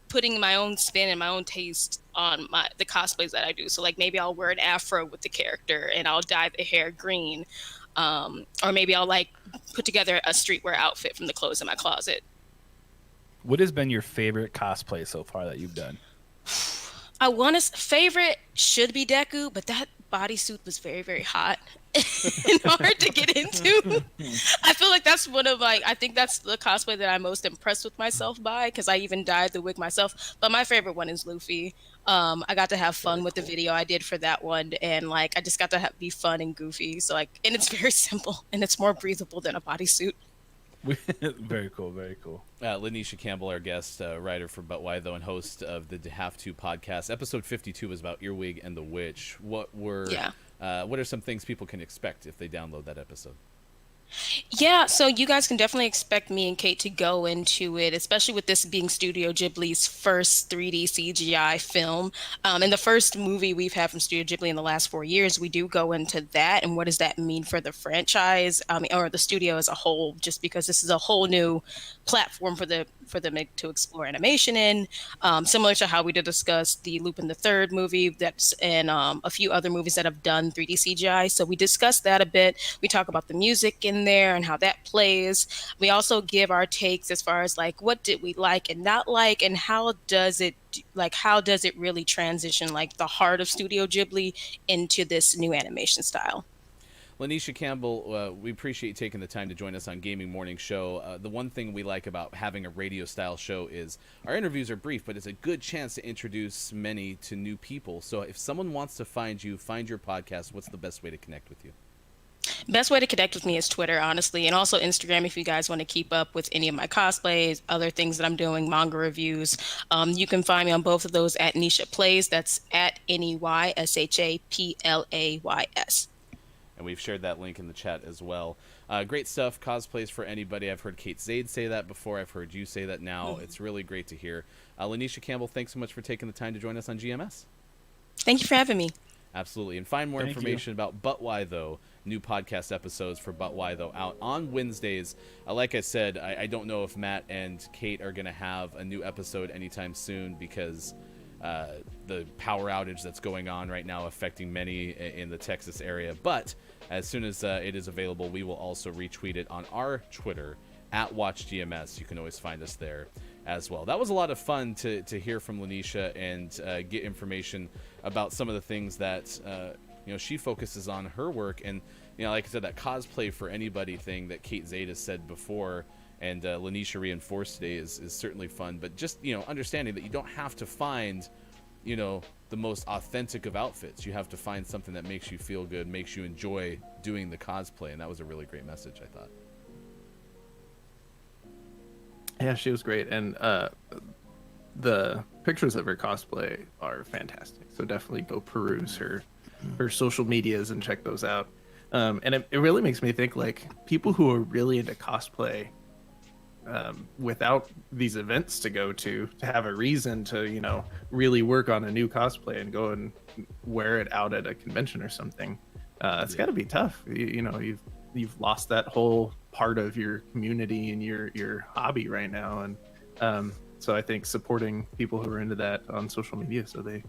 putting my own spin and my own taste on the cosplays that I do. So like maybe I'll wear an afro with the character and I'll dye the hair green. Or maybe I'll like put together a streetwear outfit from the clothes in my closet. What has been your favorite cosplay so far that you've done? Favorite should be Deku, but that bodysuit was very, very hot and hard to get into. I feel like that's one of I think that's the cosplay that I'm most impressed with myself by, because I even dyed the wig myself. But my favorite one is Luffy. I got to have fun with the video I did for that one, and like I just got to be fun and goofy. So like, and it's very simple and it's more breathable than a bodysuit. Very cool, very cool. Lanisha Campbell, our guest writer for But Why Though and host of the Have To podcast. Episode 52 was about Earwig and the Witch. What are some things people can expect if they download that episode? Yeah, so you guys can definitely expect me and Kate to go into it, especially with this being Studio Ghibli's first 3D CGI film. And the first movie we've had from Studio Ghibli in the last 4 years, we do go into that and what does that mean for the franchise, or the studio as a whole, just because this is a whole new platform for them to explore animation in, similar to how we did discuss the Lupin the Third movie and a few other movies that have done 3D CGI. So we discussed that a bit. We talk about the music in there and how that plays. We also give our takes as far as like what did we like and not like, and how does it really transition like the heart of Studio Ghibli into this new animation style. Lanisha Campbell, we appreciate you taking the time to join us on Gaming Morning Show. The one thing we like about having a radio-style show is our interviews are brief, but it's a good chance to introduce many to new people. So if someone wants to find you, find your podcast, what's the best way to connect with you? Best way to connect with me is Twitter, honestly, and also Instagram if you guys want to keep up with any of my cosplays, other things that I'm doing, manga reviews. You can find me on both of those at Nisha Plays. That's at NEYSHAPLAYS. And we've shared that link in the chat as well. Great stuff, cosplays for anybody. I've heard Kate Zaid say that before. I've heard you say that now. It's really great to hear. Lanisha Campbell, thanks so much for taking the time to join us on GMS. Thank you for having me. Absolutely. And find more information about But Why Though, new podcast episodes for But Why Though out on Wednesdays. Like I said, I don't know if Matt and Kate are going to have a new episode anytime soon because the power outage that's going on right now affecting many in the Texas area. But as soon as it is available, we will also retweet it on our Twitter at WatchGMS. You can always find us there as well. That was a lot of fun to hear from Lanisha and get information about some of the things that she focuses on her work. And like I said, that cosplay for anybody thing that Kate Zaid has said before and Lanisha reinforced today is certainly fun. But just understanding that you don't have to find the most authentic of outfits. You have to find something that makes you feel good, makes you enjoy doing the cosplay. And that was a really great message, I thought. Yeah, she was great, and the pictures of her cosplay are fantastic. So definitely go peruse her social medias and check those out. And it really makes me think like people who are really into cosplay, without these events to go to have a reason to really work on a new cosplay and go and wear it out at a convention or something. It's got to be tough. You've lost that whole part of your community and your hobby right now, and so I think supporting people who are into that on social media so they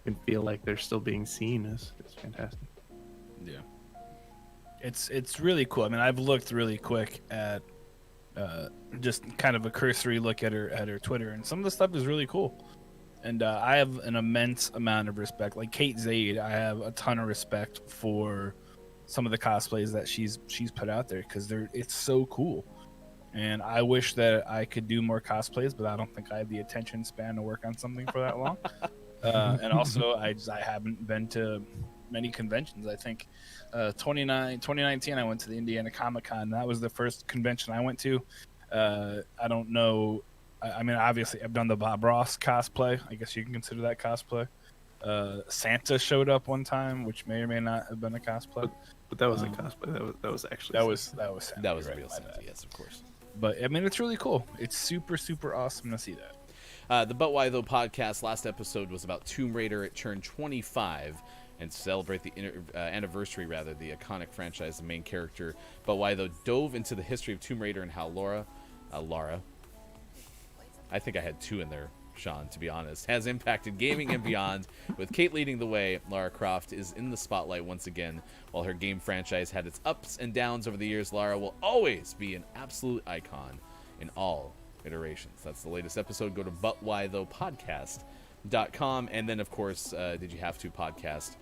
can feel like they're still being seen is fantastic. Yeah, it's really cool. I mean, I've looked really quick at just kind of a cursory look at her Twitter, and some of the stuff is really cool. And I have an immense amount of respect. Like Kate Zaid, I have a ton of respect for some of the cosplays that she's put out there because it's so cool. And I wish that I could do more cosplays, but I don't think I have the attention span to work on something for that long. And also, I haven't been to many conventions. I think 2019 I went to the Indiana Comic-Con. That was the first convention I went to. I don't know. I mean, obviously, I've done the Bob Ross cosplay. I guess you can consider that cosplay. Santa showed up one time, which may or may not have been a cosplay. But that was a cosplay. That was actually that was Santa. That was right, real Santa, yes, of course. But I mean, it's really cool. It's super, super awesome to see that. The But Why Though podcast, last episode was about Tomb Raider. It turned 25, and to celebrate the anniversary, rather, the iconic franchise, the main character, But Why Though dove into the history of Tomb Raider and how Lara, I think I had two in there, Sean, to be honest, has impacted gaming and beyond. With Kate leading the way, Lara Croft is in the spotlight once again. While her game franchise had its ups and downs over the years, Lara will always be an absolute icon in all iterations. That's the latest episode. Go to But Why Though Podcast .com, and then of course Did You Have To podcast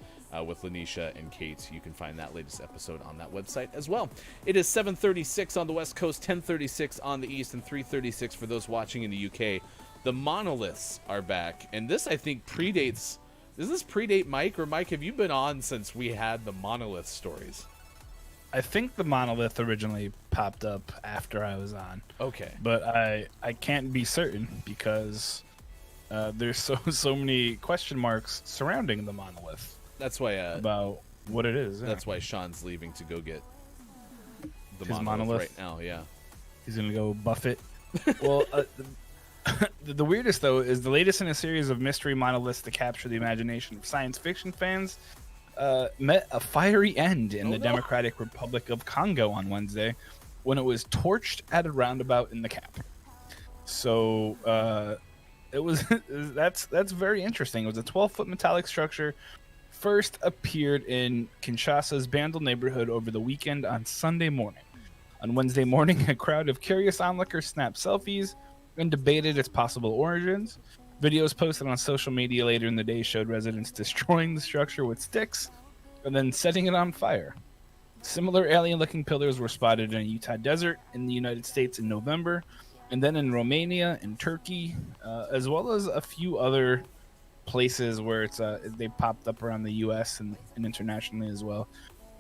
with Lanisha and Kate. You can find that latest episode on that website as well. It is 7:36 on the West Coast, 10:36 on the East, and 3:36 for those watching in the UK. The Monoliths are back, and this I think predates. Does this predate Mike, or Mike, have you been on since we had the Monolith stories? I think the Monolith originally popped up after I was on. Okay. But I can't be certain because there's so many question marks surrounding the Monolith That's why about what it is. that's why Sean's leaving to go get the His monolith monolith? right now. Yeah. He's gonna go buff it. Well, the weirdest though is the latest in a series of mystery monoliths to capture the imagination of science fiction fans. Met a fiery end in the Democratic Republic of Congo on Wednesday when it was torched at a roundabout in the cap. So it was that's very interesting. It was a 12-foot metallic structure. First appeared in Kinshasa's Bandel neighborhood over the weekend on Sunday morning. On Wednesday morning, a crowd of curious onlookers snapped selfies and debated its possible origins. Videos posted on social media later in the day showed residents destroying the structure with sticks and then setting it on fire. Similar alien-looking pillars were spotted in a Utah desert in the United States in November, and then in Romania and Turkey, as well as a few other places where they popped up around the U.S. and internationally as well.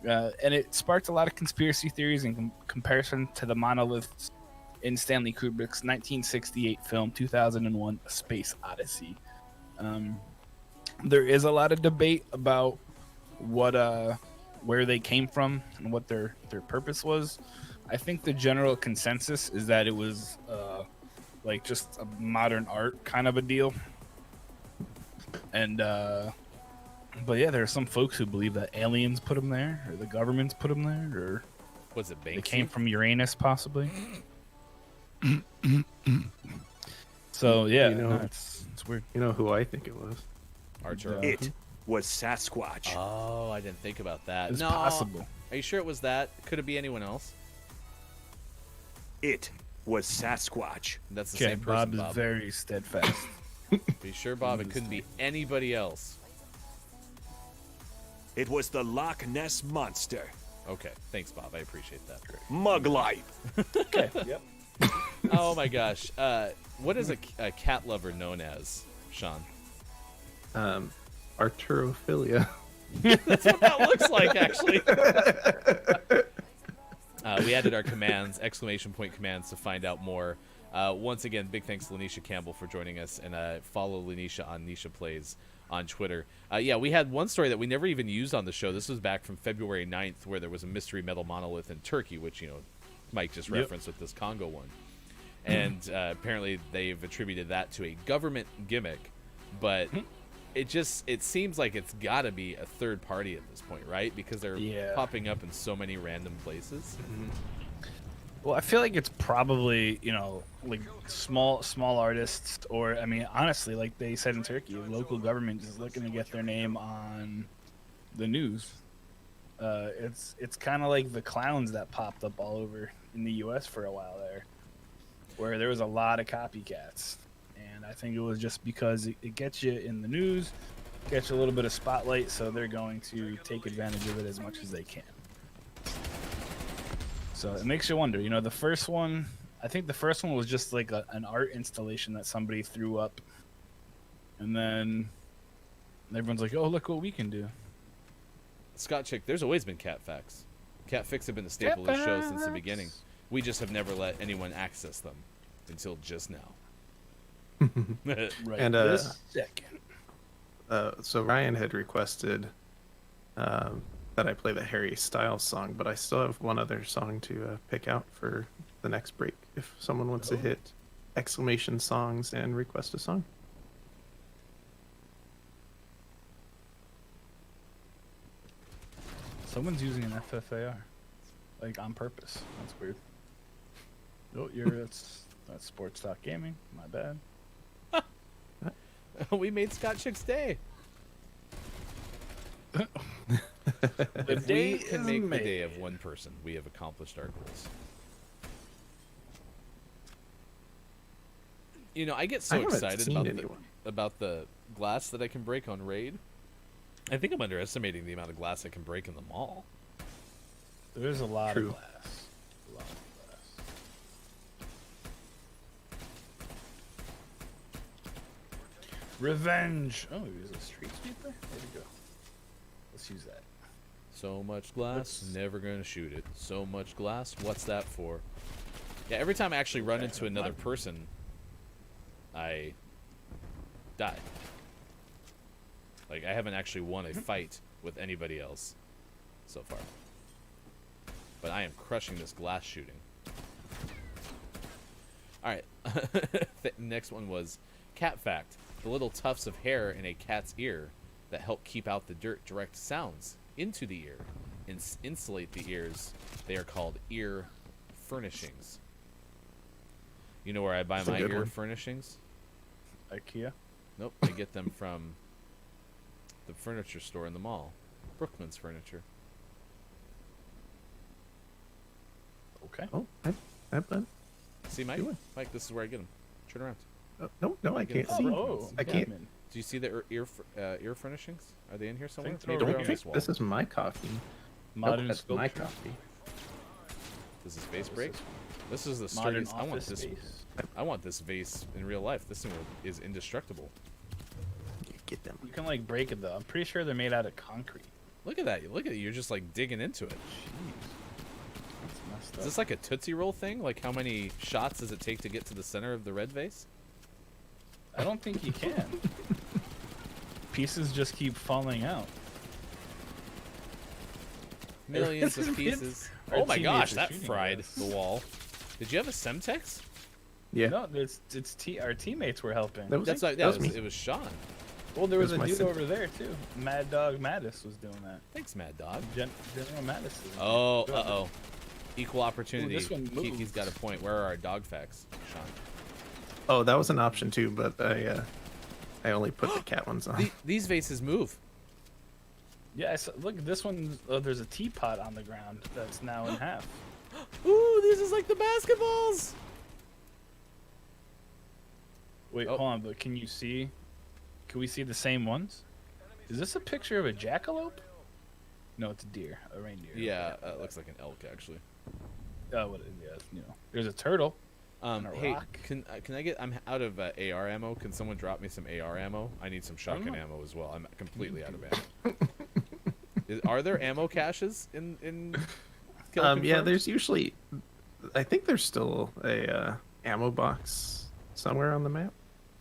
And it sparked a lot of conspiracy theories in comparison to the monoliths in Stanley Kubrick's 1968 film 2001: A Space Odyssey. There is a lot of debate about where they came from and what their purpose was. I think the general consensus is that it was like just a modern art kind of a deal. And but yeah, there are some folks who believe that aliens put them there, or the governments put them there, or Was it Banksy? they came from Uranus possibly. So yeah, You know- it's weird. You know who I think it was? Arturo. It was Sasquatch. Oh, I didn't think about that. It's no. possible. Are you sure it was that? Could it be anyone else? It was Sasquatch. That's the Okay, same person, Bob is Bob. very steadfast. Be sure, Bob, it couldn't be anybody else. It was the Loch Ness Monster. Okay, thanks, Bob. I appreciate that. Mug life. Okay. Yep. Oh my gosh. What is a cat lover known as, Sean? Arturophilia. That's what that looks like, actually. We added our commands, ! Commands, to find out more. Once again, big thanks to Lanisha Campbell for joining us, and follow Lanisha on Nisha Plays on Twitter. Yeah, we had one story that we never even used on the show. This was back from February 9th, where there was a mystery metal monolith in Turkey, which, Mike just referenced with this Congo one. And apparently they've attributed that to a government gimmick, but it seems like it's got to be a third party at this point, right? Because they're popping up in so many random places. Well, I feel like it's probably, like small artists, or I mean, honestly, like they said in Turkey, local government is looking to get their name on the news. It's kind of like the clowns that popped up all over in the U.S. for a while there, where there was a lot of copycats, and I think it was just because it gets you in the news, gets you a little bit of spotlight, so they're going to take advantage of it as much as they can. So it makes you wonder. The first one, I think the first one was just like an art installation that somebody threw up, and then everyone's like, "Oh, look what we can do." Scott Chick, there's always been cat facts. Cat Fix have been a staple of the show since the beginning. We just have never let anyone access them until just now. Right And, this second. So Ryan had requested that I play the Harry Styles song, but I still have one other song to pick out for the next break. If someone wants to hit ! Songs and request a song. Someone's using an FFAR, like on purpose. That's weird. Oh, that's Sports Talk Gaming. My bad. We made Scott Chick's day. If day we can is make made. the day of one person, we have accomplished our goals. I get so I haven't excited seen about anyone. about the glass that I can break on raid. I think I'm underestimating the amount of glass I can break in the mall. There's a lot True. of glass. A lot of glass. Revenge. Oh, he was a street sweeper. There we go. Let's use that. So much glass, Let's- never gonna shoot it. So much glass, what's that for? Yeah, every time I actually run into another person, I die. Like, I haven't actually won a fight with anybody else so far. But I am crushing this glass shooting. Alright, the next one was cat fact. The little tufts of hair in a cat's ear that help keep out the dirt direct sounds into the ear and insulate the ears. They are called ear furnishings. You know where I buy That's a my good ear one. furnishings? IKEA. Nope, I get them from the furniture store in the mall. Brookman's Furniture. Okay. Oh, I've done. See, Mike? Doing. Mike, this is where I get them. Turn around. No, I can't Oh, see. Oh, I can't. Batman. Do you see the ear furnishings? Are they in here somewhere? they're Maybe over they're Don't on here. this think wall. this is my coffee. Modern Nope, that's my sculpture. coffee. This is vase break. is This is the Modern sturdiest. I want office this. space. I want this vase in real life. This thing is indestructible. Get them. You can like break it though. I'm pretty sure they're made out of concrete. Look at that. Look at it. You're just like digging into it. That's messed Is up. this like a Tootsie Roll thing? Like how many shots does it take to get to the center of the red vase? I don't think you can. Pieces just keep falling out. Millions of It's- pieces. our Oh my gosh, teammates are that shooting fried at us. the wall. Did you have a Semtex? Yeah. No, our teammates were helping. That was That's it. like That was me. it was Sean. Well, there was a That's my dude sim- over there too. Mad Dog Mattis was doing that. Thanks, Mad Dog. General Mattis. is- Oh, Good. uh-oh. Equal opportunity. this one Kiki's moves. got a point. Where are our dog facts, Sean? Oh, that was an option too, but I only put the cat ones on. These vases move. Yeah, look, this one. Oh, there's a teapot on the ground that's now in half. Ooh, this is like the basketballs. Wait, Oh. hold on, but can you see? Can we see the same ones? Is this a picture of a jackalope? No, it's a deer, a reindeer. Yeah, it looks like an elk actually. Oh, what? Yeah, you know. There's a turtle. a Hey, rock. can I get? I'm out of AR ammo. Can someone drop me some AR ammo? I need some shotgun know. ammo as well. I'm completely out of ammo. Are there ammo caches in? Kill Yeah, Confirmed? there's usually. I think there's still a ammo box somewhere on the map.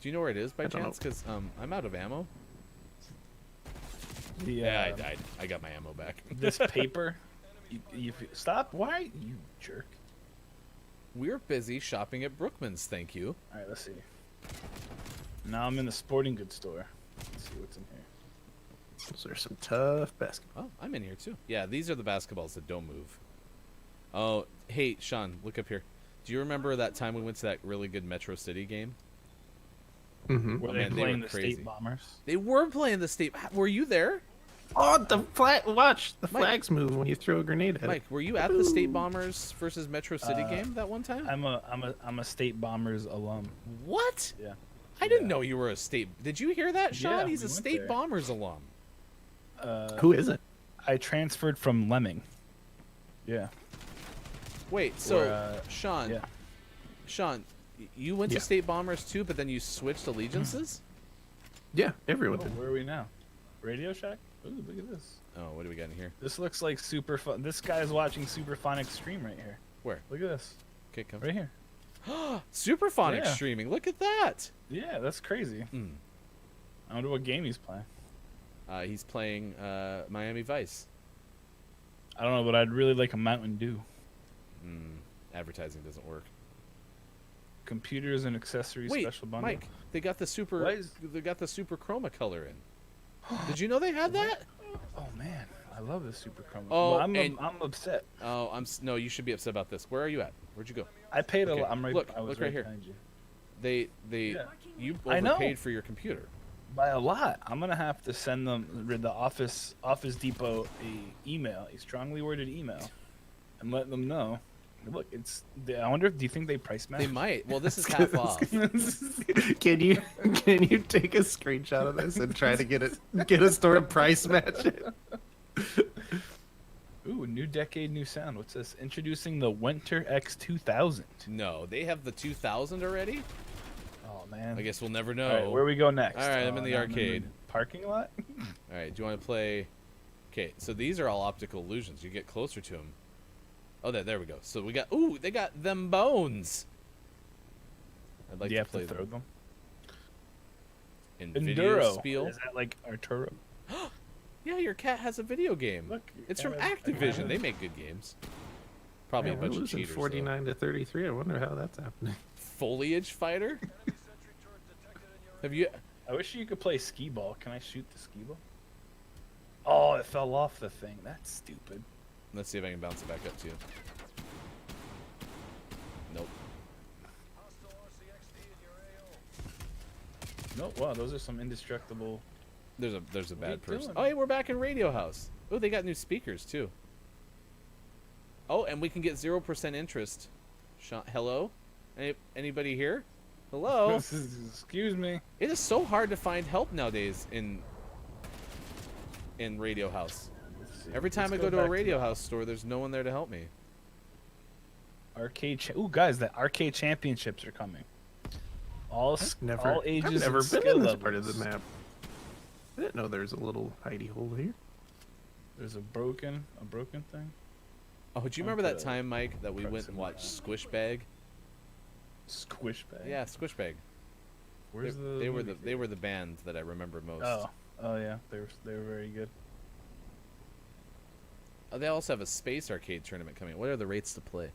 Do you know where it is by I don't know. chance? Because I'm out of ammo. The, Yeah, I died. I got my ammo back. This paper. Stop! Why you jerk? We're busy shopping at Brookman's. Thank you. All right, let's see. Now I'm in the sporting goods store. Let's see what's in here. Those are some tough basketball. Oh, I'm in here too. Yeah, these are the basketballs that don't move. Oh, hey, Sean, look up here. Do you remember that time we went to that really good Metro City game? Mm-hmm. Were Oh, they man, they playing were the crazy. state bombers? They were playing the state. Were you there? Oh, the flag! Watch the Mike. flags move when you throw a grenade at Mike, were you at the State Bombers versus Metro City game that one time? I'm a state bombers alum. What? Yeah. I didn't know you were a state. Did you hear that, Sean? Yeah, He's we a went State there. Bombers alum. it. Who is it? I transferred from Lemming. Yeah. Wait, so Or, Sean, yeah. Sean, you went Yeah. to State Bombers too, but then you switched allegiances? Yeah, everyone Oh, did. where are we now? Radio Shack? Ooh, look at this. Oh, what do we got in here? This looks like super fun. This guy's watching Superphonic stream right here. Where? Look at this. Okay, come. Right here. Superphonic Yeah. streaming. Look at that. Yeah, that's crazy. Mm. I wonder what game he's playing. He's playing Miami Vice. I don't know, but I'd really like a Mountain Dew. Advertising doesn't work. Computers and accessories Wait, special bundle. Mike, they got the super. Why is- They got the super chroma color in. Did you know they had that? Oh man, I love this super chroma. Oh, Well, I'm and- upset. Oh, no. You should be upset about this. Where are you at? Where'd you go? I paid Okay, a lot. I'm right. look, I was look right here. behind you. They Yeah. you I know. overpaid for your computer. By a lot. I'm gonna have to send them the Office Depot a strongly worded email, and let them know Look, I wonder. Do you think they price match? They might. Well, this is half off. Can you take a screenshot of this and try to get a store to price match it? Ooh, new decade, new sound. What's this? Introducing the Winter X 2000. No, they have the 2000 already. Oh man. I guess we'll never know. All right, where we go next? All right, I'm in the now arcade. Parking lot. All right, do you want to play? Okay, so these are all optical illusions. You get closer to them. Oh, there we go. So we got. Ooh, they got them bones. I'd like Do you to have play to throw them? in Enduro. video spiel. Is that like Arturo? Yeah, your cat has a video game. Look, It's your from cat has- Activision. They make good games. Probably Man, a we're bunch of losing cheaters. 49 to 33. I wonder how that's happening. Foliage fighter. Have you? I wish you could play skee ball. Can I shoot the skee ball? Oh, it fell off the thing. That's stupid. Let's see if I can bounce it back up to you. Nope. No, wow, those are some indestructible. There's a are you bad person. doing? Oh, hey, we're back in Radio House. Oh, they got new speakers too. Oh, and we can get 0% interest. Hello? Anybody here? Hello? Excuse me. It is so hard to find help nowadays in Radio House. Every time I go to a Radio House store, there's no one there to help me. Ooh, guys, the arcade championships are coming. All ages. I've never and been skill in this part of levels. the map. I didn't know there's a little hidey hole here. There's a broken thing. Oh, do you remember that time, Mike, that we went and watched Squish Bag? Squish bag. Yeah, Squish Bag. Where's They were movie they were the band that I remember most. Oh yeah, they were very good. Oh, they also have a space arcade tournament coming. What are the rates to play?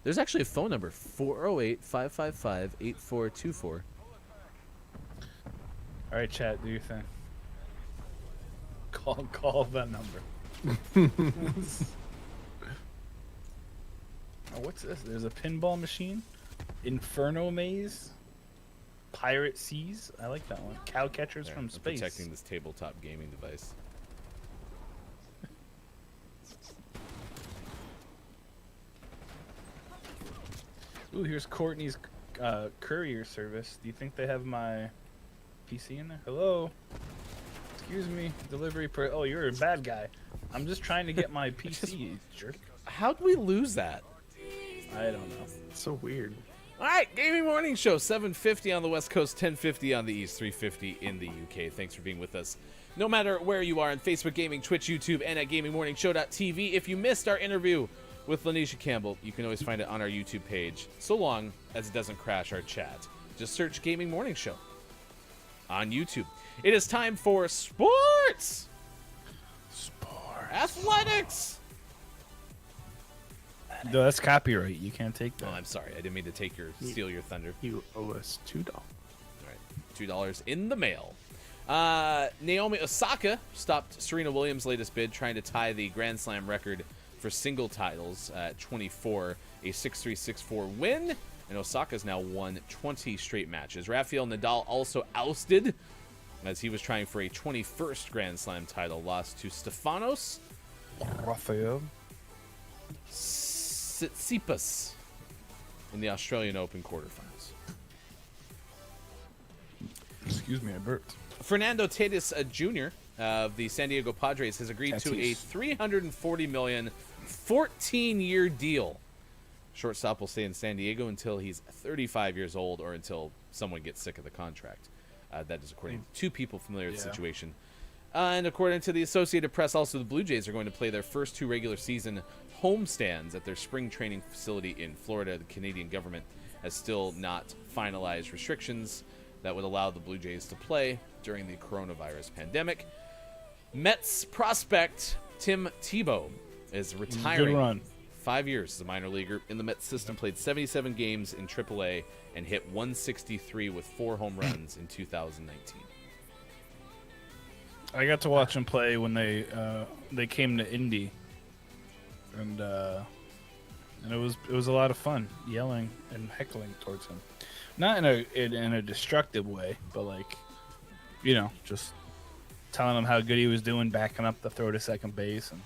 There's actually a phone number, 408-555-8424. All right, chat, do your thing. Call that number. Oh, what's this? There's a pinball machine, Inferno Maze, Pirate Seas. I like that one. Cow catchers There, from I'm space. protecting this tabletop gaming device. Ooh, here's Courtney's courier service. Do you think they have my PC in there? Hello? Excuse me, delivery oh, you're a bad guy. I'm just trying to get my PC, you jerk. How'd we lose that? I don't know. It's so weird. All right, Gaming Morning Show, 7:50 on the West Coast, 10:50 on the East, 3:50 in the UK. Thanks for being with us. No matter where you are on Facebook Gaming, Twitch, YouTube, and at GamingMorningShow.tv. If you missed our interview with Lanisha Campbell, you can always find it on our YouTube page, so long as it doesn't crash our chat. Just search Gaming Morning Show on YouTube. It is time for sports! Athletics! No, that's copyright. You can't take that. Oh, I'm sorry. I didn't mean to steal your thunder. You owe us $2. All right, $2 in the mail. Naomi Osaka stopped Serena Williams' latest bid, trying to tie the Grand Slam record for single titles at 24, a 6-3, 6-4 win, and Osaka's now won 20 straight matches. Rafael Nadal also ousted as he was trying for a 21st Grand Slam title, lost to Stefanos Rafael. Tsitsipas in the Australian Open quarterfinals. Excuse me, I burped. Fernando Tatis Jr. Of the San Diego Padres has agreed to a $340 million 14-year deal. Shortstop will stay in San Diego until he's 35 years old or until someone gets sick of the contract. That is according to two people familiar with the situation. And according to the Associated Press, also the Blue Jays are going to play their first two regular season homestands at their spring training facility in Florida. The Canadian government has still not finalized restrictions that would allow the Blue Jays to play during the coronavirus pandemic. Mets prospect Tim Tebow is retiring. Good run. 5 years as a minor leaguer in the Mets system, played 77 games in AAA, and hit 163 with 4 home runs in 2019. I got to watch him play when they came to Indy, and it was a lot of fun yelling and heckling towards him, not in a destructive way, but like, you know, just telling him how good he was doing, backing up the throw to second base, and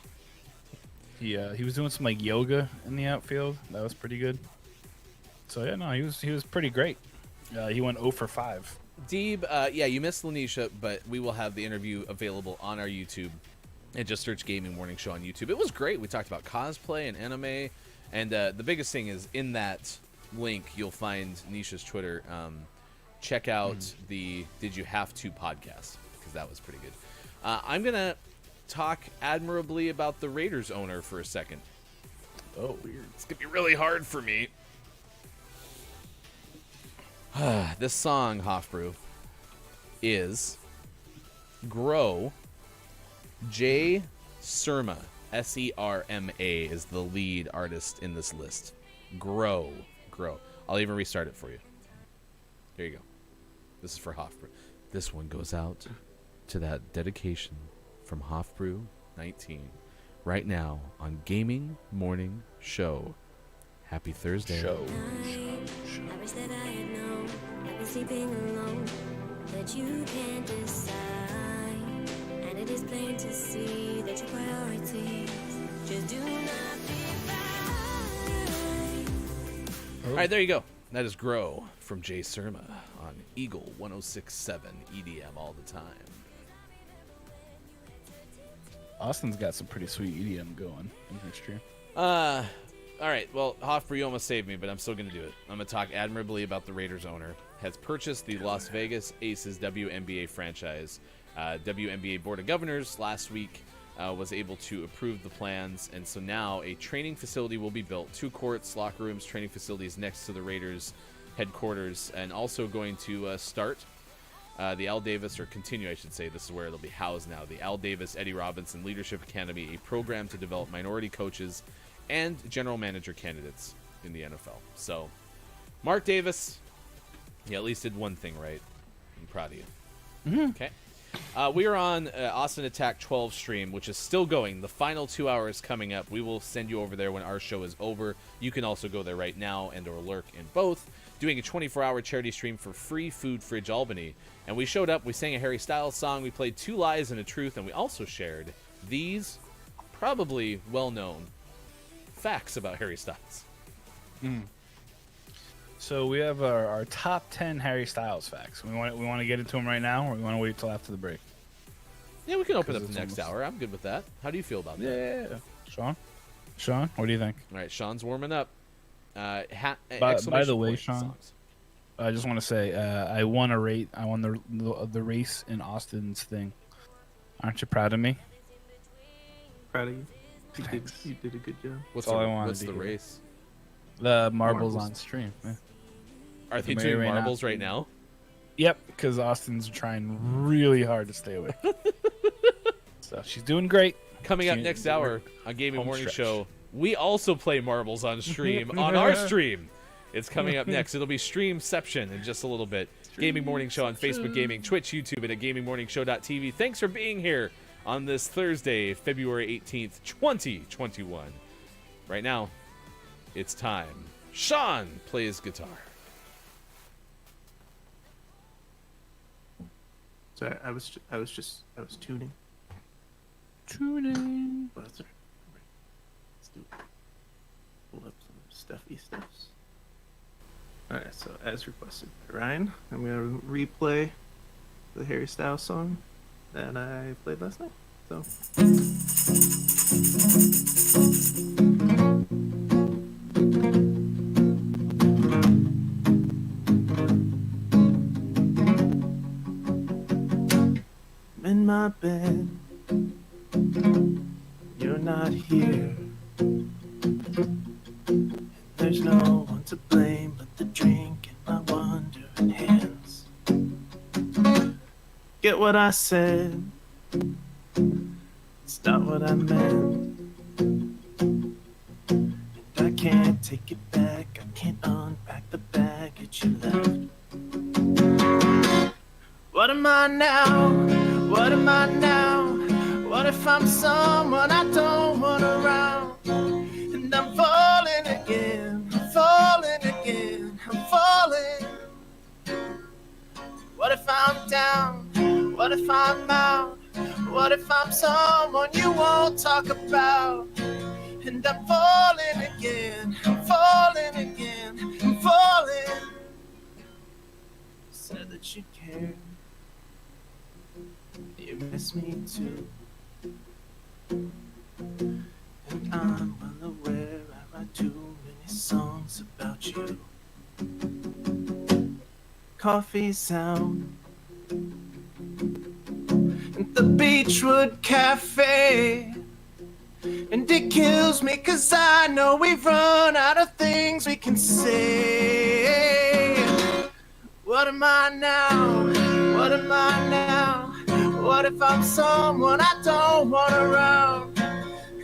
He was doing some like yoga in the outfield. That was pretty good. So yeah, no, he was pretty great. He went 0 for 5. Deeb, yeah, you missed Lanisha, but we will have the interview available on our YouTube. And just search Gaming Morning Show on YouTube. It was great. We talked about cosplay and anime. And the biggest thing is in that link, you'll find Nisha's Twitter. Check out the Did You Have To podcast, because that was pretty good. I'm going to talk admirably about the Raiders owner for a second. Oh, weird. It's going to be really hard for me. This song, Hofbrew, is Grow. Jay Surma, S-E-R-M-A, is the lead artist in this list. Grow. I'll even restart it for you. There you go. This is for Hofbrew. This one goes out to that dedication from Hofbrew 19 right now on Gaming Morning Show. Happy Thursday. I wish that I had known I'd be sleeping alone, that you can't decide. And it is plain to see that your priorities just do not divide. All right, there you go. That is Grow from Jay Surma on Eagle 106.7 EDM all the time. Austin's got some pretty sweet EDM going in his stream. All right, well, Hofbrew, you almost saved me, but I'm still going to do it. I'm going to talk admirably about the Raiders owner. Has purchased the Las Vegas Aces WNBA franchise. WNBA Board of Governors last week was able to approve the plans, and so now a training facility will be built. 2 courts, locker rooms, training facilities next to the Raiders headquarters, and also going to start the Al Davis, or continue, I should say, this is where it'll be housed now, the Al Davis Eddie Robinson Leadership Academy, a program to develop minority coaches and general manager candidates in the NFL. So, Mark Davis, he at least did one thing right. I'm proud of you. Okay. We are on Austin Attack 12 stream, which is still going. The final 2 hours coming up. We will send you over there when our show is over. You can also go there right now and or lurk in both. Doing a 24-hour charity stream for Free Food Fridge Albany. And we showed up. We sang a Harry Styles song. We played 2 lies and a truth. And we also shared these probably well-known facts about Harry Styles. So we have our top 10 Harry Styles facts. We want to get into them right now, or we want to wait till after the break? Yeah, we can open up the 'Cause next it's hour. I'm good with that. How do you feel about that? Yeah. Sean, what do you think? All right, Sean's warming up. By Exclamation the way, point Sean, songs. I just want to say I won the race in Austin's thing. Aren't you proud of me? Proud of you. Thanks. You did a good job. What's all I the, wanted what's to the hear. race? The marbles Marbles. on stream. Yeah. Are they Mayor doing right now. marbles right now? Yep, because Austin's trying really hard to stay awake. So she's doing great. Coming up She- next hour on Gaming Home Morning stretch. Show, we also play marbles on stream on our stream. It's coming up next. It'll be Streamception in just a little bit. Gaming Morning Show on Facebook Gaming, Twitch, YouTube, and at GamingMorningShow.tv. Thanks for being here on this Thursday, February 18th, 2021. Right now, it's time. Sean plays guitar. So I was tuning. Tuning. Buzzer. Let's do it. Pull up some stuffy stuffs. Alright, so as requested by Ryan, I'm gonna replay the Harry Styles song that I played last night. So I'm in my bed. You're not here. There's no one to blame but the drink in my wandering hands. Get what I said? It's not what I meant. And I can't take it back. I can't unpack the baggage you left. What am I now? What am I now? What if I'm someone I don't want around? And I'm falling again, I'm falling again, I'm falling. What if I'm down? What if I'm out? What if I'm someone you won't talk about? and I'm falling again, I'm falling again, I'm falling. Said that you care, you miss me too. And I'm well aware I write too many songs about you. Coffee sound at the Beechwood Cafe. And it kills me 'cause I know we've run out of things we can say. What am I now? What am I now? What if I'm someone I don't want around?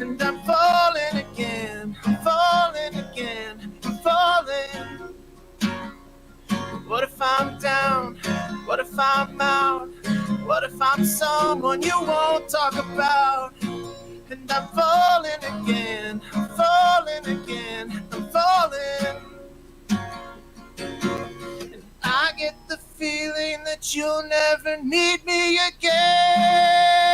And I'm falling again, I'm falling again, I'm falling. What if I'm down? What if I'm out? What if I'm someone you won't talk about? And I'm falling again, I'm falling again, I'm falling. And I get the feeling that you'll never need me again.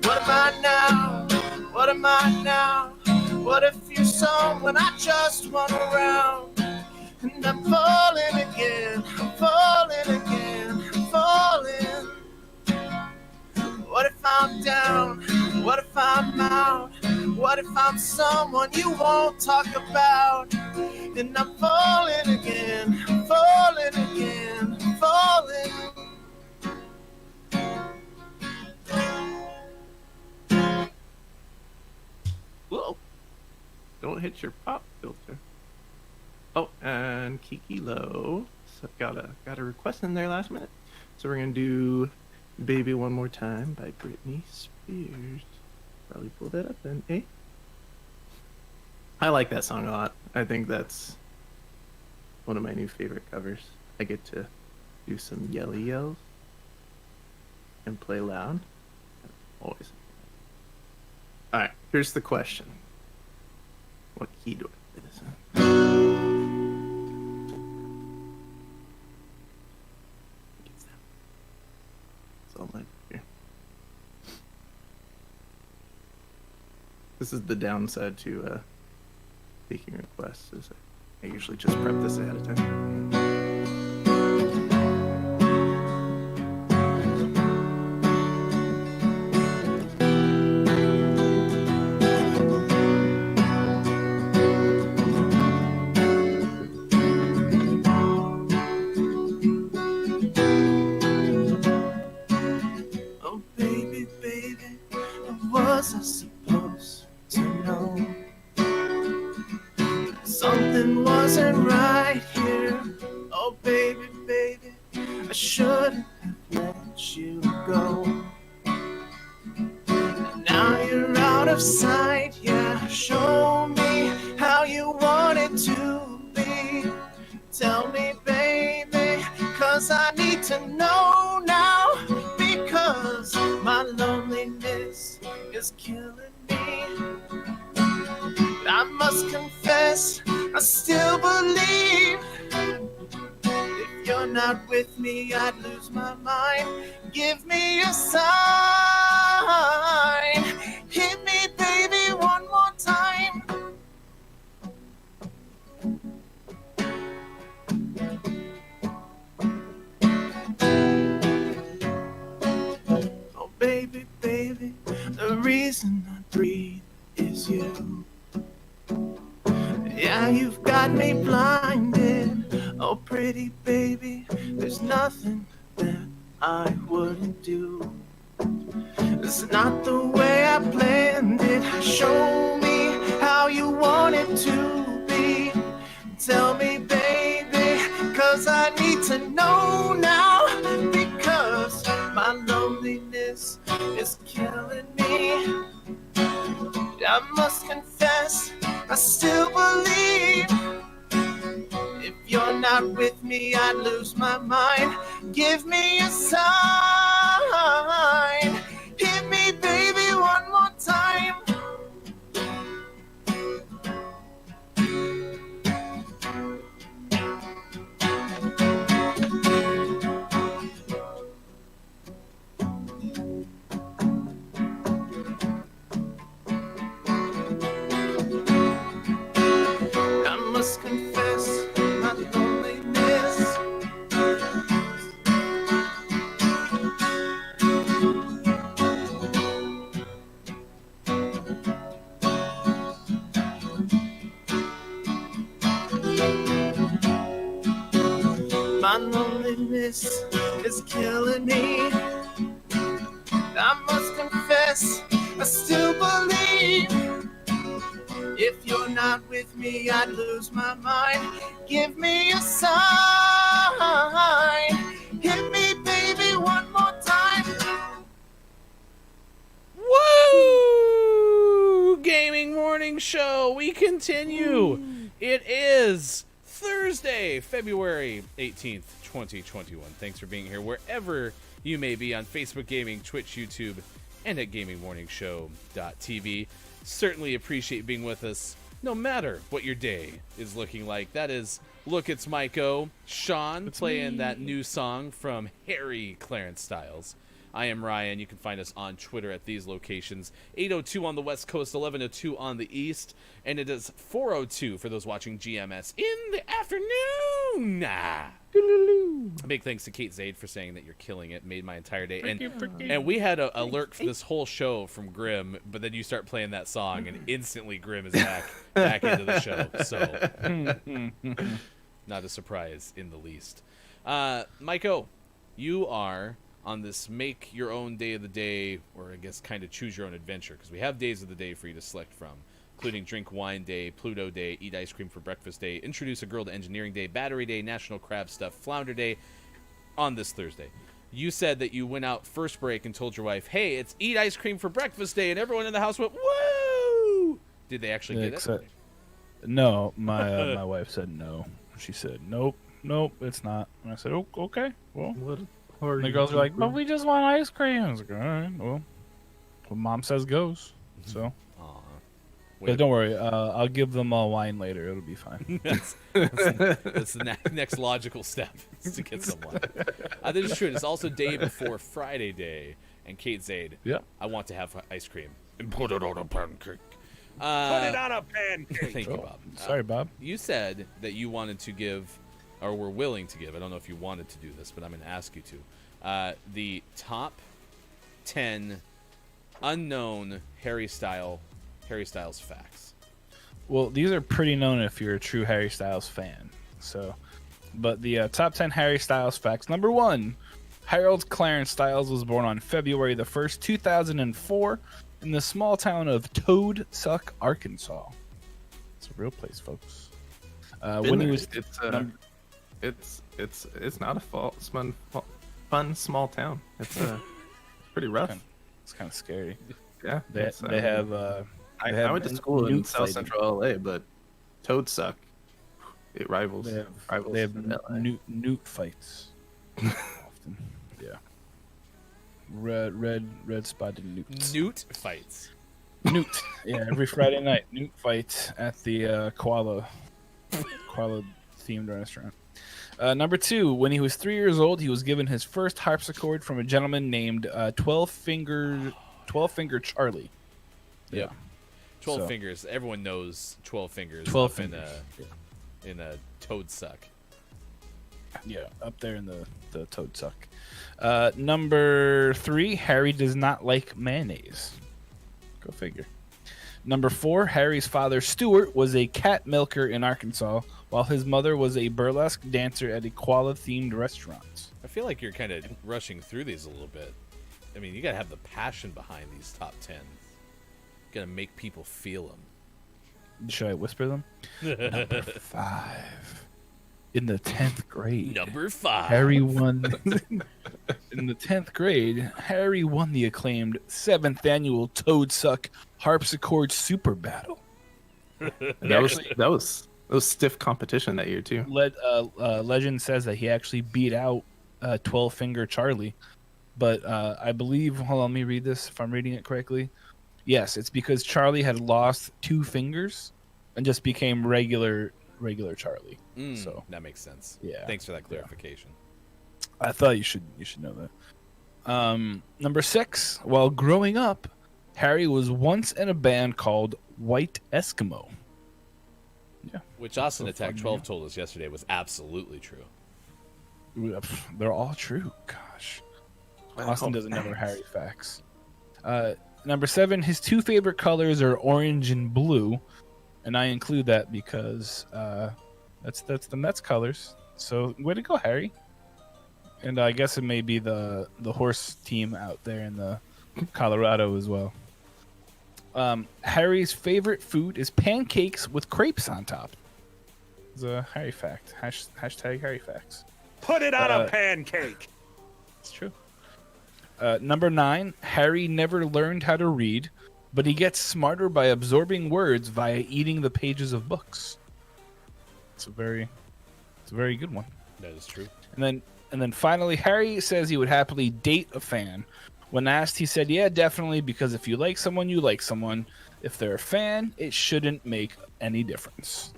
What am I now? What am I now? What if you're someone I just want around? And I'm falling again, I'm falling again, I'm falling. What if I'm down? What if I'm out? What if I'm someone you won't talk about? And I'm falling again, I'm falling again, I'm falling. Whoa. Don't hit your pop filter. Oh, and Kiki Low. So got a request in there last minute. So we're gonna do Baby One More Time by Britney Spears. Probably pull that up then, eh? I like that song a lot. I think that's one of my new favorite covers. I get to do some yelly yells and play loud. Always. Alright, here's the question. What key do I play this in? That's all I hear. This is the downside to taking requests. Is I usually just prep this ahead of time. Something wasn't right here. Oh, baby, baby, I shouldn't have let you go. Now you're out of sight, yeah. Show me how you want it to be. Tell me, baby, 'cause I need to know now. Because my loneliness is killing me. I must confess, I still believe if you're not with me, I'd lose my mind. Give me a sign. Hit me, baby, one more time. Oh, baby, baby, the reason I breathe is you. Yeah, you've got me blinded. Oh, pretty baby, there's nothing that I wouldn't do. It's not the way I planned it. Show me how you want it to be. Tell me, baby, 'cause I need to know now. Because my loneliness is killing me. I must confess, I still believe if you're not with me, I'd lose my mind. Give me a sign. Hit me, baby, one more time. killing me. I must confess, I still believe. If you're not with me, I'd lose my mind. Give me a sign. Hit me, baby, one more time. Woo! Gaming Morning Show. We continue. It is Thursday, February 18th, 2021. Thanks for being here wherever you may be on Facebook Gaming, Twitch, YouTube, and at gamingmorningshow.tv. Certainly appreciate being with us no matter what your day is looking like. That is Look, It's Maiko. Sean playing that new song from Harry Clarence Styles. I am Ryan. You can find us on Twitter at these locations. 8:02 on the West Coast, 11:02 on the East, and it is 4:02 for those watching GMS in the afternoon. A big thanks to Kate Zaid for saying that you're killing it. Made my entire day. And we had a alert for this whole show from Grim, but then you start playing that song, and instantly Grim is back into the show. So, not a surprise in the least. Maiko, you are on this make your own day of the day, or I guess kind of choose your own adventure, because we have days of the day for you to select from, including Drink Wine Day, Pluto Day, Eat Ice Cream for Breakfast Day, Introduce a Girl to Engineering Day, Battery Day, National Crab Stuff, Flounder Day, on this Thursday. You said that you went out first break and told your wife, hey, it's Eat Ice Cream for Breakfast Day, and everyone in the house went, woo! Did they actually get it? No, my wife said no. She said, nope, it's not. And I said, oh, okay, well. And the girls are like, but we just want ice cream. I was like, all right, well, what mom says goes. So, but don't worry, I'll give them all wine later. It'll be fine. That's the next logical step is to get some wine. That is true. It's also day before Friday Day, and Kate Zaid. Yeah. I want to have ice cream. And put it on a pancake. Put it on a pancake. Thank you, Bob. Sorry, Bob. You said that you wanted to give, or were willing to give, I don't know if you wanted to do this, but I'm going to ask you to, the top 10 unknown Harry Styles facts. Well, these are pretty known if you're a true Harry Styles fan. So, but the top 10 Harry Styles facts. Number 1, Harold Clarence Styles was born on February the 1st, 2004, in the small town of Toadsuck, Arkansas. It's a real place, folks. When he was, it's not a fun small town. It's pretty rough. It's kind of scary. Yeah, They have. I went to school in South Central LA, but Toadsuck, it rivals. They have newt fights. Often. Yeah. Red spotted newts. Newt fights. Newt. Yeah, every Friday night, newt fights at the koala themed restaurant. Number 2, when he was 3 years old, he was given his first harpsichord from a gentleman named 12 Finger Charlie. Yeah. 12 fingers. Everyone knows 12 fingers. 12 up fingers. in a Toadsuck. Yeah, up there in the Toadsuck. Number 3, Harry does not like mayonnaise. Go figure. Number 4, Harry's father, Stuart, was a cat milker in Arkansas, while his mother was a burlesque dancer at a koala-themed restaurant. I feel like you're kind of rushing through these a little bit. I mean, you got to have the passion behind these top 10. Got to make people feel them. Should I whisper them? Number 5. In the 10th grade. Number 5. Harry won. In the 10th grade, Harry won the acclaimed 7th annual Toadsuck Harpsichord Super Battle. That was stiff competition that year too. Legend says that he actually beat out 12 Finger Charlie, but I believe. Hold on, let me read this if I'm reading it correctly. Yes, it's because Charlie had lost 2 fingers and just became regular Charlie. So that makes sense. Yeah. Thanks for that clarification. I thought you should know that. Number 6. While growing up, Harry was once in a band called White Eskimo. Yeah. Which Austin Attack 12 told us yesterday was absolutely true. They're all true. Gosh. Austin doesn't know Harry facts. Number 7, his 2 favorite colors are orange and blue, and I include that because that's the Mets colors. So way to go, Harry. And I guess it may be the horse team out there in the Colorado as well. Harry's favorite food is pancakes with crepes on top. It's a Harry fact. Hashtag Harry facts. Put it on a pancake. It's true. Number 9, Harry never learned how to read, but he gets smarter by absorbing words via eating the pages of books. It's a very good one. That is true. And then finally, Harry says he would happily date a fan. When asked, he said, "Yeah, definitely, because if you like someone, you like someone. If they're a fan, it shouldn't make any difference."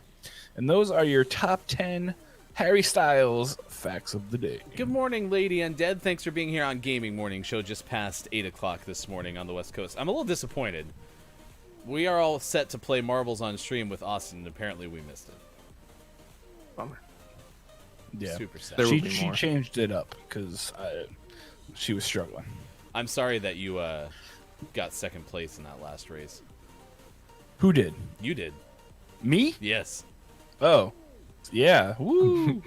And those are your top 10 Harry Styles facts of the day. Good morning, Lady Undead. Thanks for being here on Gaming Morning Show just past 8 o'clock this morning on the West Coast. I'm a little disappointed. We are all set to play marbles on stream with Austin, and apparently we missed it. Bummer. Yeah, Super sad. There will she be more. changed it up because she was struggling. I'm sorry that you got second place in that last race. Who did? You did. Me? Yes. Oh, yeah. Woo!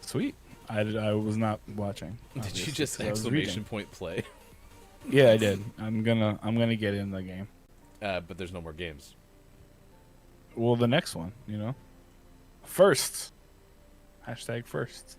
Sweet. I was not watching. Did you obviously, just 'cause I was exclamation reading. point play? Yeah, I did. I'm gonna get in the game. But there's no more games. Well, the next one, you know. First. Hashtag first.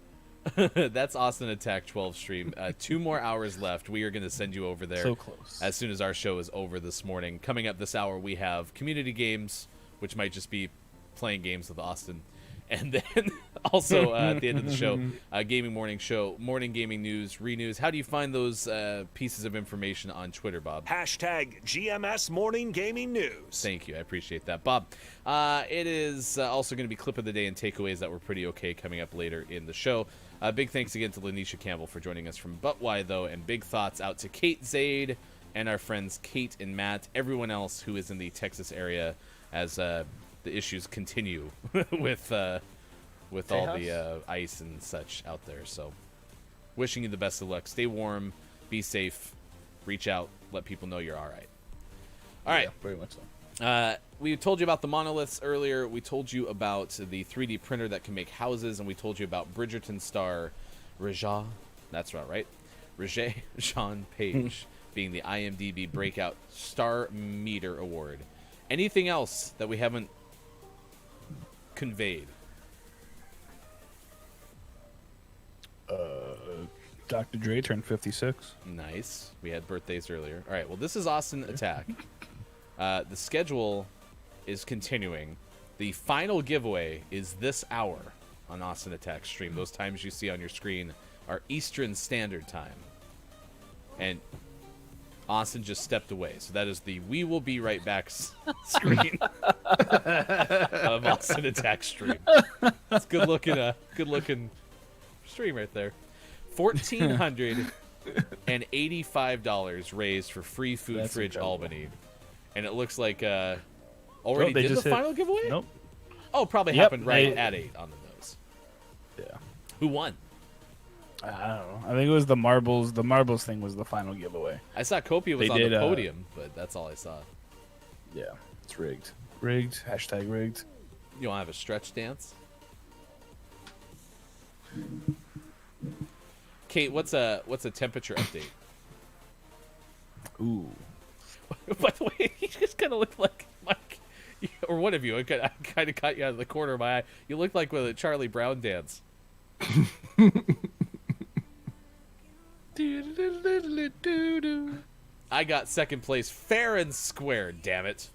That's Austin Attack 12 stream. 2 more hours left. We are going to send you over there So close. as soon as our show is over this morning. Coming up this hour, we have community games, which might just be playing games with Austin. And then also at the end of the show, Gaming Morning Show, morning gaming news, re-news. How do you find those pieces of information on Twitter, Bob? Hashtag GMS Morning Gaming News. Thank you. I appreciate that, Bob. It is also going to be clip of the day and takeaways that were pretty okay coming up later in the show. Big thanks again to Lanisha Campbell for joining us from But Why Though, and big thoughts out to Kate Zaid and our friends Kate and Matt, everyone else who is in the Texas area as the issues continue with all the ice and such out there. So wishing you the best of luck. Stay warm, be safe, reach out, let people know you're all right. All right. Yeah, very much so. We told you about the monoliths earlier. We told you about the 3D printer that can make houses, and we told you about Bridgerton star Raja. That's right? Raja Jean Page being the IMDb Breakout Star Meter Award. Anything else that we haven't conveyed? Dr. Dre turned 56. Nice. We had birthdays earlier. All right. Well, this is Austin Attack. The schedule is continuing. The final giveaway is this hour on Austin Attack stream. Those times you see on your screen are Eastern Standard Time. And Austin just stepped away. So that is the "We will be right back" screen of Austin Attack stream. It's good looking stream right there. $1,485 raised for Free Food That's Fridge incredible. Albany. And it looks like already they did the just hit- final giveaway? Nope. Oh, probably Yep, happened right they- at 8 on the nose. Yeah. Who won? I don't know. I think it was the marbles. The marbles thing was the final giveaway. I saw Copia was They on the did, podium, but that's all I saw. Yeah, it's rigged. Rigged. Hashtag rigged. You want to have a stretch dance? Kate, what's a temperature update? Ooh. By the way, you just kind of look like Mike, or one of you. I kind of caught you out of the corner of my eye. You look like with a Charlie Brown dance. I got second place fair and square, damn it.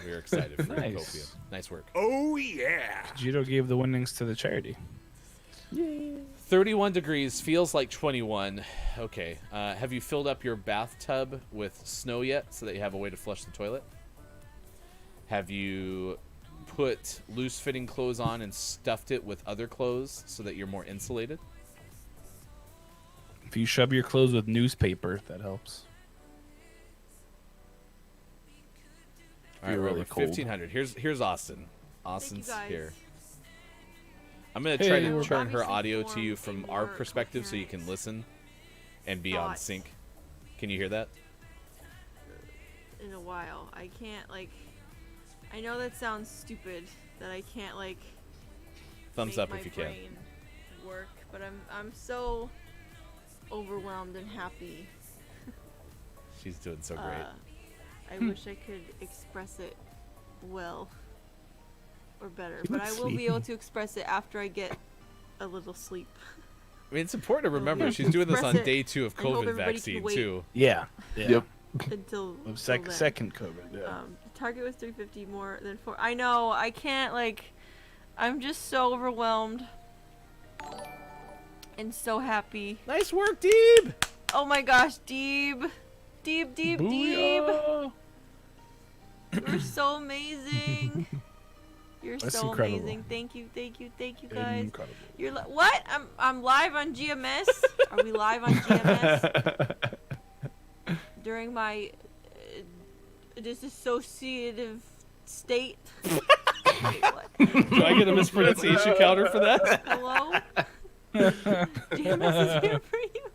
We were excited for Nice. Copia. Nice work. Oh, yeah. Jito gave the winnings to the charity. 31 degrees, feels like 21. Okay. Have you filled up your bathtub with snow yet so that you have a way to flush the toilet? Have you put loose-fitting clothes on and stuffed it with other clothes so that you're more insulated? If you shove your clothes with newspaper, that helps. All right, You're we're really over cold. 1,500. Here's Austin. Austin's guys. here. I'm going to try Hey, to we're turn her obviously audio to formed you a from our more perspective so you can coherent listen and be on thought. sync. Can you hear that? in a while. I can't I know that sounds stupid that I can't Thumbs make up my if you can. brain work but I'm so overwhelmed and happy. She's doing so great. I wish I could express it well or better, You but look I will be sleepy. able to express it after I get a little sleep. I mean, it's important to remember yeah. she's doing this on Express it day 2 of and hope COVID everybody can vaccine wait. too. Yeah. Yep. Until Of till then. second COVID. Yeah. The target was 350 more than 4. I know. I can't I'm just so overwhelmed and so happy. Nice work, Deeb. Oh my gosh, Deeb. Deeb. Booyah! You're so amazing. You're That's so incredible. amazing. Thank you guys. Incredible. You're what? I'm live on GMS. Are we live on GMS during my disassociative state? Wait, what? Do I get a mispronunciation counter for that? Hello? GMS is here for you.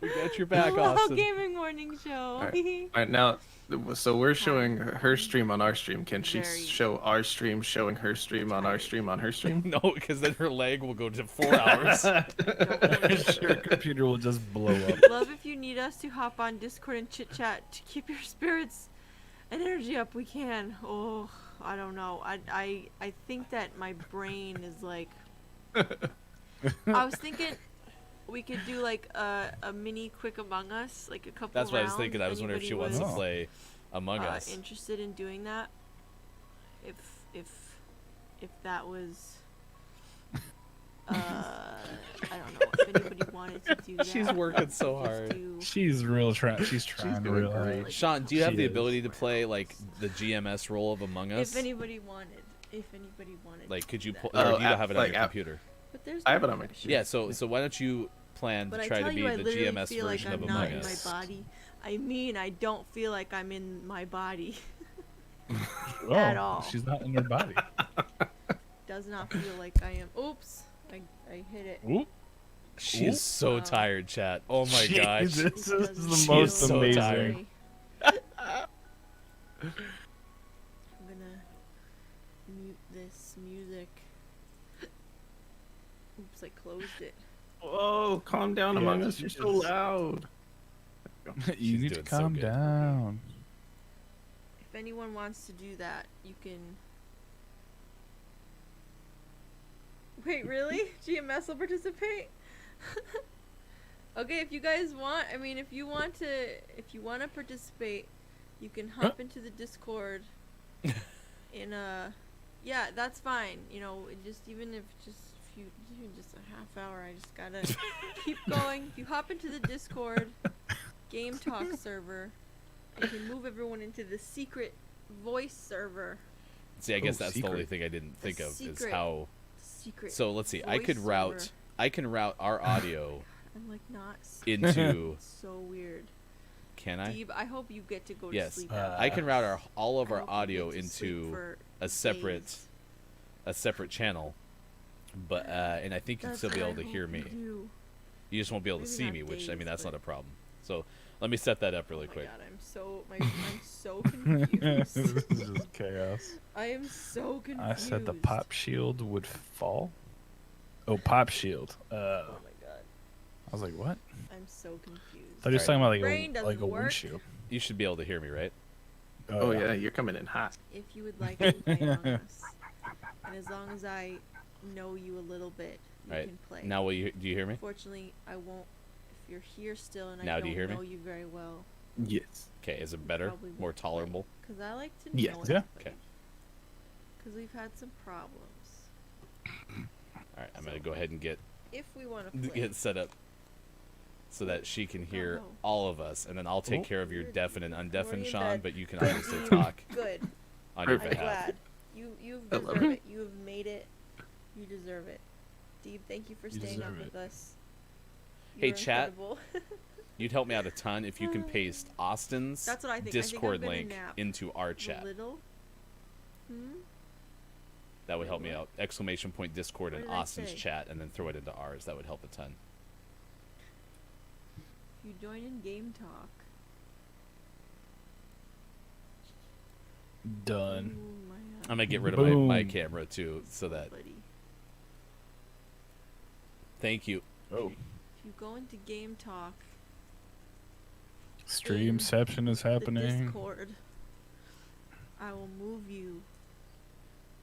We got your back, Hello, Austin. Gaming Morning Show. All right, now, so we're showing her stream on our stream. Can she Very- show our stream, showing her stream on our stream on her stream? No, because then her leg will go to 4 hours. Your computer will just blow up. Love if you need us to hop on Discord and chit chat to keep your spirits and energy up. We can. Oh, I don't know. I think that my brain is like. I was thinking we could do like a mini quick Among Us, like a couple. That's what I was rounds, thinking. I was wondering if she wants to anybody play Among was, Us. interested in doing that. If that was. I don't know if anybody wanted to do that. She's working so Just hard. do- She's real trying. She's trying doing real hard. great. Sean, do you have She the is. ability to play like the GMS role of Among Us? If anybody wanted. Like, could you that. pull? Oh, Or do you app- have it on like your app- computer? But there's I have no it on my rush. Yeah. So why don't you plan But to I try tell to be you, I the literally GMS feel like version I'm of not Among in Us? my body. I mean, I don't feel like I'm in my body. Oh, At all. she's not in her body. Does not feel like I am. Oops, I hit it. Oop. She is so Wow. tired, chat. Oh my gosh. Jesus, It this doesn't is the She feel is most so amazing. tired. I'm gonna mute this music. Oops, I closed it. Whoa, calm down, Yeah, Among Us. You're she so is. loud. You She's need to doing so calm good. down. If anyone wants to do that, you can. Wait, really? GMS will participate? Okay, if you guys want, I mean, if you want to participate, you can hop into the Discord. Yeah, that's fine. You know, even just a half hour, I just gotta keep going. If you hop into the Discord Game Talk server, you can move everyone into the secret voice server. See, I guess that's the only secret. thing I didn't think of is secret how. Secret. So let's see. I voice could route. server. I can route our audio I'm like not into. so weird. Can I? Steve, I hope you get to go to Yes. sleep. after I can this. route all of I our hope you audio get to sleep into for a separate days. channel, but and I think you'd That's still be what I able to hope hear you me. do. You just won't be able to Maybe see not me, which I mean days, that's but- not a problem. So let me set that up really Oh my quick. god, I'm so confused. This is just chaos. I am so confused. I said the pop shield would fall. Oh, pop shield. Oh my god, I was like, what? I'm so confused. I thought you were talking about Brain like doesn't a work. windshield. You should be able to hear me, right? Oh yeah, you're coming in hot. If you would like to play Among Us, and as long as I know you a little bit, you Right. can play. Now, do you hear me? Unfortunately, I won't. If you're here still and I Now, do don't you hear me? know you very well, Yes. Okay, is it better? probably More won't play. tolerable? Because I like to Yes. know Yeah. Okay. Because we've had some problems. All right, I'm gonna go ahead and get If we want to play. get set up so that she can hear no. all of us, and then I'll take Oh. care of your deafened and undeafened, Already in Sean. bed. But you can obviously talk Good. on your I'm Perfect. behalf. glad. You I love deserve it. You have made it. You deserve it. Deeb, thank you for You staying up deserve with us. Hey, You're chat. incredible. You'd help me out a ton if you can paste Austin's That's what I think. I think I'm Discord gonna link nap into our A chat. little. Hmm? That would Wait, help me what? out. Exclamation point Discord What in did I Austin's say? chat, and then throw it into ours. That would help a ton. If you join in Game Talk. Done. Ooh, my, I'm gonna get rid of my Boom. camera too, so that buddy. Thank you. Oh, If you go into Game Talk, Streamception is the happening. Discord, I will move you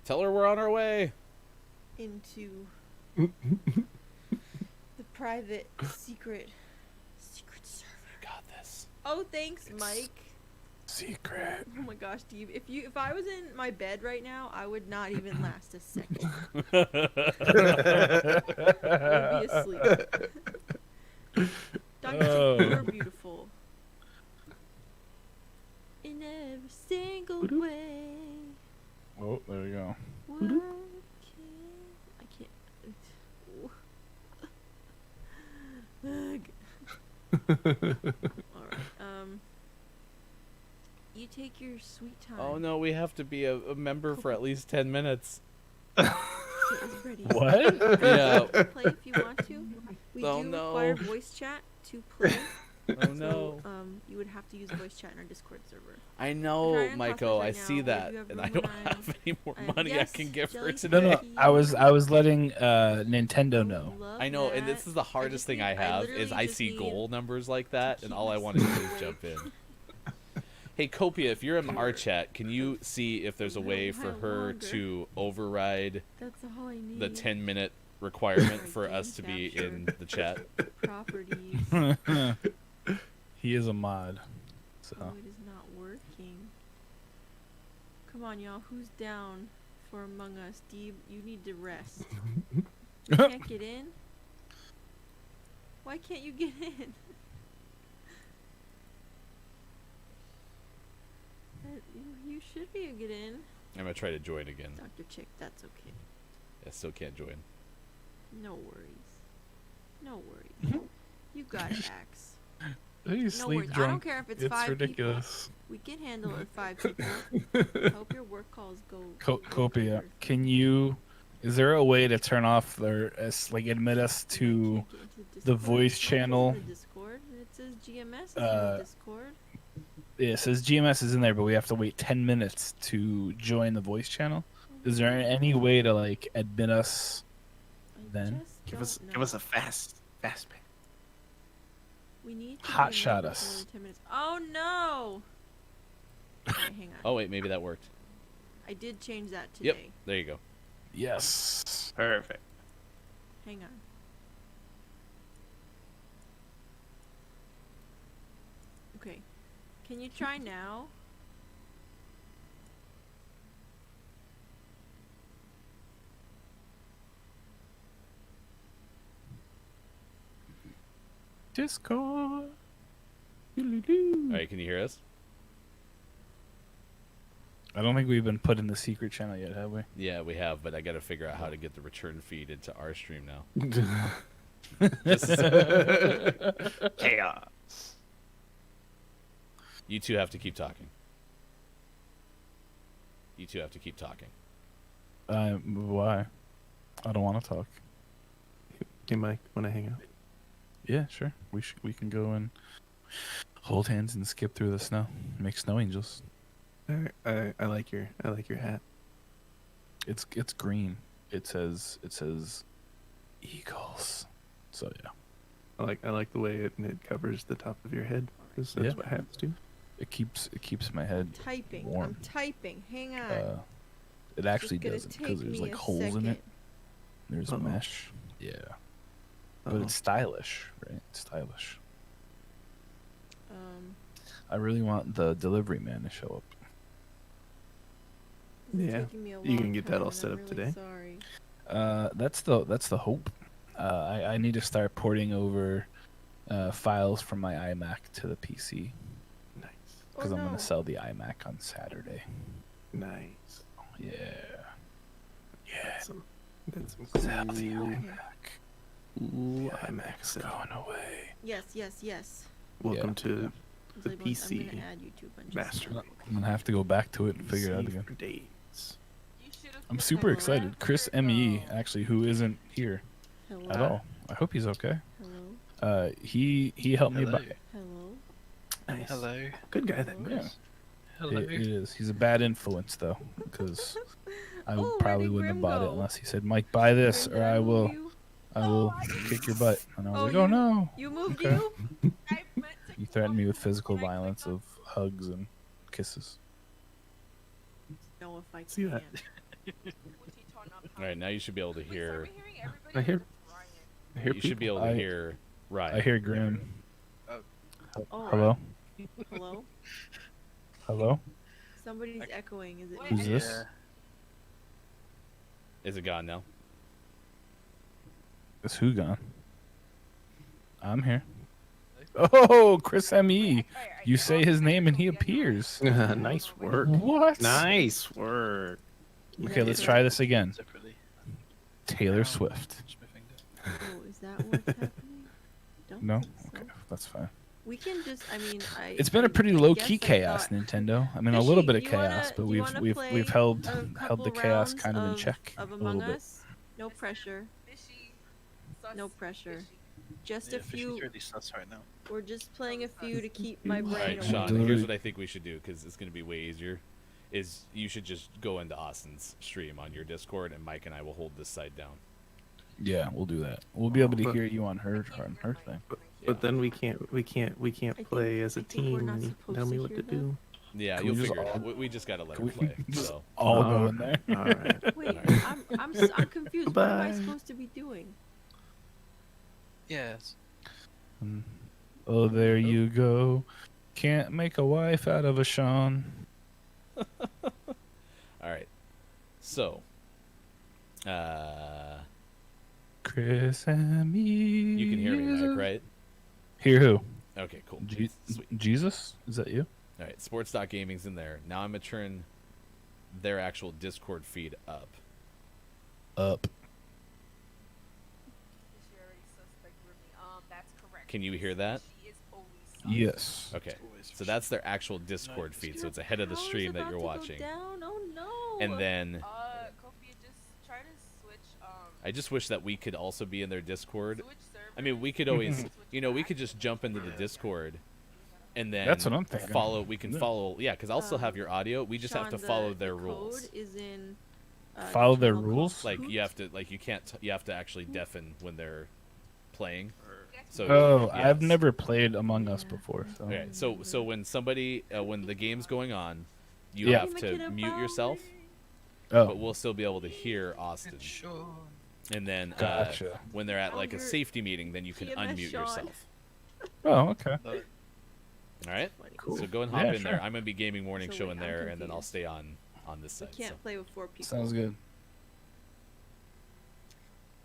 Tell her we're on our way. into the private secret server. Got this. Oh, thanks, Mike. Secret. Oh my gosh, Steve. If I was in my bed right now, I would not even last a second. I would be asleep. Dr. Oh. Chick, you're beautiful. In every single way. Oh, there we go. I can't. Alright, you take your sweet time. Oh no, we have to be a member for at least 10 minutes. Get us ready. What? Yeah. Play if you want to. We Oh, do no. require voice chat to play. Oh no. So, you would have to use voice chat in our Discord server. I know, Ryan Michael. Cosplay I right see now, that, if you have and I room don't and have any more And money yes, I can give her Jelly today. No, no. I was letting Nintendo know. Love I know, and that. this is the hardest just thing need- I have literally is I just see need goal numbers like that, and keep all I my want to do sleep is awake. jump in. Hey, Copia, if you're in our chat, can you see if there's a way for her longer. to override That's all I need. the 10-minute requirement Right, for game us to be capture. in the chat? Properties. He is a mod. So Oh, it is not working. Come on, y'all. Who's down for Among Us? Steve, you need to rest. You can't get in? Why can't you get in? You should be able to get in. I'm gonna try to join again. Dr. Chick, that's okay. I still can't join. No worries. No worries. You got it, Axe. you No sleep worries. I drunk. don't care if it's It's 5 ridiculous. people. We can handle it with 5 people. Hope your work calls go. Copia, can you? Is there a way to turn off their like admit us to the voice channel? Discord. It says GMS is in Uh, the Discord. Yeah, it says GMS is in there, but we have to wait 10 minutes to join the voice channel. Is there any way to like admit us then? Give us a fast pass. We need to Hot be shot in us. for 10 minutes. Oh no! Okay, hang on. Oh wait, maybe that worked. I did change that today. Yep, there you go. Yes. Perfect. Hang on. Okay. Can you try now? Discord. All right, can you hear us? I don't think we've been put in the secret channel yet, have we? Yeah, we have, but I got to figure out how to get the return feed into our stream now. Just a second. Chaos. You two have to keep talking. You two have to keep talking. Why? I don't want to talk. Hey, Mike, want to hang out? Yeah, sure. We can go and hold hands and skip through the snow. Make snow angels. I like your hat. It's green. It says eagles. So yeah. I like the way it covers the top of your head. 'Cause that's Yeah. what hats do. It keeps my head Typing. warm. I'm typing. Hang on. It actually gonna doesn't take because there's me like a holes in it. second. There's Uh-oh. mesh. Yeah. But Uh-oh. it's stylish, right? It's stylish. Um, I really want the delivery man to show up. it's Yeah. taking me a You can long get that time, all and set I'm up really today. Sorry. That's the hope. I need to start porting over files from my iMac to the PC Nice. because Oh, I'm no. gonna sell the iMac on Saturday. Nice. Yeah. Yeah. That's some Sell the cool. iMac. Ooh, The I'm iMac's going away. Yes, yes, yes. Welcome Yeah. to The PC I'm gonna add YouTube and just Master Race. I'm gonna have to go back to it and figure it out PC again. for days. I'm super excited. Chris Me, actually, who isn't here Hello. at all. I hope he's okay. Hello. He helped me Hello. buy. Hello. Nice. Hello. Good guy then. Hello. Yeah. Hello. It is. He's a bad influence though, because I Oh, where probably did wouldn't have Grim bought it go? unless he said, "Mike, buy this, Grim, or did I move will." you? I will kick your butt. And I was Oh, like, oh no. You moved Okay. you? You threatened me with physical violence of hugs and kisses. No, if I can. See that? All right, now you should be able to hear. I hear You should be able to I- hear Ryan. I hear Grim. Oh. Hello? Hello? Hello? Somebody's echoing. Is it Who's me? this? Is it gone now? Is who gone? I'm here. Oh, Chris M.E. You say his name and he appears. Nice work. What? Nice work. Okay, let's try this again. Taylor Swift. Oh, is that what's happening? Don't No? think so. Okay, that's fine. We can just. I mean, It's been a pretty low key guess I chaos, thought- Nintendo. I mean, a little Fishy, bit of you wanna- chaos, but do you we've wanna we've play we've held a held the couple chaos rounds kind of in of- check Of a Among little bit. Us. No pressure. No pressure. Just a few. really sus right now. We're just playing a few to keep my All brain right, awake. Sean. Do Here's it. what I think we should do because it's going to be way easier. Is you should just go into Austin's stream on your Discord, and Mike and I will hold this side down. Yeah, we'll do that. We'll be able to But- hear you on her thing. But then we can't think- play as a I think we're team not and you supposed tell me to what hear to that. do. Yeah, Can you'll we just figure it out. all- We just got to let Can her we play. just So all Oh, go in there? All right. Wait, Alright. I'm confused. What am I Bye. supposed to be doing? Yes. Oh, there you go. Can't make a wife out of a Sean. all right. So, Chris and me. you can hear me, Mike, right? Hear who? Okay, cool. Sweet. Jesus? Is that you? All right, Sports Gaming's in there. Now I'm gonna turn their actual Discord feed up. Up. Can you hear that? Yes. Okay. So that's their actual Discord feed. So it's ahead of the Power's stream that about you're to go watching. down. Oh no. And then Kofi, just try to switch. I just wish that we could also be in their Discord. I mean, we could always, we could just jump into the Discord, and then That's what I'm thinking. follow. We can Yeah. follow, yeah, because I'll still have your audio. We just have to Sean, follow the their code rules. Is in, Follow their channel called rules? Like you Hoops. have to, you can't, you have to actually deafen when they're playing. So Oh, I've yes. never played Among Us before. So. Okay, so when somebody, when the game's going on, you Yeah. have to mute yourself, Oh, but we'll still be able to hear Austin. Sure. And then Gotcha. when they're at like a Albert, safety meeting, then you can TMS unmute Sean. yourself. oh, okay. All right. Cool. So go and hop Yeah, in there. sure. I'm gonna be gaming morning So show wait, in I'm there, and then I'll confused. stay on this We side. can't so. play with 4 people. Sounds good.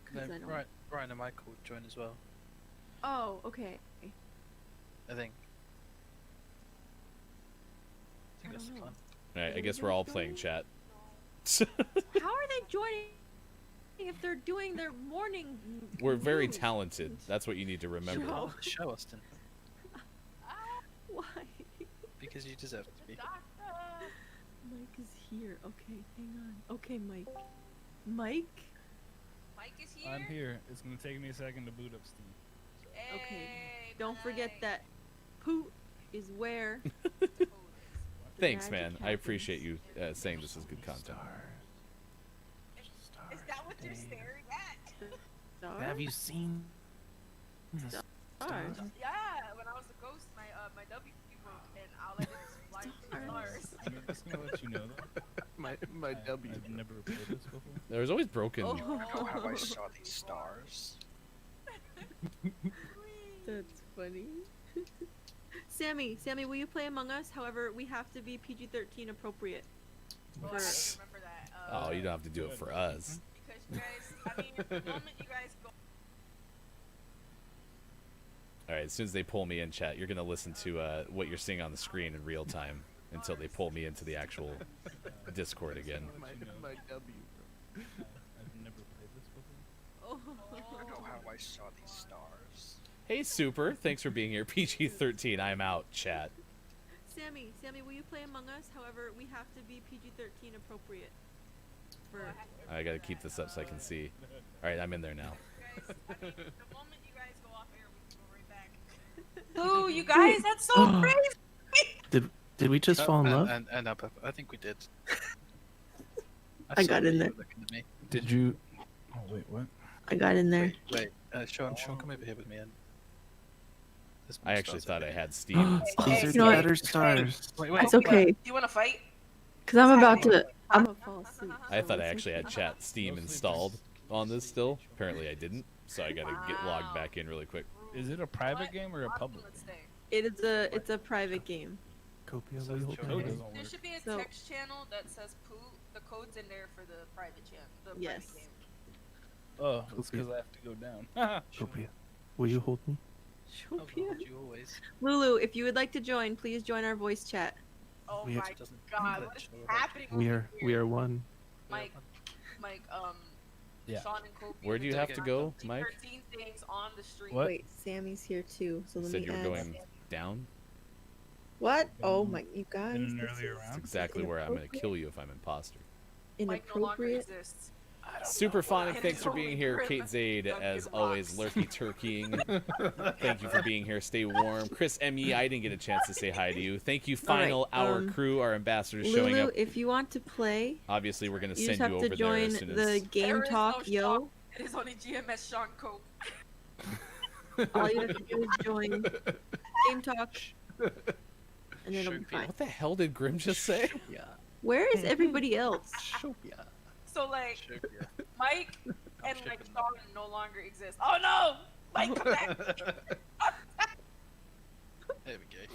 'cause I No, don't- Brian and Michael will join as well. Oh, okay. I think. I think I that's don't the know. plan. All right. I guess we're all playing chat. How are they joining if they're doing their morning? We're very news? talented. That's what you need to remember. Sure. Oh, the show, Austin. Why? Because you deserve to be. Mike is here. Okay, hang on. Okay, Mike. Mike? Mike is here. I'm here. It's gonna take me a second to boot up Steam. Okay. Don't forget that Poot is where. Thanks, magic man. I happens. appreciate you saying this is good content. Is that what you're staring at? Stars? Have you seen? Stars. Yeah, when I was a ghost, my W broke, and all I did was fly to stars. I'm just gonna let you know that. My W. I've never played this before. There's always broken. Oh. Oh, how I saw these stars. That's funny. Sammy, will you play Among Us? However, we have to be PG-13 appropriate. Well, I don't remember that. Oh, you don't have to do it for us. Because you guys, I mean, the moment you guys go. All right. As soon as they pull me in chat, you're gonna listen to what you're seeing on the screen in real time until they pull me into the actual Discord again. My W. I've never played this before. Oh. Oh, how I saw these stars. Hey, Super. Thanks for being here. PG-13. I'm out. Chat. Sammy, will you play Among Us? However, we have to be PG-13 appropriate. For I gotta keep this up so I can see. All right, I'm in there now. Guys, I mean, the moment you guys go off air, we can go right back. Ooh, you guys, that's so crazy. Did we just fall in love? And I think we did. I got saw in you there. looking at me. Did you? Oh wait, what? I got in there. Wait, Sean, come over here with me. And I actually thought I had Steam. These are You know what? better stars. It's okay. Do you want to fight? Cause I'm about to. I'm gonna fall asleep. I thought I actually had chat Steam installed on this still. Apparently I didn't, so I gotta get logged back in really quick. Is it a private game or a public? It's a private game. Copia So will the code pay. doesn't There work. should be a So- text channel that says "poo." The code's in there for the private channel. The Yes. private game. Oh, it's because I have to go down. Copia, will you hold me? Sophia. you always. Lulu, if you would like to join, please join our voice chat. Oh We my have god, what is happening? We over are here? one. Mike, Yeah. Sean and Kobe. Where do you have to go, Mike? 13 things on the street. What? Wait, Sammy's here too. So let Said me you were add. going down. What? Oh my, you guys. In an this earlier is That's round? exactly where I'm gonna kill you if I'm imposter. Mike no longer Inappropriate. exists. Super Phonic, It thanks is for being only here. Grim Kate Zaid, Duncan as always, Rocks. lurky turkeying. Thank you for being here. Stay warm. Chris M.E., I didn't get a chance to say hi to you. Thank you, All right, Final Hour crew, our ambassadors showing Lulu, up. if you want to play, Obviously, we're going to you send just you have over to there join as soon the as... Game There is Talk no Yo. Sean. It is only GMS Sean Cope. All you have to do is join Game Talk, and then it'll be fine. What the hell did Grim just say? Where is everybody else? So like, Mike and like Sean no longer exist. Oh no! Mike, come back! There we go.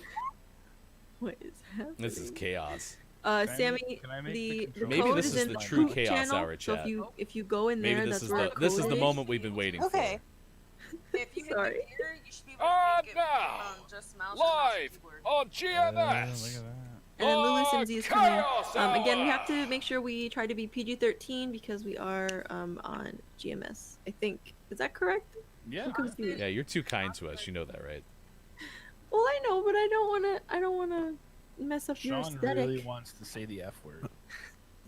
What is happening? This is chaos. Sammy, can I make the the Maybe code this is is in the the true Poop Chaos channel, Hour so chat. if you go in there, Maybe that's this is where the code this is the is. moment we've been waiting Okay. If you hit Sorry. the gear, you should be able to make it just mouse and mouse and keyboard. on GMS. And then Lulu Oh, Simsy is coming. Chaos Again, we Hour! have to make sure we try to be PG-13 because we are on GMS. I think is that correct? Yeah. I'm confused. Yeah, you're too kind to us. You know that, right? Well, I know, but I don't wanna mess up your Sean aesthetic. really wants to say the F word.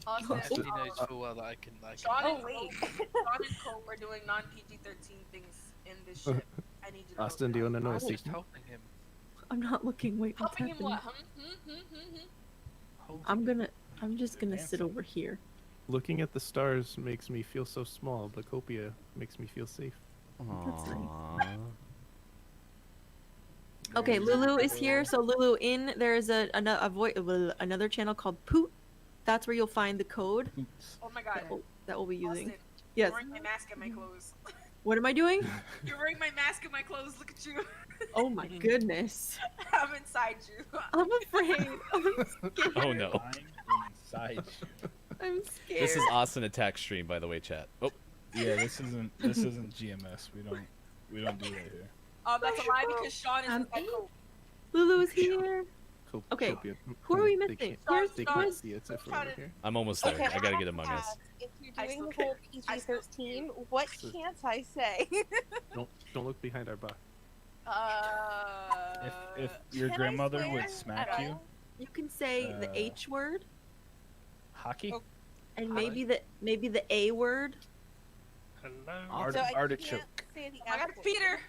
Austin, He knows full well that I can like. Sean Oh, and Sean and Cope are doing non-PG-13 things in this shit. I need you to Austin, do you want to know a I'm just secret? helping him. I'm not looking. Wait, what's helping him happening? what? I'm just gonna sit over here. Looking at the stars makes me feel so small, but Copia makes me feel safe. That's nice. Aww. Okay, Lulu is here. So Lulu, there is another channel called Poot. That's where you'll find the code Oh my god. that we'll be using. Austin, Yes. you're wearing my mask and my clothes. What am I doing? You're wearing my mask and my clothes. Look at you. Oh my goodness. I'm inside you. I'm afraid. I'm scared. Oh no. I'm inside you. I'm scared. This is Austin Attack stream, by the way, chat. Oh, Yeah, this isn't GMS. We don't do that here. That's a lie because Sean is I'm inside Cope. Lulu is here. Okay, Copia. who are we They missing? can't- Where's They Sean? can't see it if we're over here. I'm almost there. I gotta get Among Us. If you're I doing the still whole I still PG-13, what can't I say? Don't look behind our back. If your Can I grandmother swear? would smack I you, don't- You can say the H word hockey, Oh, and maybe the A word. Art- So I artichoke. can't say the I got F word. Peter.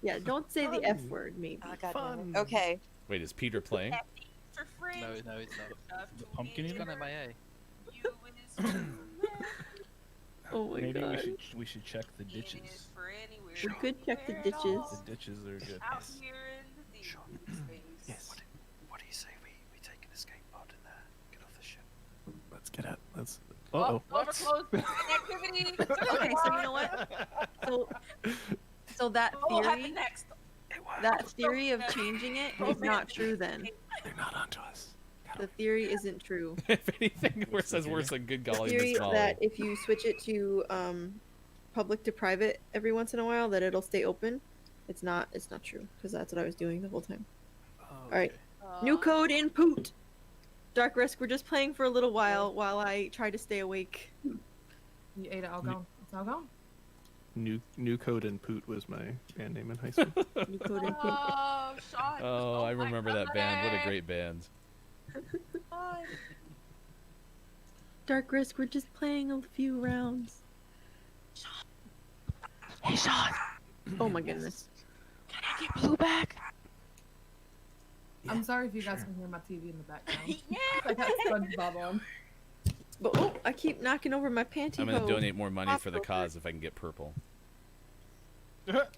Yeah, don't say the F word. Maybe. Oh, God damn it. Fun. Okay. Wait, is Peter playing? For free. No, it's not. the pumpkin It's eater. gone MIA. You is Oh my Maybe god. we should check the It is ditches. for anywhere. We could check the anywhere at ditches. all. The ditches are good. Out here in the deep space. Yes. What do you say we take an escape pod and get off the ship? Let's get out. Let's. Oh, Uh-oh. overclosed activity. Okay, so you know what? So that What will happen theory, next? that theory of changing it is not true. Then They're not onto us. the theory isn't true. If anything, it says worse than good The golly theory Miss Molly. that if you switch it to public to private every once in a while, that it'll stay open. It's not true because that's what I was doing the whole time. All right, new code in Poot. Dark Risk. We're just playing for a little while I try to stay awake. You ate it all gone. It's all gone. New Code and Poot was my band name in high school. New code in Poot. Oh, Sean. Oh, I my remember that band. What a brother. great band. Dark Risk. We're just playing a few rounds. Hey, Sean. Oh my goodness. Can I get Blue back? I'm sorry if you guys can hear my TV in the background. Yeah. I got SpongeBob on. But I keep knocking over my pantyhose. I'm gonna donate more money for the cause if I can get purple.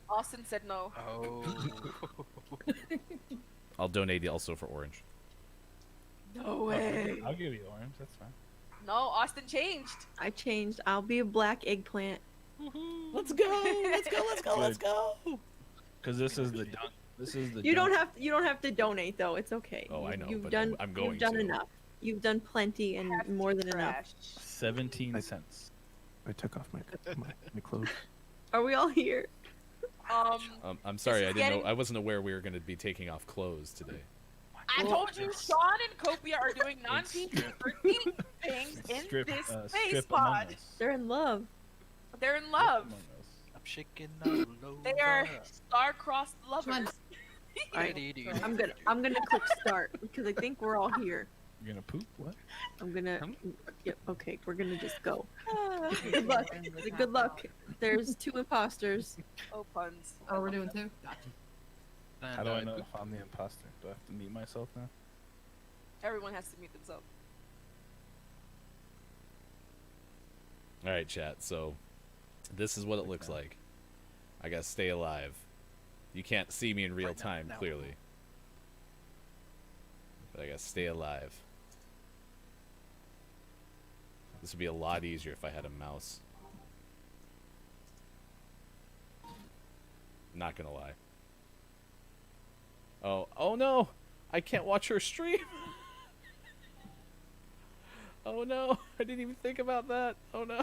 Austin said no. Oh. I'll donate also for orange. No way. I'll give you orange. That's fine. No, Austin changed. I changed. I'll be a black eggplant. Let's go. Let's go. Let's go. Let's go. Because this is the dunk. This is the. You dunk. don't have to donate though. It's okay. Oh, I know, You've but done. I'm going You've done to. enough. You've done plenty and more than enough. 17 cents. I took off my clothes. Are we all here? I'm sorry. This I is didn't know. getting- I wasn't aware we were going to be taking off clothes today. I told you, Sean and Copia are doing non-PG things in Strip, this space strip Among pod. Us. They're in love. They're in love. I'm shaking all over. They are star-crossed lovers. I'm gonna click start because I think we're all here. You're gonna poop? What? I'm gonna. Yep. Okay, we're gonna just go. Good luck. Good luck. There's 2 imposters. Oh, puns. Oh, we're doing 2? Gotcha. How do I know if I'm the imposter? Do I have to meet myself now? Everyone has to meet themselves. All right, chat. So, this is what it looks like. I gotta stay alive. You can't see me in real time, clearly. But I gotta stay alive. This would be a lot easier if I had a mouse. Not gonna lie. Oh no! I can't watch her stream! Oh no! I didn't even think about that! Oh no!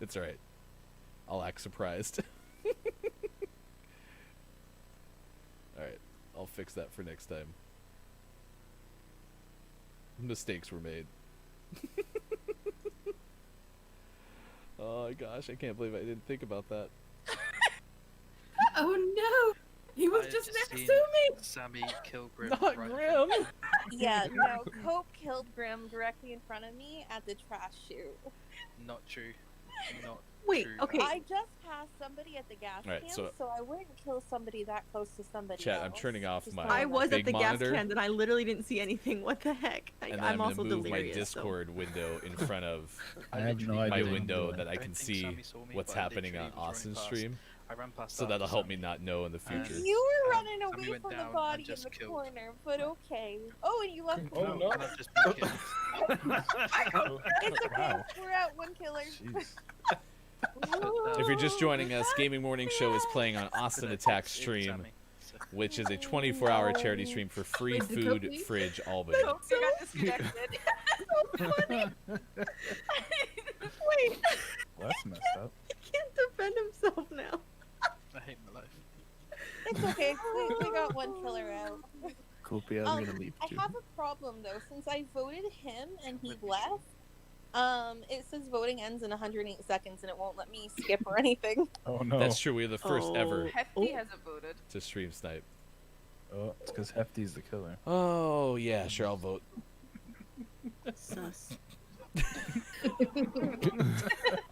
It's alright. I'll act surprised. Alright, I'll fix that for next time. Mistakes were made. Oh gosh, I can't believe I didn't think about that. Oh no! He was I've just next seen to me! Sammy kill Grim. Not right Grim! Yeah, no, Cope killed Grim directly in front of me at the trash chute. Not true. Not Wait, true. okay. I just passed somebody at the gas Alright, can, so- so I wouldn't kill somebody that close to somebody Chat, else. I'm turning off Just my I was big at the monitor, gas can and I literally didn't see anything. What the heck? and then I'm I'm also gonna move my delirious. so- Discord window in front of I have no my idea. window what I'm that I don't can think see Sammy saw me, what's but I happening on literally was Austin's running stream. I ran past So that that'll help me Sammy. not know in the future. You were Um, running Sammy away went from the down and body in just the killed. corner, but okay. Oh, and you left. Oh, no. And I've just been killed. It's okay. Wow. We're out 1 killer. If you're just joining us, Gaming Morning Show is playing on Austin Attack stream, Sammy. So- which is a 24-hour charity stream for free Wait, the food cookie? fridge Albany. Copia got disconnected. Wait, That's messed up. he can't defend himself now. I hate my life. It's okay. We got 1 killer out. Copia, I'm gonna leave I too. have a problem though. Since I voted him and he left, it says voting ends in 108 seconds and it won't let me skip or anything. Oh no. That's true. We're the first Oh. ever Hefty hasn't voted. to stream snipe. Oh, it's because Hefty's the killer. Oh yeah, sure, I'll vote. Sus.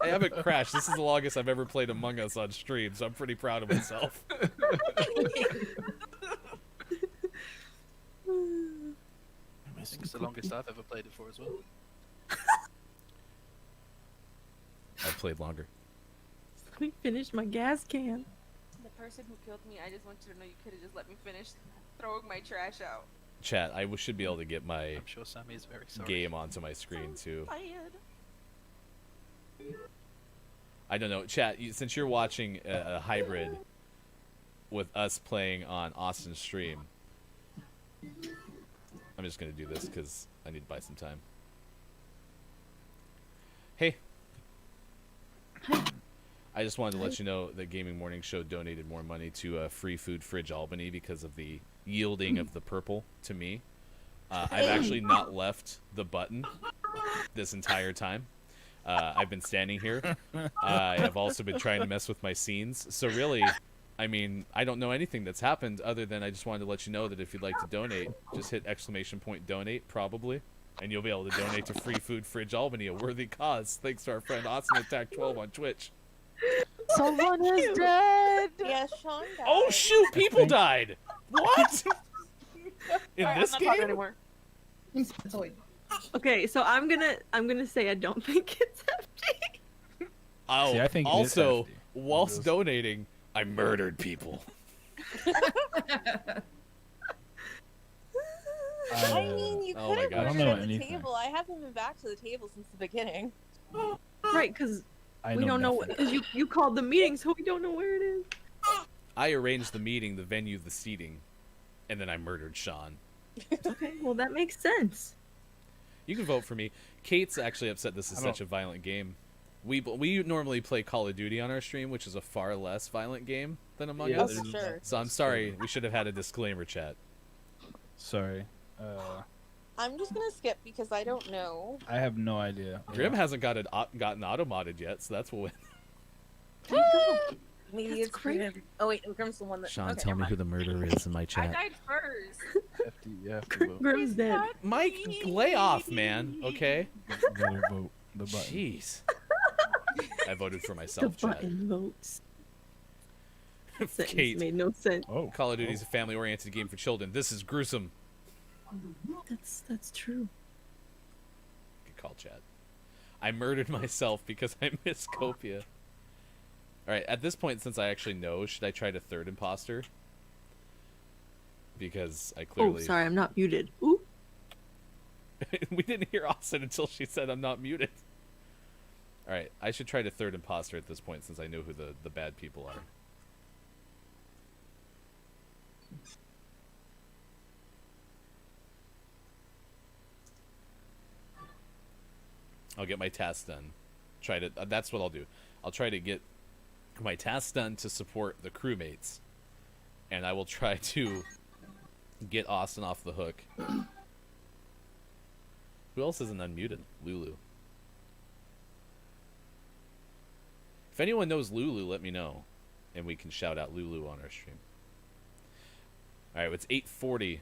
I haven't crashed. This is the longest I've ever played Among Us on stream, so I'm pretty proud of myself. I think it's the longest I've ever played it for as well. I've played longer. Let me finish my gas can. The person who killed me, I just want you to know you could have just let me finish throwing my trash out. Chat, I should be able to get my I'm sure Sammy is very sorry. game onto my screen too. Tired. I don't know, chat. Since you're watching a hybrid with us playing on Austin's stream, I'm just gonna do this because I need to buy some time. Hey, I just wanted to let you know that Gaming Morning Show donated more money to Free Food Fridge Albany because of the yielding of the purple to me. I've actually not left the button this entire time. I've been standing here. I have also been trying to mess with my scenes. So really, I mean, I don't know anything that's happened other than I just wanted to let you know that if you'd like to donate, just hit ! donate, probably. And you'll be able to donate to Free Food Fridge Albany, a worthy cause, thanks to our friend Austin Attack 12 on Twitch. Someone is dead. Yeah, Sean died. Oh shoot, people died! What? In Alright, this I'm not talking game? anymore. Okay, so I'm gonna say I don't think it's empty. Oh, See, I think it is also, hefty. whilst It is. donating, I murdered people. I mean, you Oh could my have gosh. I don't been know at the anything. table. I haven't been back to the table since the beginning. Right, because I we know don't know nothing. because you called the meeting, so we don't know where it is. I arranged the meeting, the venue, the seating, and then I murdered Sean. Okay, well that makes sense. You can vote for me. Kate's actually upset this is I don't- such a violent game. We normally play Call of Duty on our stream, which is a far less violent game than Among Yeah, Us. Oh, for sure. So I'm sorry. We should have had a disclaimer, chat. Sorry. I'm just gonna skip because I don't know. I have no idea. Grim hasn't gotten auto-modded yet, so that's what. Maybe That's it's great. Grim. Oh wait, Grim's the one that. Sean, okay, tell me never who the murderer is in my I chat. died first. You have to vote. Grim's dead. Mike, lay off, man. Okay. Gotta vote the button. Jeez. I voted for The myself, chat. button votes. Sentence Kate. made no sense. Oh. Call of Duty is a family-oriented game for children. This is gruesome. That's true. Good call, chat. I murdered myself because I miss Copia. Alright, at this point, since I actually know, should I try to third imposter? Because I Oh, clearly... sorry, I'm not muted. Ooh. We didn't hear Austin until she said I'm not muted. Alright, I should try to third imposter at this point since I know who the bad people are. I'll get my tasks done. Try to. That's what I'll do. I'll try to get my tasks done to support the crewmates, and I will try to get Austin off the hook. Who else isn't unmuted? Lulu. If anyone knows Lulu, let me know, and we can shout out Lulu on our stream. All right, it's 8:40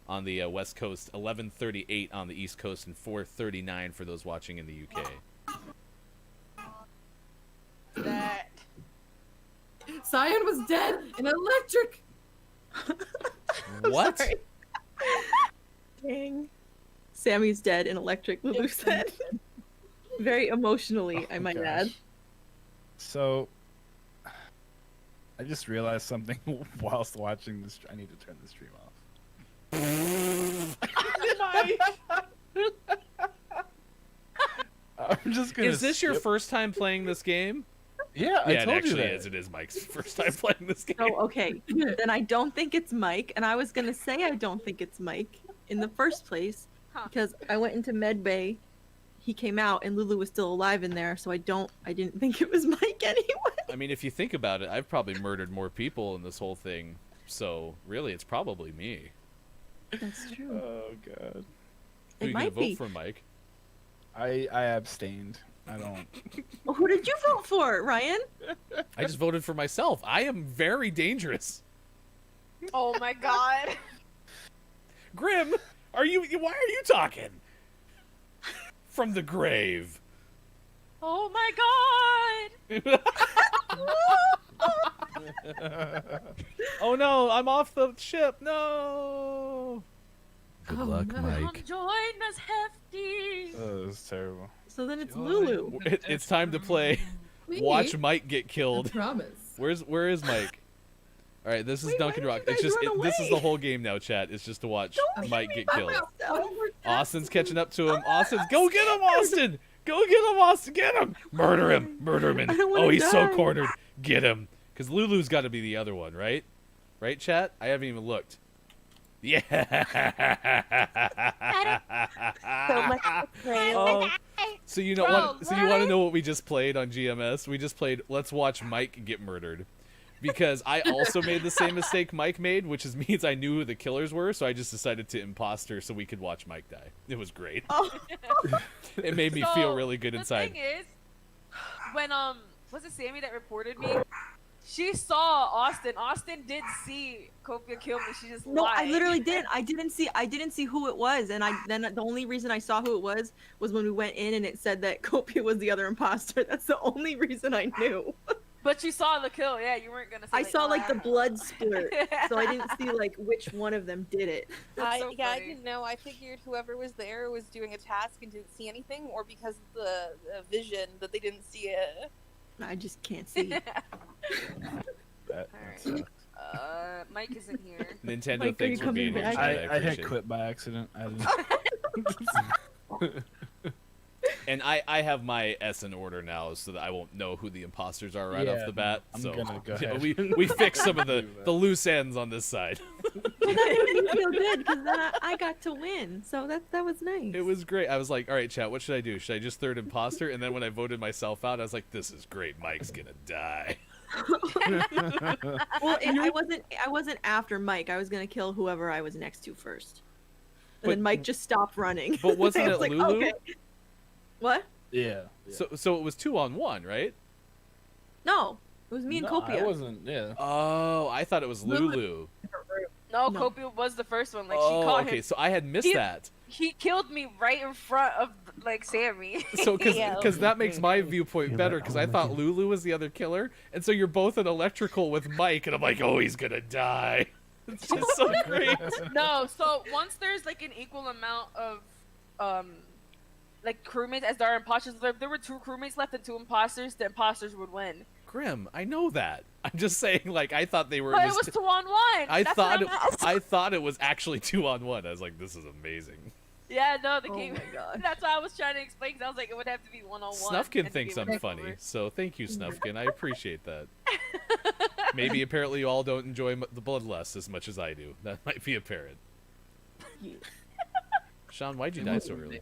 on the West Coast, 11:38 on the East Coast, and 4:39 for those watching in the UK. That. Cyan was dead and electric. What? Sorry. Dang. Sammy's dead in electric, Lulu said. Very emotionally, I might add. So, I just realized something whilst watching this. I need to turn the stream off. I'm just gonna. Is this your skip- first time playing this game? Yeah, I Yeah, it told you actually that. is. It is Mike's first time playing this game. So, okay, then I don't think it's Mike, and I was gonna say I don't think it's Mike in the first place because I went into med bay, he came out, and Lulu was still alive in there, so I didn't think it was Mike anyway. I mean, if you think about it, I've probably murdered more people in this whole thing, so really, it's probably me. That's true. Oh god. Who It you gonna might vote be. for, Mike? I abstained. I don't. Well, who did you vote for, Ryan? I just voted for myself. I am very dangerous. Oh my god. Grim, why are you talking? From the grave. Oh my god. Oh no, I'm off the ship. No. Good luck, Mike. Come join us, Hefty. Oh, this is terrible. So then it's Lulu. It's time to play. Watch Mike get killed. I promise. Where is Mike? All right, this is Wait, why Duncan did Rock. you It's guys just run this is away? the whole game now, chat. It's just to watch Don't Mike leave me get by killed. myself. Austin's catching up to him. Austin, go get him, Austin! Go get him, Austin! Get him! Murder him! Murder him! I don't wanna Oh, he's so die. cornered. Get him! Because Lulu's got to be the other one, right? Right, chat? I haven't even looked. Yeah. So much betrayal. Oh. So you know Bro, what? So you want to what? know what we just played on GMS? We just played Let's Watch Mike Get Murdered. Because I also made the same mistake Mike made, which means I knew who the killers were, so I just decided to imposter so we could watch Mike die. It was great. Oh. It made me So, feel really good the inside. thing is, when was it Sammy that reported me? She saw Austin. Austin did see Copia kill me. She just No, lied. I literally didn't. I didn't see who it was, and then the only reason I saw who it was when we went in and it said that Copia was the other imposter. That's the only reason I knew. But you saw the kill. Yeah, you weren't gonna say. I saw like the "Oh, blood splurt, so I didn't see like which one of them did it. That's so I funny. didn't know. I figured whoever was there was doing a task and didn't see anything, or because of the vision that they didn't see it. I just can't see. That Alright. sucks. Mike isn't here. Nintendo, Mike, are thanks you for being coming here. back? Chad, I appreciate hit it. quit by accident. I didn't. And I have my S in order now, so that I won't know who the imposters are right off Yeah, the bat. I'm So gonna go yeah, ahead. we fixed some of the loose ends on this side. Well, that made me feel good because then I got to win. So that was nice. It was great. I was like, all right, chat, what should I do? Should I just third imposter? And then when I voted myself out, I was like, this is great. Mike's gonna die. Well, I wasn't after Mike. I was gonna kill whoever I was next to first. And then Mike just stopped running. But wasn't I it was like, Lulu? okay. What? Yeah. So it was 2-on-1, right? No, it was me and No, Copia. I wasn't. Yeah. Oh, I thought it was Lulu. No, No. Copia was the first one. Like she Oh, caught okay. him. So I had missed that. He killed me right in front of like Sammy. So because Yeah. that makes my viewpoint better because I thought Lulu was the other killer, and so you're both in electrical with Mike, and I'm like, oh, he's gonna die. It's just so great. No, so once there's like an equal amount of like crewmates as there are imposters, if there were 2 crewmates left and 2 imposters, the imposters would win. Grim, I know that. I'm just saying, like, I thought they were. But it was 2-on-1. I That's thought what I'm asking. I thought it was actually 2-on-1. I was like, this is amazing. Yeah, no, the Oh game. my God. That's why I was trying to explain. Cause I was like, it would have to be 1-on-1. Snuffkin and thinks the game I'm would funny, be over. so thank you, Snuffkin. I appreciate that. Maybe apparently you all don't enjoy the bloodlust as much as I do. That might be apparent. Sean, why'd you die so early?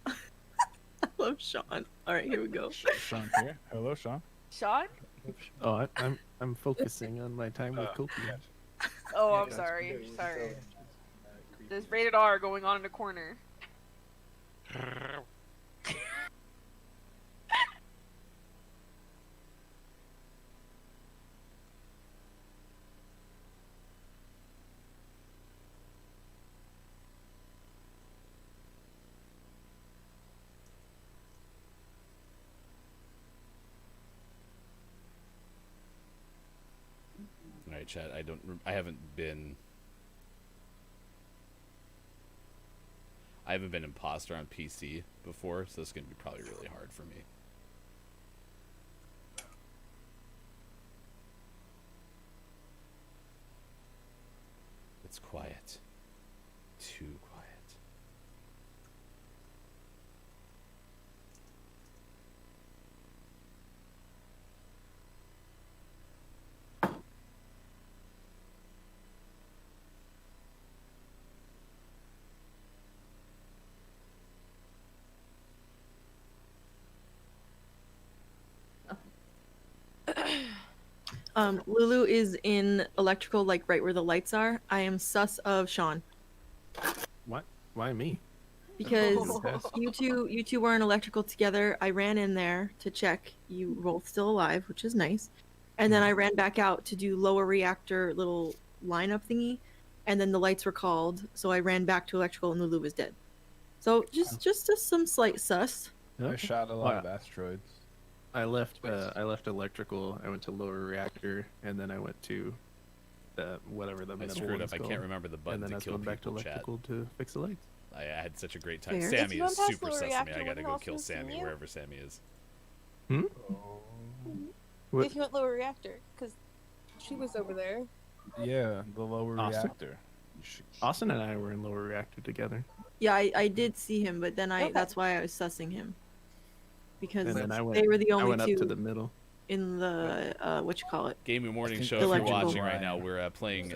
I love Sean. All right, here we go. Sean here. Hello, Sean. Sean? Oh, I'm focusing on my time with Copia. Oh, I'm sorry. Sorry. There's rated R going on in the corner. All right, chat. I haven't been imposter on PC before, so this is gonna be probably really hard for me. It's quiet. Too quiet. Lulu is in electrical, like right where the lights are. I am sus of Sean What? Why me? because Yes. you two were in electrical together. I ran in there to check you were both still alive, which is nice, and then I ran back out to do lower reactor little lineup thingy, and then the lights were called, so I ran back to electrical and Lulu was dead. So just some slight sus. I shot a lot of asteroids. I left electrical. I went to lower reactor, and then I went to whatever the I middle screwed one's up. I can't called. remember the button And then to I was kill going back to people, chat. electrical to fix the lights. I had such a great time. Fair. Sammy If you is went past super lower sus of me. reactor, I gotta wouldn't go also kill seen Sammy you? wherever Sammy is. What? If you went lower reactor, because she was over there. Yeah, the lower Austin? reactor. Austin and I were in lower reactor together. Yeah, I did see him, but then Okay. that's why I was sussing him because And then I they were the I only went up two to the middle. in the what you call it Gaming Morning think Show. the If you're electrical watching right line. now, we're playing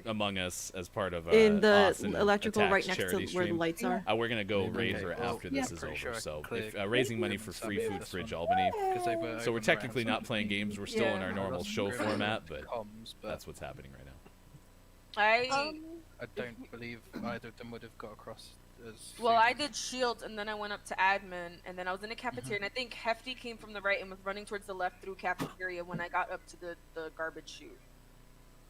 Among Us as part of in the Austin electrical Attacks right next to charity where the stream. lights are. We're gonna go raise her Well, after yeah. this is Pretty over. sure I So clicked if, raising money for Free Sammy Food this Fridge one. Albany. Because they were So we're open technically rounds. not playing games. We're still in our Yeah. normal show Really format, but comms, but that's what's happening right now. I I don't believe either of them would have got across as. Well, soon. I did shield, and then I went up to admin, and then I was in the cafeteria, and I think Hefty came from the right and was running towards the left through cafeteria when I got up to the garbage chute.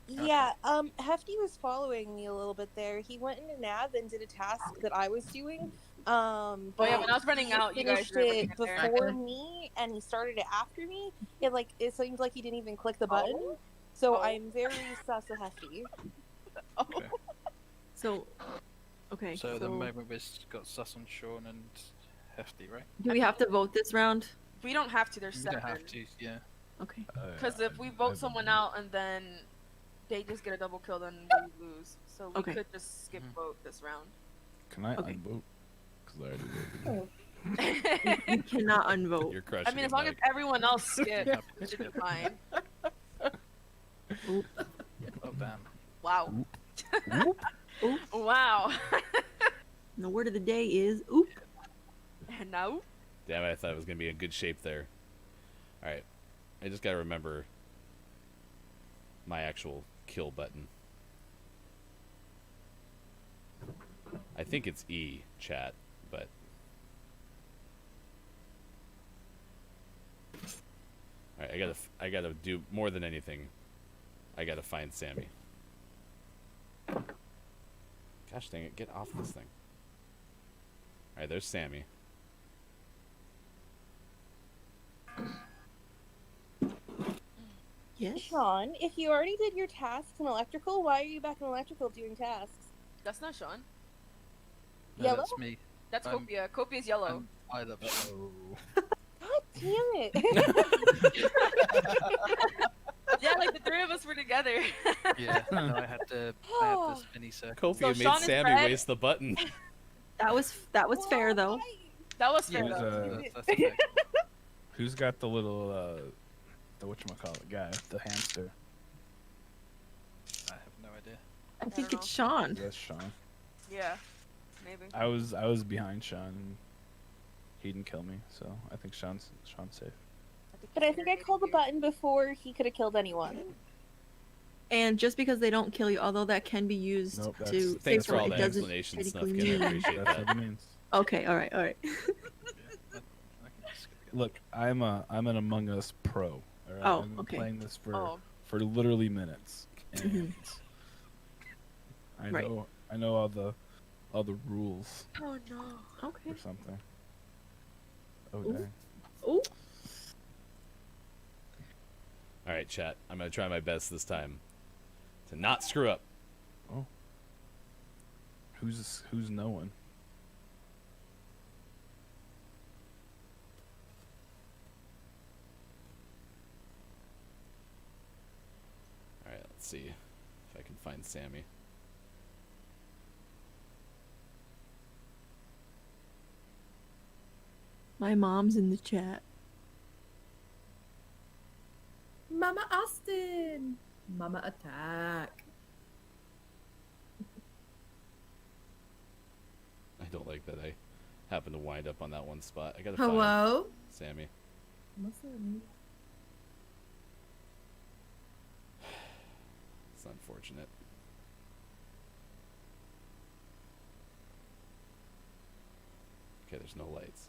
Yeah, Hefty was following me a little bit there. He went into nav and did a task that I was doing. Oh yeah, when I was running he out, you guys finished were it looking at there. before me, and he started it after me. It seems like he didn't even click the button. Oh. So Oh. I'm very sus of Hefty. Okay. So, okay. So the moment we got sus on Sean and Hefty, right? Do we have to vote this round? We don't have to. There's We don't 7. have to, yeah. Okay. Because if we vote someone out and then they just get a double kill, then we lose. So we Okay. could just skip vote this round. Can I Okay. unvote? Because I already voted. You cannot unvote. You're crushing I mean, it, as long as Mike. everyone else skips, it should be fine. Oop. Oh, damn. Wow. Oop. Wow. The word of the day is oop. And now? Damn it, I thought it was going to be in good shape there. Alright. I just got to remember my actual kill button. I think it's E, chat, but... Alright, I gotta do more than anything. I gotta find Sammy. Gosh dang it, get off this thing. Alright, there's Sammy. Yes. Sean, if you already did your tasks in electrical, why are you back in electrical doing tasks? That's not Sean. No, Yellow? that's me. That's I'm- Copia. Copia's yellow. I love God damn it! Yeah, like the 3 of us were together. Yeah, no, I had the spinny circle. Copia Sean made is Sammy red. waste the button. That was fair though. That was fair Who's, though. That's okay. who's got the little, the whatchamacallit guy, the hamster? I have no idea. I think don't it's Sean. That's Sean. Yeah, maybe. I was behind Sean, and he didn't kill me, so I think Sean's safe. But I think I called the button before he could have killed anyone. And just because they don't kill you, although that can be used Nope, to that's- say Thanks for what all it that doesn't explanation, technically Snufkin. I mean. appreciate That's that. what it means. Okay, all right. I can just skip it. Look, I'm an Among Us pro. All right? Oh, I've been okay. playing this Oh. for literally minutes, and Mhm. I Right. know all the rules Oh no. Okay. or something. Oh Ooh. dang! Ooh. Alright, chat. I'm gonna try my best this time to not screw up. Who's no one? Alright, let's see if I can find Sammy. My mom's in the chat. Mama Austin! Mama attack. I don't like that I happened to wind up on that one spot. I gotta find Hello? Sammy. It's unfortunate. Okay, there's no lights.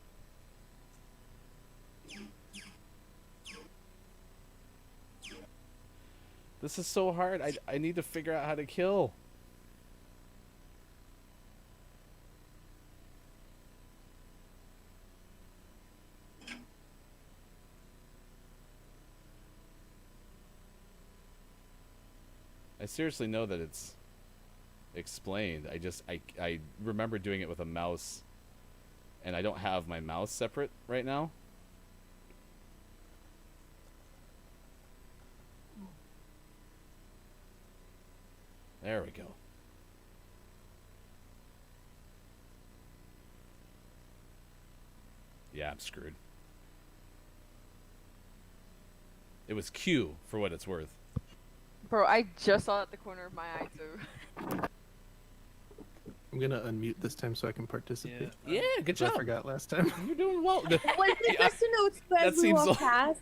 This is so hard. I need to figure out how to kill. I seriously know that it's explained. I remember doing it with a mouse, and I don't have my mouse separate right now. There we go. Yeah, I'm screwed. It was Q, for what it's worth. Bro, I just saw it at the corner of my eye too. I'm gonna unmute this time so I can participate. Yeah, good 'Cause job. I forgot last time. You're doing well. Was it Yeah, just a note that that seems blew so- up past?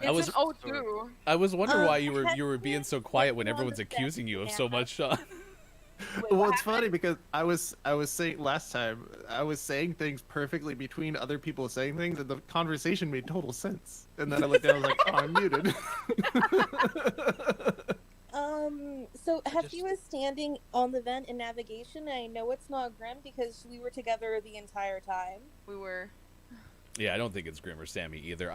I was It's an O2. I was wondering why you Headless were being so quiet when on everyone's the accusing you of so camera. much, Sean. Well, it's funny because I was saying last time I was saying things perfectly between other people saying things, and the conversation made total sense. And then I looked down, I was like, "Oh, I'm muted." So Hefty was standing on the vent in navigation, and I know it's not Grim because we were together the entire time. We were. Yeah, I don't think it's Grim or Sammy either.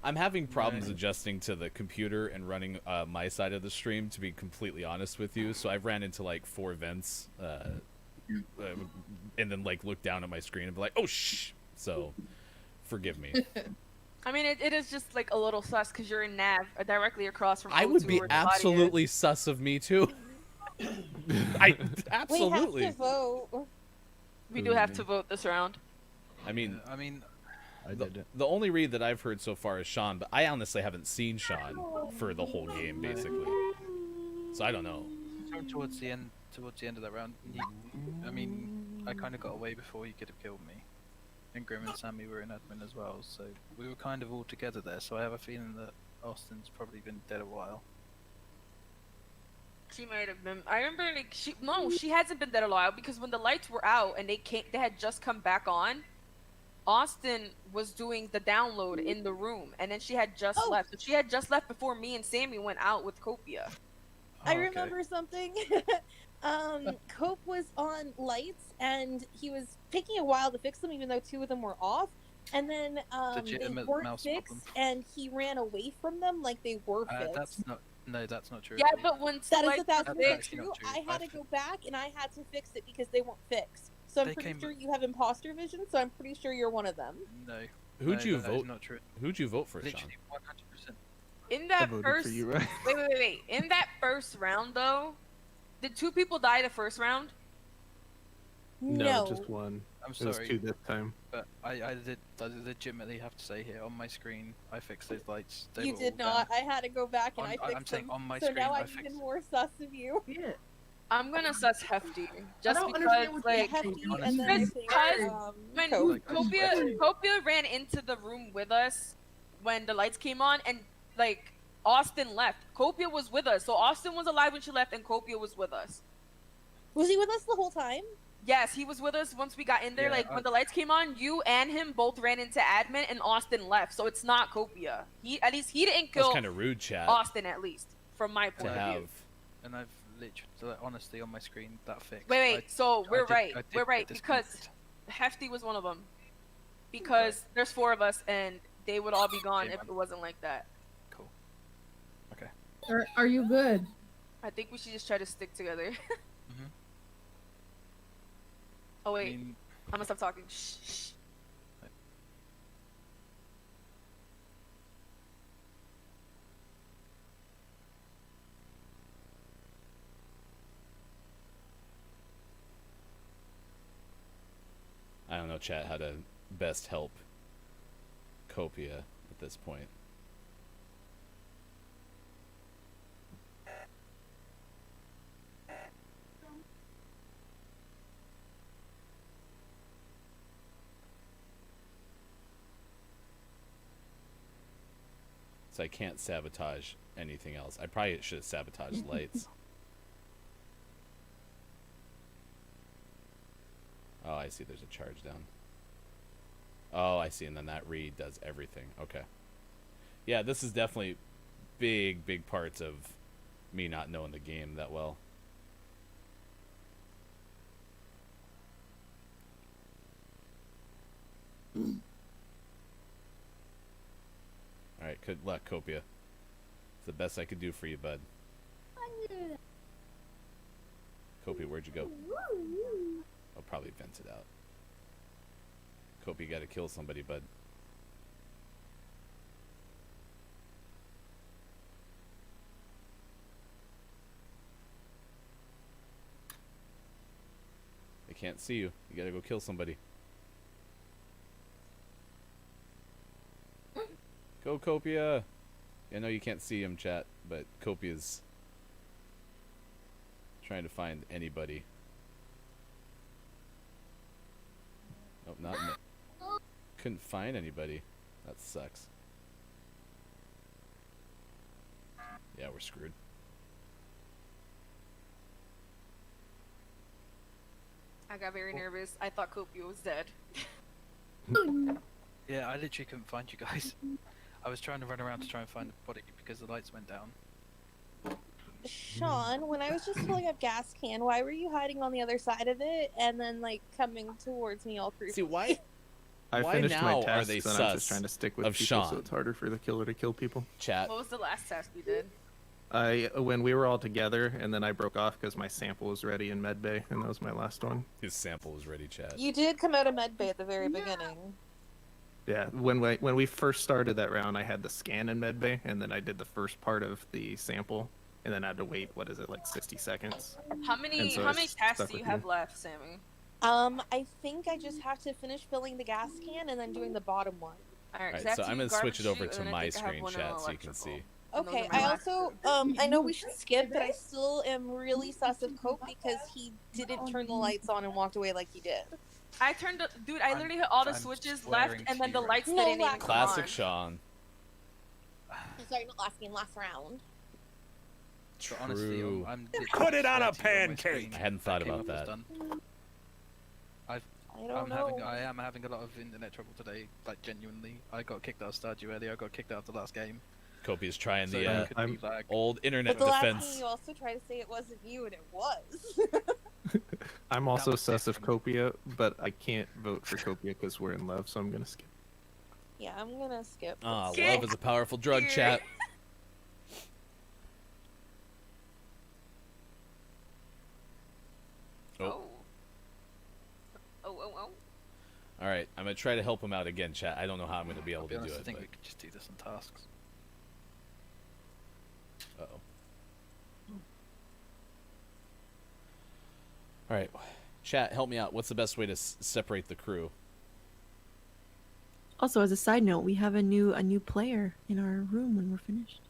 I'm having problems adjusting to the computer and running my side of the stream, to be completely honest with you. So I've ran into like 4 vents, and then like look down at my screen and be like, "Oh shh!" So, forgive me. I mean, it is just like a little sus because you're in Nav, directly across from. I would O2 be where the body is. absolutely sus of me too. I We absolutely. have to vote. We do have to vote this round. I mean, I the, did it. the only read that I've heard so far is Sean, but I honestly haven't seen Sean for the whole game, basically. So I don't know. Towards the end of that round, I mean, I kind of got away before you could have killed me. And Grim and Sammy were in admin as well, so we were kind of all together there. So I have a feeling that Austin's probably been dead a while. She might have been. I remember like she hasn't been dead a while because when the lights were out and they had just come back on. Austin was doing the download in the room, and then she had just left. So she had just left before me and Sammy went out with Copia. I remember something. Cope was on lights, and he was taking a while to fix them, even though 2 of them were off. And then they Legitimate weren't mouse fixed, problem. and he ran away from them like they were fixed. That's not true. Yeah, but when That is like, 1,000% That's true. not true. I had to go back, and I had to fix it because they weren't fixed. So I'm They pretty came- sure you have imposter vision, so I'm pretty sure you're one of them. No. Who'd no, you that is vote? not true. Who'd you vote for, Sean? Literally 100%. in that voted first for you, right? wait. In that first round though, did 2 people die the first round? No, just one. I'm It was sorry. 2 this time. But I legitimately have to say here on my screen, I fixed those lights. They You were did all down. not. I had to go back and I I'm fixed saying them. on my so screen, now I I'm fixed even more sus of you. I'm gonna sus Hefty just don't because understand what like Hefty, and then I think, because when Cope. Copia ran into the room with us when the lights came on, and like Austin left. Copia was with us, so Austin was alive when she left, and Copia was with us. Was he with us the whole time? Yes, he was with us once we got in there. Yeah, like when the lights came on, you and him both ran into admin, and Austin left. So it's not Copia. He didn't That's kill kind of rude, chat. Austin, at least from my to point of have. view. And I've literally, honestly, on my screen, that fixed. Wait. So we're right. I did We're right get because disconnected. Hefty was one of them. Because there's 4 of us, and they would all be gone if it wasn't like that. Cool. Okay. Are you good? I think we should just try to stick together. Mhm. Oh wait, I mean, I'm gonna stop talking. Shh. I don't know, chat, how to best help Copia at this point. So I can't sabotage anything else. I probably should have sabotaged lights. Oh, I see. There's a charge down. Oh, I see. And then that read does everything. Okay. Yeah, this is definitely big parts of me not knowing the game that well. Alright, good luck, Copia. It's the best I could do for you, bud. Copia, where'd you go? I'll probably vent it out. Copia, you gotta kill somebody, bud. I can't see you. You gotta go kill somebody. Go, Copia! I know you can't see him, chat, but Copia's trying to find anybody. Nope, not me. Couldn't find anybody. That sucks. Yeah, we're screwed. I got very nervous. I thought Copia was dead. yeah, I literally couldn't find you guys. I was trying to run around to try and find the body because the lights went down. Sean, when I was just filling up gas can, why were you hiding on the other side of it and then like coming towards me all creepy? See, why? I Why finished now my are they tasks and I'm just sus trying to stick with of people Sean? so it's harder for the killer to kill people. Chat. What was the last task you did? When we were all together and then I broke off because my sample was ready in medbay and that was my last one. His sample was ready, chat. You did come out of medbay at the very beginning. Yeah, when we first started that round, I had the scan in medbay, and then I did the first part of the sample, and then I had to wait. What is it, like 60 seconds? How many tasks do you have left, Sammy? I think I just have to finish filling the gas can and then doing the bottom one. Alright, so I'm gonna switch it over to my screen chat so you can see. Okay, I also, I know we should skip, but I still am really sus of Cope because he didn't turn the lights on and walked away like he did. I turned, dude. I literally hit all the switches left, and then the lights didn't even come on. Classic Sean. Sorry, not last game, last round. But honestly, I'm Put it on a literally my screen. pancake. I hadn't thought about that. I don't know. I am having a lot of internet trouble today. Like genuinely, I got kicked out of Stardew earlier. I got kicked out of the last game. Kopi is trying So the it could be lag. old internet But the last defense. game you also tried to say it wasn't you, and it was. I'm also sus of Copia, but I can't vote for Copia because we're in love, so I'm gonna skip. Yeah, I'm gonna skip. Ah, love is a powerful drug, chat. Oh. Oh. All right, I'm gonna try to help him out again, chat. I don't know how I'm gonna be able to do I it. think But... we could just do this on tasks. Uh-oh. All right, chat, help me out. What's the best way to separate the crew? Also, as a side note, we have a new player in our room when we're finished.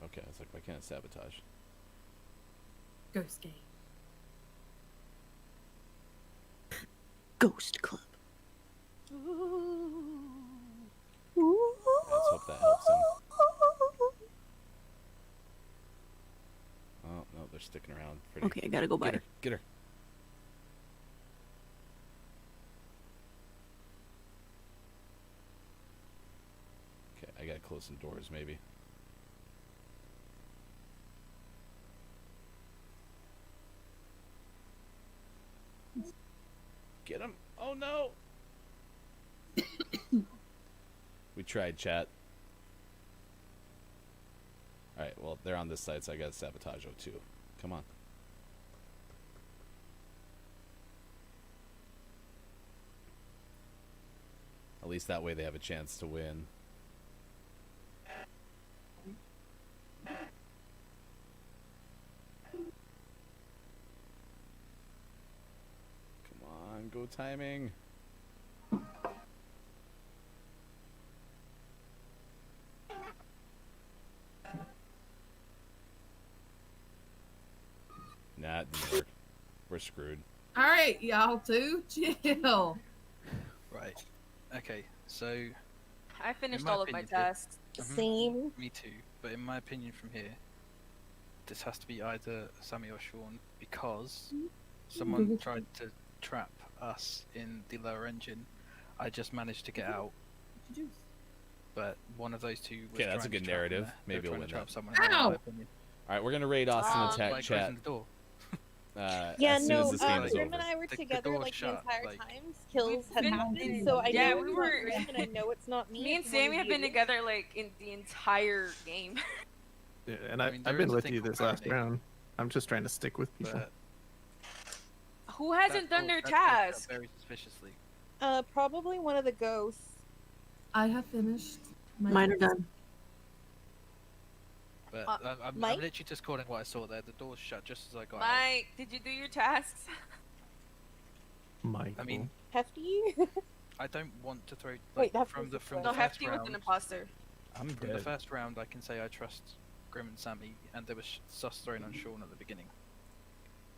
Okay, it's like, why can't it sabotage? Ghost game. Ghost Club. Let's hope that helps him. Oh, no, they're sticking around. Pretty. Okay, I gotta go by. Get her. Okay, I gotta close some doors, maybe. Get him! Oh no! We tried, chat. Alright, well, they're on this side, so I gotta sabotage O2. Come on. At least that way they have a chance to win. Come on, go timing. Nah, it didn't work. We're screwed. All right, y'all two, chill. Right. Okay. So. I finished in my all of my opinion, tasks. Same. Me too. But in my opinion, from here, this has to be either Sammy or Sean because someone tried to trap us in the lower engine. I just managed to get out. But one of those two was Okay, that's a trying good to trap narrative. them. Maybe They're we'll trying to win trap that. someone else, in my opinion. Alright, we're gonna raid Austin attack By chat. closing the door. Yeah, as soon no, as this game is Grim over. and I were The together door's like shut, the entire like- time kills had been- happened, so I yeah, know we it's not were- Grim and I know it's not me. Me and it's one Sammy of have been you. together like in the entire game. Yeah, and I mean, I've there been is a with thing you called this last marinate. round. I'm just trying to stick with people. But Who hasn't done their that does sound task? very suspiciously. Probably one of the ghosts. I have finished. Mine are done. But I'm Mike? literally just calling what I saw there. The door's shut just as I got out. Mike, did you do your tasks? Michael. I mean, Hefty. I don't want to throw like, Wait, that's from the No, first Hefty was round. an imposter. I'm From the dead. first round, I can say I trust Grim and Sammy, and there was sus thrown on Sean at the beginning.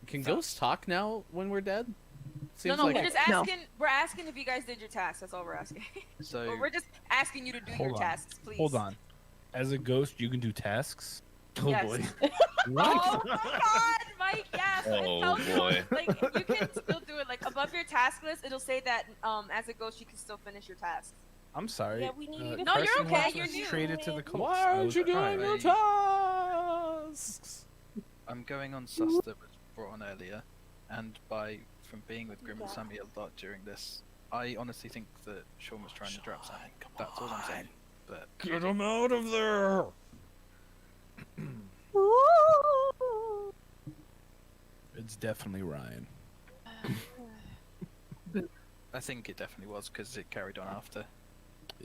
Can ghosts talk now when we're dead? Seems No, like we're just asking. We're asking if you guys did your tasks. That's all we're asking. So Or we're just asking you to do your Hold on. tasks, please. Hold on. As a ghost, you can do tasks. Oh Yes. boy. Oh my God, Mike! Yes. it Oh, tells you, boy. Like you can still do it. Like above your task list, it'll say that as a ghost, you can still finish your tasks. I'm sorry. Yeah, we need you to No, you're Carson okay, wants you're us new. traded to the cults. Why I aren't was you doing trying. your tasks? I'm going on sus that was brought on earlier, and from being with Grim and Sammy a lot during this, I honestly think that Sean was trying to trap Sammy. That's all I'm saying. But Get him out of there! It's definitely Ryan. I think it definitely was because it carried on after.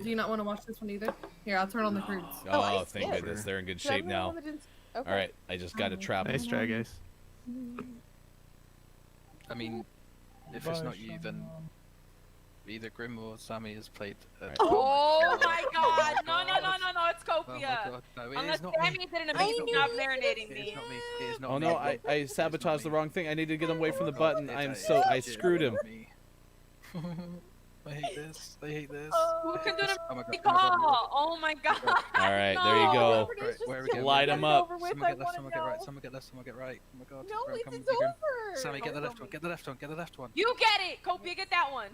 Do you not want to watch this one either? Here, I'll turn on the fruits. Oh, thank goodness. They're in good So shape everyone now. that didn't- Okay. All right, I just got to trap Nice them. try, guys. I mean, if it's not you, then either Grim or Sammy has played. Oh my god! No, it's Oh Copia. my god, no, it Unless is not me. Sammy did an amazing job marinating It me. is not me. It is not Oh me. no, I sabotaged the wrong thing. I need to get him away from the button. I screwed him. I hate this. I hate this. Who can do the Oh my god. call? Oh my god. All right, there you go. Right, where are we going? Light him up. Someone get left, someone get right, someone get left, someone get right. Oh my god. No, Right, it's come, it's Grim. over. Sammy, get the left one, get the left one, get the left one. You get it, Copia. Get that one.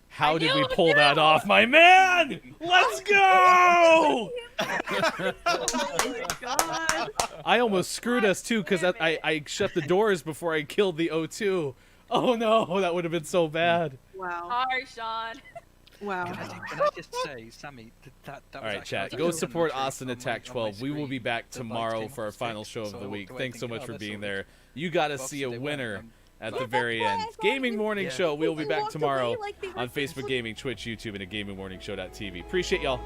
How did knew we it was pull that you! off, my man? Let's go! I almost screwed us too because I shut the doors before I killed the O2. Oh no, that would have been so bad. Wow. Sorry, Sean. Wow. Can I just say, Sammy, that All was right, actually chat. a Go little support trick Austin on Attack my 12. We will be screen. back The lights tomorrow came for our off final stick, show of so the I week. walked away Thanks so thinking, much oh, for that's being all there. good. You got to Well, see a they weren't, winner at Yeah, the that's very why I end. thought Gaming you- Morning Yeah. Show. We'll be You back walked tomorrow away like they were on Facebook Gaming, Twitch, YouTube, and a Gaming Morning Show.tv. Appreciate y'all.